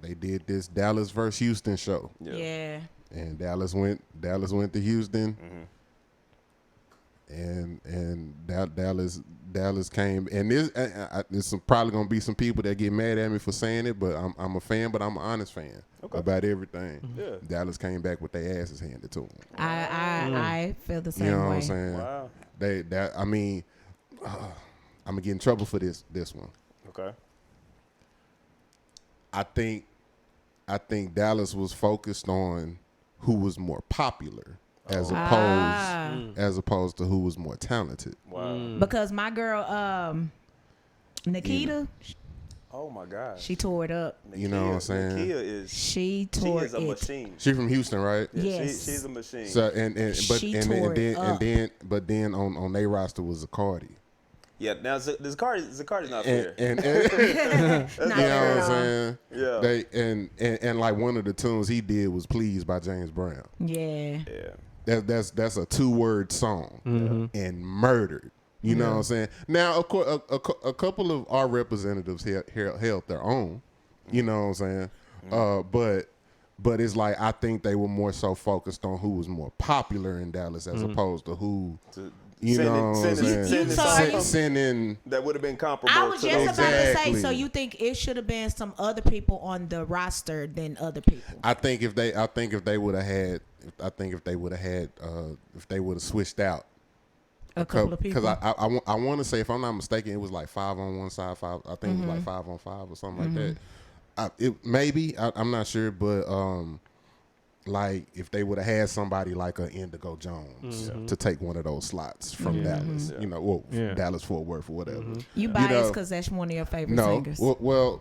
They did this Dallas versus Houston show. Yeah. And Dallas went to Houston. And Dallas came, and there's probably gonna be some people that get mad at me for saying it, but I'm a fan, but I'm an honest fan about everything. Yeah. Dallas came back with their asses handed to them. I feel the same You know way. what I'm saying? Wow. I'm gonna get in trouble for this one. Okay. I think Dallas was focused on who was more popular as opposed to who was more talented. Wow. Because my girl, Nikita, Oh my God. she tore it up. You know what I'm saying? Nakia She tore is a it. machine. She from Houston, right? Yes. She's a machine. So but then on their roster was Zacardi. Yeah, now Zacardi's not fair. And Not you fair know at what all. I'm saying? Yeah. They like one of the tunes he did was "Pleased" by James Brown. Yeah. Yeah. That's a 2-word song and murdered. You know what I'm saying? Now, of course, a couple of our representatives held their own. You know what I'm saying? But it's like, I think they were more so focused on who was more popular in Dallas as opposed to who. You know what I'm saying? Sending that would have been comparable. I was to just those about to say, Exactly. so you think it should have been some other people on the roster than other people? I think if they would have switched out A couple of people. because I want to say, if I'm not mistaken, it was like 5 on one side, 5. I think it was like 5 on 5 or something like that. I'm not sure, but like if they would have had somebody like a Indigo Jones to take one of those slots from Dallas, Dallas Fort Worth or whatever. You biased because that's one of your favorite singers. Well,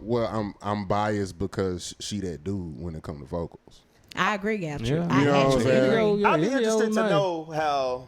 I'm biased because she that dude when it comes to vocals. I agree, Gabby. Yeah. I You know what I'm actually saying? agree. I'd be interested to know how,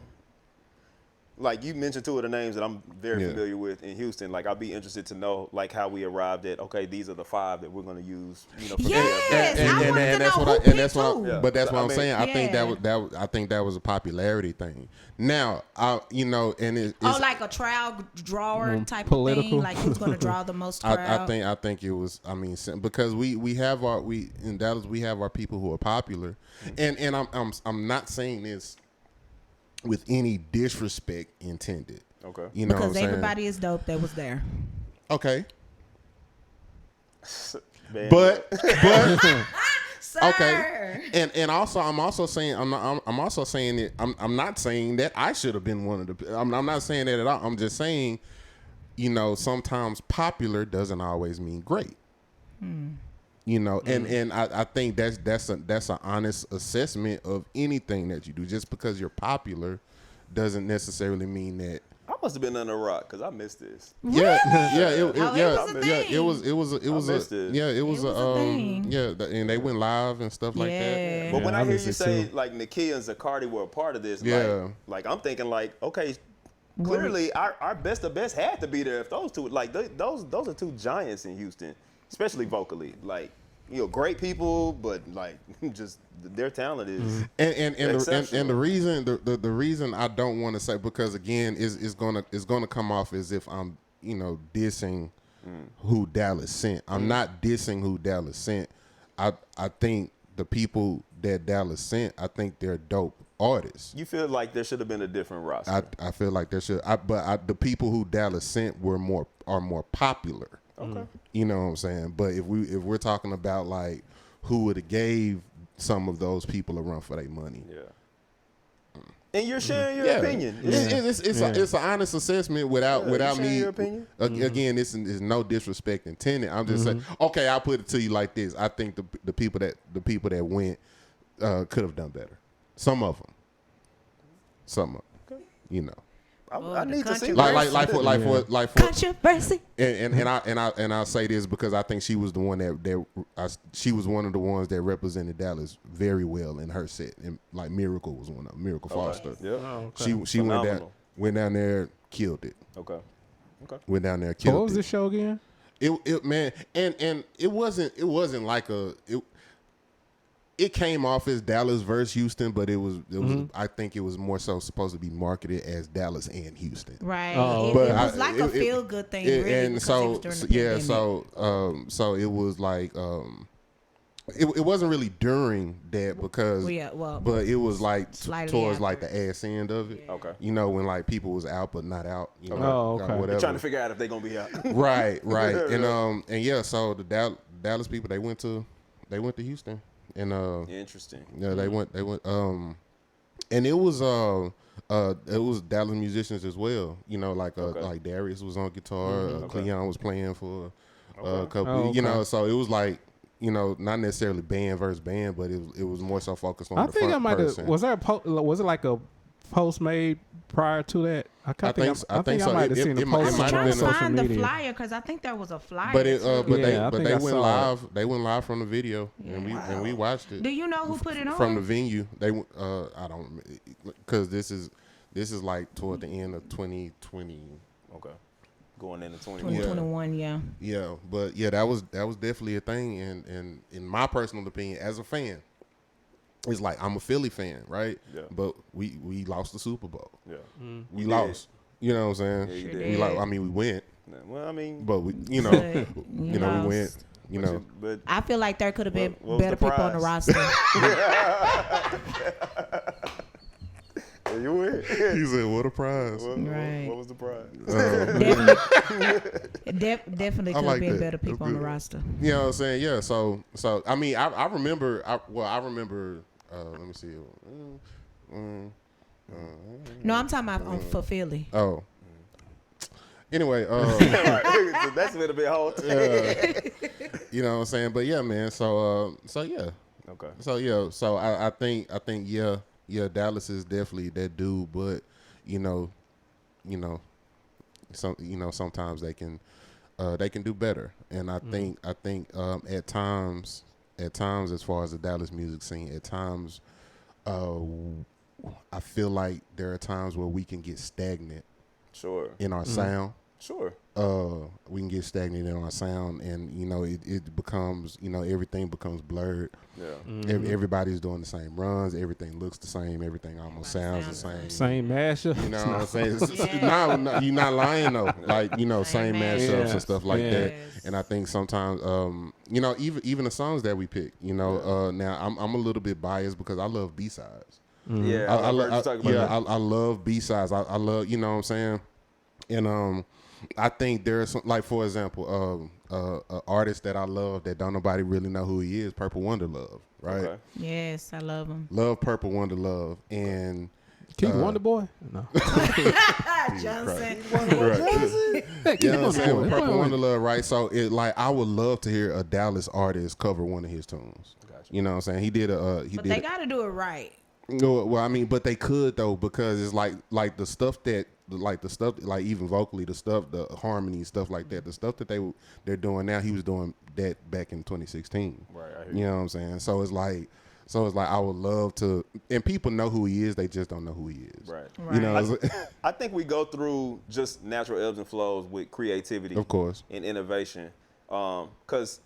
like you mentioned 2 of the names that I'm very familiar with in Houston. Like I'd be interested to know like how we arrived at, okay, these are the 5 that we're going to use. For Yes, the- I wanted to know that's who what picked that's what who. Yeah. but that's So, what I I'm mean, saying. I think Yeah. I think that was a popularity thing. Now, and it's like a trial drawer type political. of thing, like who's going to draw the most crowd. I think it was. I mean, because we have in Dallas we have our people who are popular, and I'm not saying this with any disrespect intended. Okay. You know because what I'm saying? everybody is dope that was there. Okay. Man, But Sir. okay, and also I'm also saying that I'm not saying that I should have been one of the. I'm not saying that at all. I'm just saying, sometimes popular doesn't always mean great. And I think that's an honest assessment of anything that you do. Just because you're popular doesn't necessarily mean that. I must have been under a rock because I missed this. Yeah, it was a thing. it was missed it. it was was a thing. and they went live and stuff like that. Yeah. But when Yeah, I hear obviously, you say too. like Nakia and Zacardi were a part of this, Yeah. like I'm thinking like, okay, clearly our best of best had to be there if those 2 like those are 2 giants in Houston, especially vocally. Like great people, but like just their talent is and the reason the reason I don't want to say, because again is gonna come off as if I'm dissing who Dallas sent. I'm not dissing who Dallas sent. I think the people that Dallas sent, I think they're dope artists. You feel like there should have been a different roster? I feel like there should. But the people who Dallas sent are more popular. Okay. You know what I'm saying? But if we're talking about like who would have gave some of those people a run for their money. Yeah. And you're sharing your opinion. It's an honest assessment without me. Your opinion. Again, this is no disrespect intended. I'm just saying. Okay, I'll put it to you like this. I think the people that went could have done better. Some of them. Okay. I need to see like for controversy. And I'll say this because I think she was the one she was one of the ones that represented Dallas very well in her set. And like Miracle was one of them. Miracle Foster. Yeah. Oh, okay. She went down there, killed it. Okay. Went down there, killed it. What was the show again? It man, and it wasn't like it came off as Dallas versus Houston, but it was I think it was more so supposed to be marketed as Dallas and Houston. Right. Oh, It was like a feel good thing, really. And so it was during the pandemic. so it was like it wasn't really during that because but it was like towards like the ass end of it. Okay. When like people was out but not out. Okay. They're trying to figure out if they're gonna be out. Right. And yeah, so the Dallas people they went to Houston. And interesting. Yeah, they went and it was Dallas musicians as well. Like Darius was on guitar, Cleon was playing for a couple. So it was like not necessarily band versus band, but it was more so focused on the front person. Was it like a post made prior to that? I think I might have seen the post. I'm trying to social find the media. flyer because I think there was a flyer. But I they went live. They went live from the video, and we watched it. Do you know who put it on? From the venue? They I don't, because this is like toward the end of 2020. Okay. Going into 2021, yeah. Yeah, but yeah, that was definitely a thing, and in my personal opinion, as a fan, it's like I'm a Philly fan, right? Yeah. But we lost the Super Bowl. Yeah. We lost. You know what I'm saying? Yeah, you Sure did. did. We went. Well, I mean, But we, we went. but I feel like there could have been What was better the people on the prize? roster. you win. He said, "What a prize!" Right. What was the prize? Definitely could like have been that. better That's people on the good. roster. You know what I'm saying? Yeah. So I mean, I remember. Let me see. No, I'm talking about for Philly. Oh. Anyway, That's gonna be a whole thing. you know what I'm saying? But yeah, man. So yeah. Okay. So yeah. So I think yeah, Dallas is definitely that dude. But sometimes they can do better. And I think at times as far as the Dallas music scene, at times I feel like there are times where we can get stagnant Sure. in our sound. Sure. We can get stagnant in our sound, and it becomes everything becomes blurred. Yeah. Everybody's doing the same runs. Everything looks the same. Everything almost sounds the same. Same mashup. You know what I'm saying? No, you're not lying though. Like same mashups and stuff like that. And I think sometimes, even the songs that we pick. Now I'm a little bit biased because I love B-sides. Yeah. I love B-sides. I love, you know what I'm saying? And I think there's some, like, for example, an artist that I love that don't nobody really know who he is, Purple Wonder Love, right? Okay. Yes, I love him. Love Purple Wonder Love. And Keith Wonder Boy? No. Johnson. you know what I'm saying? Purple Wonder Love, right? So I would love to hear a Dallas artist cover one of his tunes. Gotcha. You know what I'm saying? But they got to do it right. No, well, I mean, but they could though, because it's like the stuff, like even vocally, the harmony, stuff like that, the stuff that they're doing now. He was doing that back in 2016. Right. You know what I'm saying? So it's like I would love to, and people know who he is. They just don't know who he is. Right. You know, I think we go through just natural ebbs and flows with creativity, of course. and innovation. Because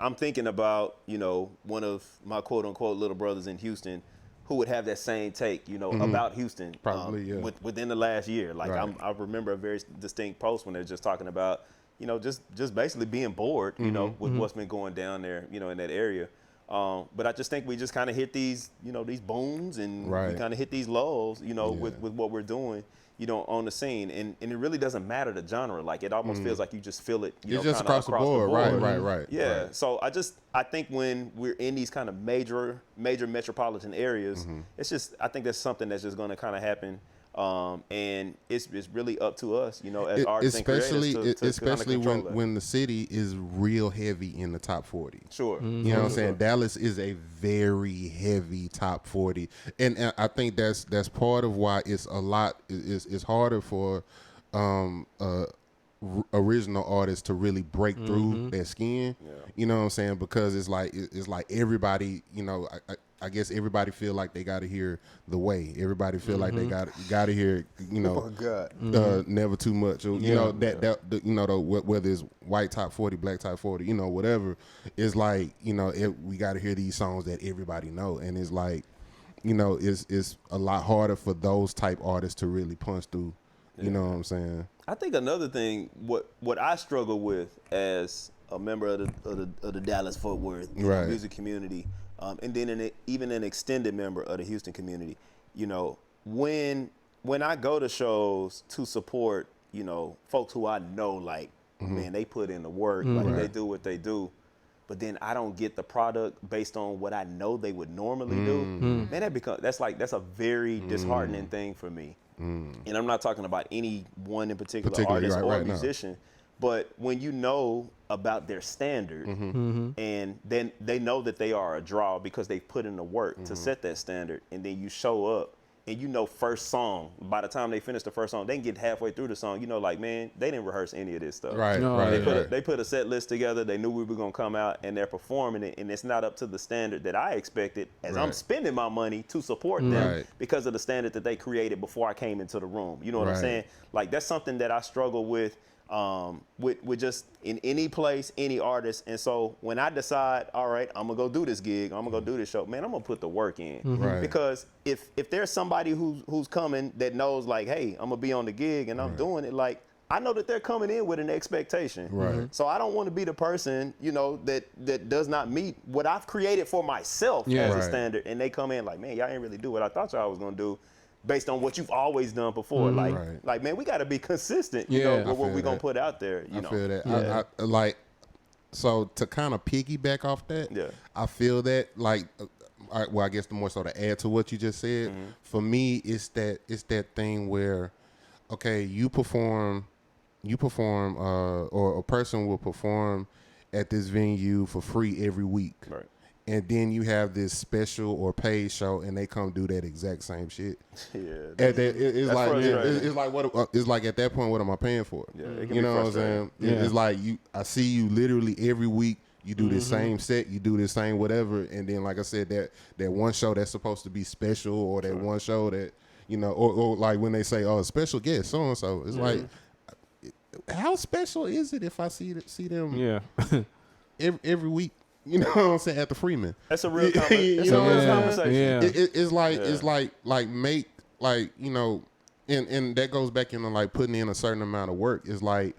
I'm thinking about, you know, one of my quote unquote little brothers in Houston who would have that same take, you know, about Houston. Probably, yeah. Within the last year. Like, Right. I remember a very distinct post when they're just talking about, you know, just basically being bored, you know, with what's been going down there, you know, in that area. But I just think we just kind of hit these, you know, these booms and Right. we kind of hit these lows, you know, Yeah. with what we're doing, you know, on the scene. And it really doesn't matter the genre. Like, it almost feels like you just feel it, you It's know, just kinda across the board. Right. Yeah. Right. So I think when we're in these kind of major metropolitan areas, it's just, I think that's something that's just going to kind of happen. And it's really up to us, you know, as artists and creators to especially kinda control that. when the city is real heavy in the top 40. Sure. You know what I'm saying? Dallas is a very heavy top 40, and I think that's part of why it's a lot. It's harder for original artists to really break through their skin. Yeah. You know what I'm saying? Because it's like everybody. You know, I guess everybody feel like they got to hear The Way. Everybody feel like they got to hear. You know, Never Too Much. Or, you know you know whether it's white top 40, black top 40. You know, whatever. It's like, you know, we got to hear these songs that everybody know, and it's like, you know, it's a lot harder for those type artists to really punch through. You know what I'm saying? I think another thing, what I struggle with as a member of the Dallas Fort Worth Right. music community, and then even an extended member of the Houston community, you know, when I go to shows to support, you know, folks who I know, like, man, they put in the work, like they do what they do, but then I don't get the product based on what I know they would normally do, man, that's a very disheartening thing for me. And I'm not talking about any one in particular artist or musician, but when you know about their standard and then they know that they are a draw because they put in the work to set that standard, and then you show up and you know first song, by the time they finish the first song, they can get halfway through the song, you know, like, man, they didn't rehearse any of this stuff. They put a set list together, they knew we were going to come out, and they're performing it, and it's not up to the standard that I expected as I'm spending my money to support them because of the standard that they created before I came into the room. You know what I'm saying? Like, that's something that I struggle with just in any place, any artist. And so when I decide, all right, I'm gonna go do this gig, I'm gonna go do this show, man, I'm gonna put the work in. Because if there's somebody who's coming that knows, like, hey, I'm gonna be on the gig and I'm doing it, like, I know that they're coming in with an expectation. So I don't want to be the person, you know, that does not meet what I've created for myself as a standard, and they come in like, man, y'all ain't really do what I thought y'all was gonna do, based on what you've always done before. Like, man, we got to be consistent, you know, with what we're going to put out there, you know. I feel that. I like, so to kind of piggyback off that, I feel that, like, I guess the more so to add to what you just said, for me, it's that thing where, okay, you perform, or a person will perform at this venue for free every week. Right. And then you have this special or paid show, and they come do that exact same shit. It's like at that point, what am I paying for? You know what I'm saying? It's like I see you literally every week. You do this same set, you do this same whatever, and then, like I said, that one show that's supposed to be special, or that one show that, you know, or like when they say, oh, special guest so and so, it's like, how special is it if I see them every week? You know what I'm saying? At the Freeman. That's a real conversation. Yeah. It's like make, like, you know, and that goes back into like putting in a certain amount of work. It's like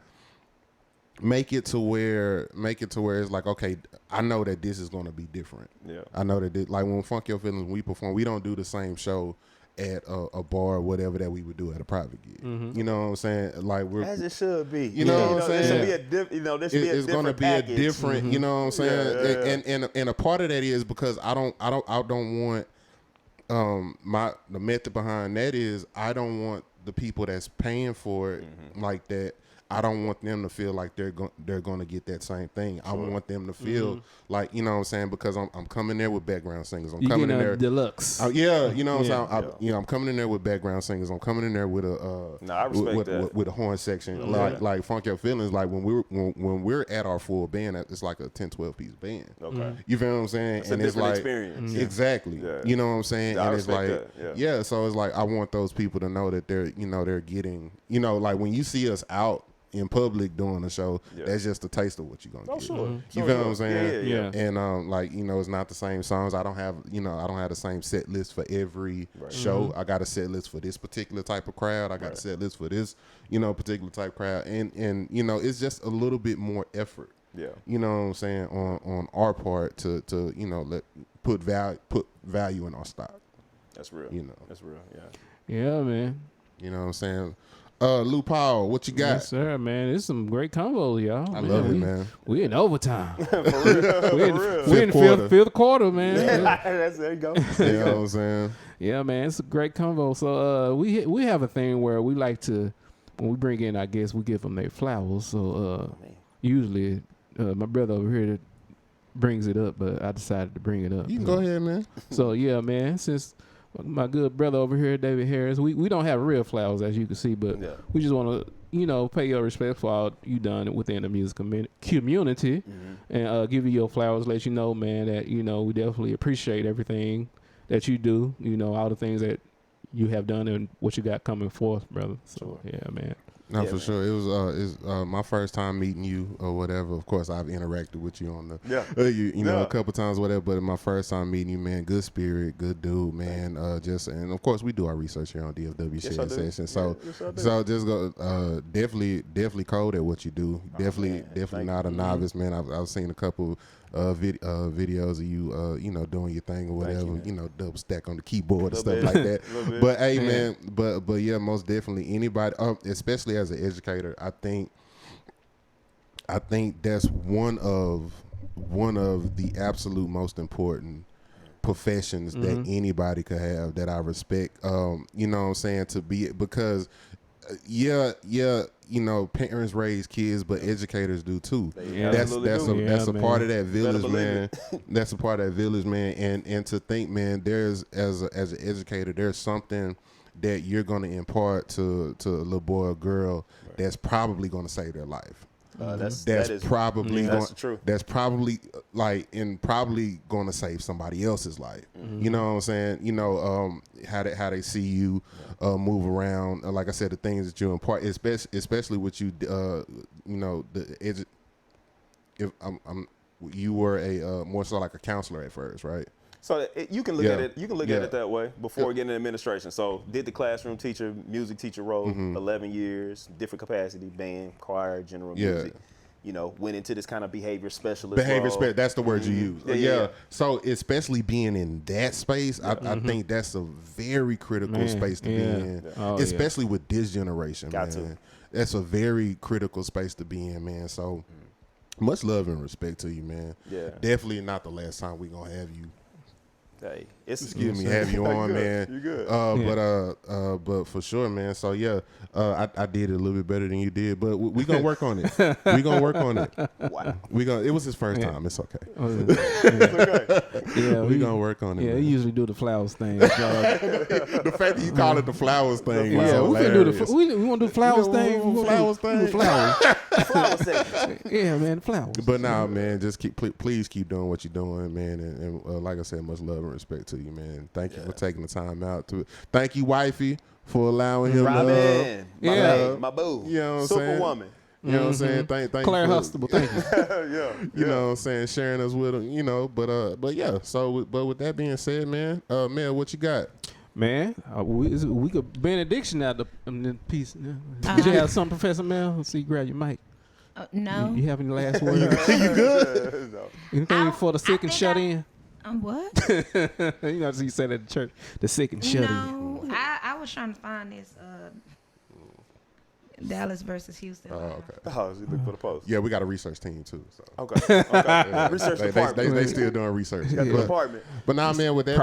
make it to where it's like, okay, I know that this is going to be different. Yeah. I know that like when Funk Your Feelings, when we perform, we don't do the same show at a bar or whatever that we would do at a private gig. You know what I'm saying? Like, we're, as it should be. You know what I'm saying? This should be a it's going to be package. a different, you know what I'm saying? And a part of that is because I don't want the method behind that is I don't want the people that's paying for it like that. I don't want them to feel like they're going to get that same thing. I want them to feel like, you know what I'm saying, because I'm coming there with background singers. I'm coming in there deluxe. you know what I'm saying. I'm coming in there with background singers. I'm coming in there with I respect that. with a horn section. Like Funk Your Feelings. Like when we're at our full band, it's like a 10-12 piece band. Okay, you feel what I'm saying? It's a different experience. Exactly. Yeah. You know what I'm saying? I and it's like that. So it's like I want those people to know that they're getting, you know, like when you see us out in public doing a show, that's just a taste of what you're gonna get. Sure. You feel what I'm saying? Yeah. And like, you know, it's not the same songs. I don't have the same set list for every show. I got a set list for this particular type of crowd. I got a set list for this, you know, particular type of crowd. And you know, it's just a little bit more effort. Yeah. You know what I'm saying, on our part to you know, put value in our stock. That's real. You know. That's real. Yeah. Yeah, man. You know what I'm saying? Lou Powell, what you got? Yes, sir, man. It's some great combos, y'all. I love it, man. We in overtime. For real. We in the fifth quarter, man. There you go. You know what I'm saying? Yeah, man. It's a great combo. So we have a thing where we like to, when we bring in our guests, we give them their flowers. So usually my brother over here brings it up, but I decided to bring it up. You can go ahead, man. So yeah, man. Since my good brother over here, David Harris, we don't have real flowers, as you can see, but we just want to, you know, pay your respect for all you done within the music community, and give you your flowers, let you know, man, that, you know, we definitely appreciate everything that you do, you know, all the things that you have done and what you got coming forth, brother. So yeah, man. No, for sure. It was my first time meeting you or whatever. Of course, I've interacted with you on the you know, a couple times, whatever. But my first time meeting you, man, good spirit, good dude, man. And of course, we do our research here on DFW Shed Sessions. So just go definitely cold at what you do. Definitely not a novice, man. I've seen a couple videos of you, you know, doing your thing or whatever, you know, double stack on the keyboard and stuff like that. But hey, man, but yeah, most definitely anybody, especially as an educator, I think that's one of the absolute most important professions that anybody could have that I respect. You know what I'm saying, to be, because you know, parents raise kids, but educators do too. That's a part of that village, man. That's a part of that village, man. And to think, man, there's as an educator, there's something that you're going to impart to a little boy or girl that's probably going to save their life. That's probably going to save somebody else's life. You know what I'm saying? You know, how they see you move around. Like I said, the things that you impart, especially with you, you know, you were a more so like a counselor at first, right? So you can look at it. You can look at it that way before getting into administration. So did the classroom teacher, music teacher role, 11 years, different capacity, band, choir, general music. You know, went into this kind of behavior specialist. That's the word you use. Yeah. So especially being in that space, I think that's a very critical space to be in, especially with this generation. That's a very critical space to be in, man. So much love and respect to you, man. Yeah. Definitely not the last time we gonna have you. Hey, excuse me, have you on, man. You good? But for sure, man. So yeah, I did it a little bit better than you did, but we gonna work on it. We gonna work on it. Wow. It was his first time. It's okay. Yeah, we gonna work on it. Yeah, man. he usually do the flowers thing. The fact that you call it the flowers thing. Yeah, we can do we want to do the flowers thing. Flowers thing. Flower section. Yeah, man, flowers. But now, man, just please keep doing what you're doing, man. And like I said, much love and respect to you, man. Thank you for taking the time out to. Thank you, wifey, for allowing him. Robin, my boo, you know what I'm Superwoman. You know what I'm saying? Thank Claire you. Hustable, thank you. You know what I'm saying? Sharing us with him, you know. But yeah. So, but with that being said, man, Mel, what you got? Man, we could benediction out the piece. Did you have something, Professor Mel? See, grab your mic. No. You have any last words? You good? No. Anything for the sick and shut in? What? You know, you said at the church, the sick and shut in. No, I was trying to find this Dallas versus Houston. Oh, okay. Oh, so you look for the post. Yeah, we got a research team too. So. Okay. Research department. They still doing research. Got the department. But now, man, with that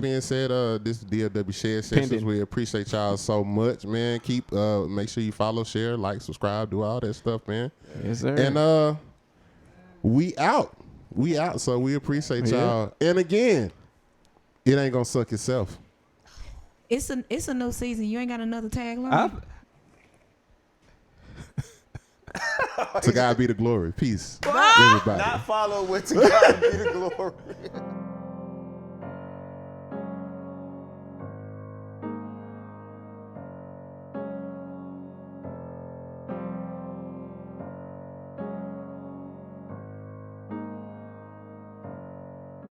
being said, this is DFW Shed Sessions. We appreciate y'all so much, man. Keep make sure you follow, share, like, subscribe, do all that stuff, man. Yes, sir. And we out. So we appreciate y'all. And again, it ain't gonna suck itself. It's a new season. You ain't got another tagline. To God be the glory. Peace. Everybody. Not follow with to God be the glory.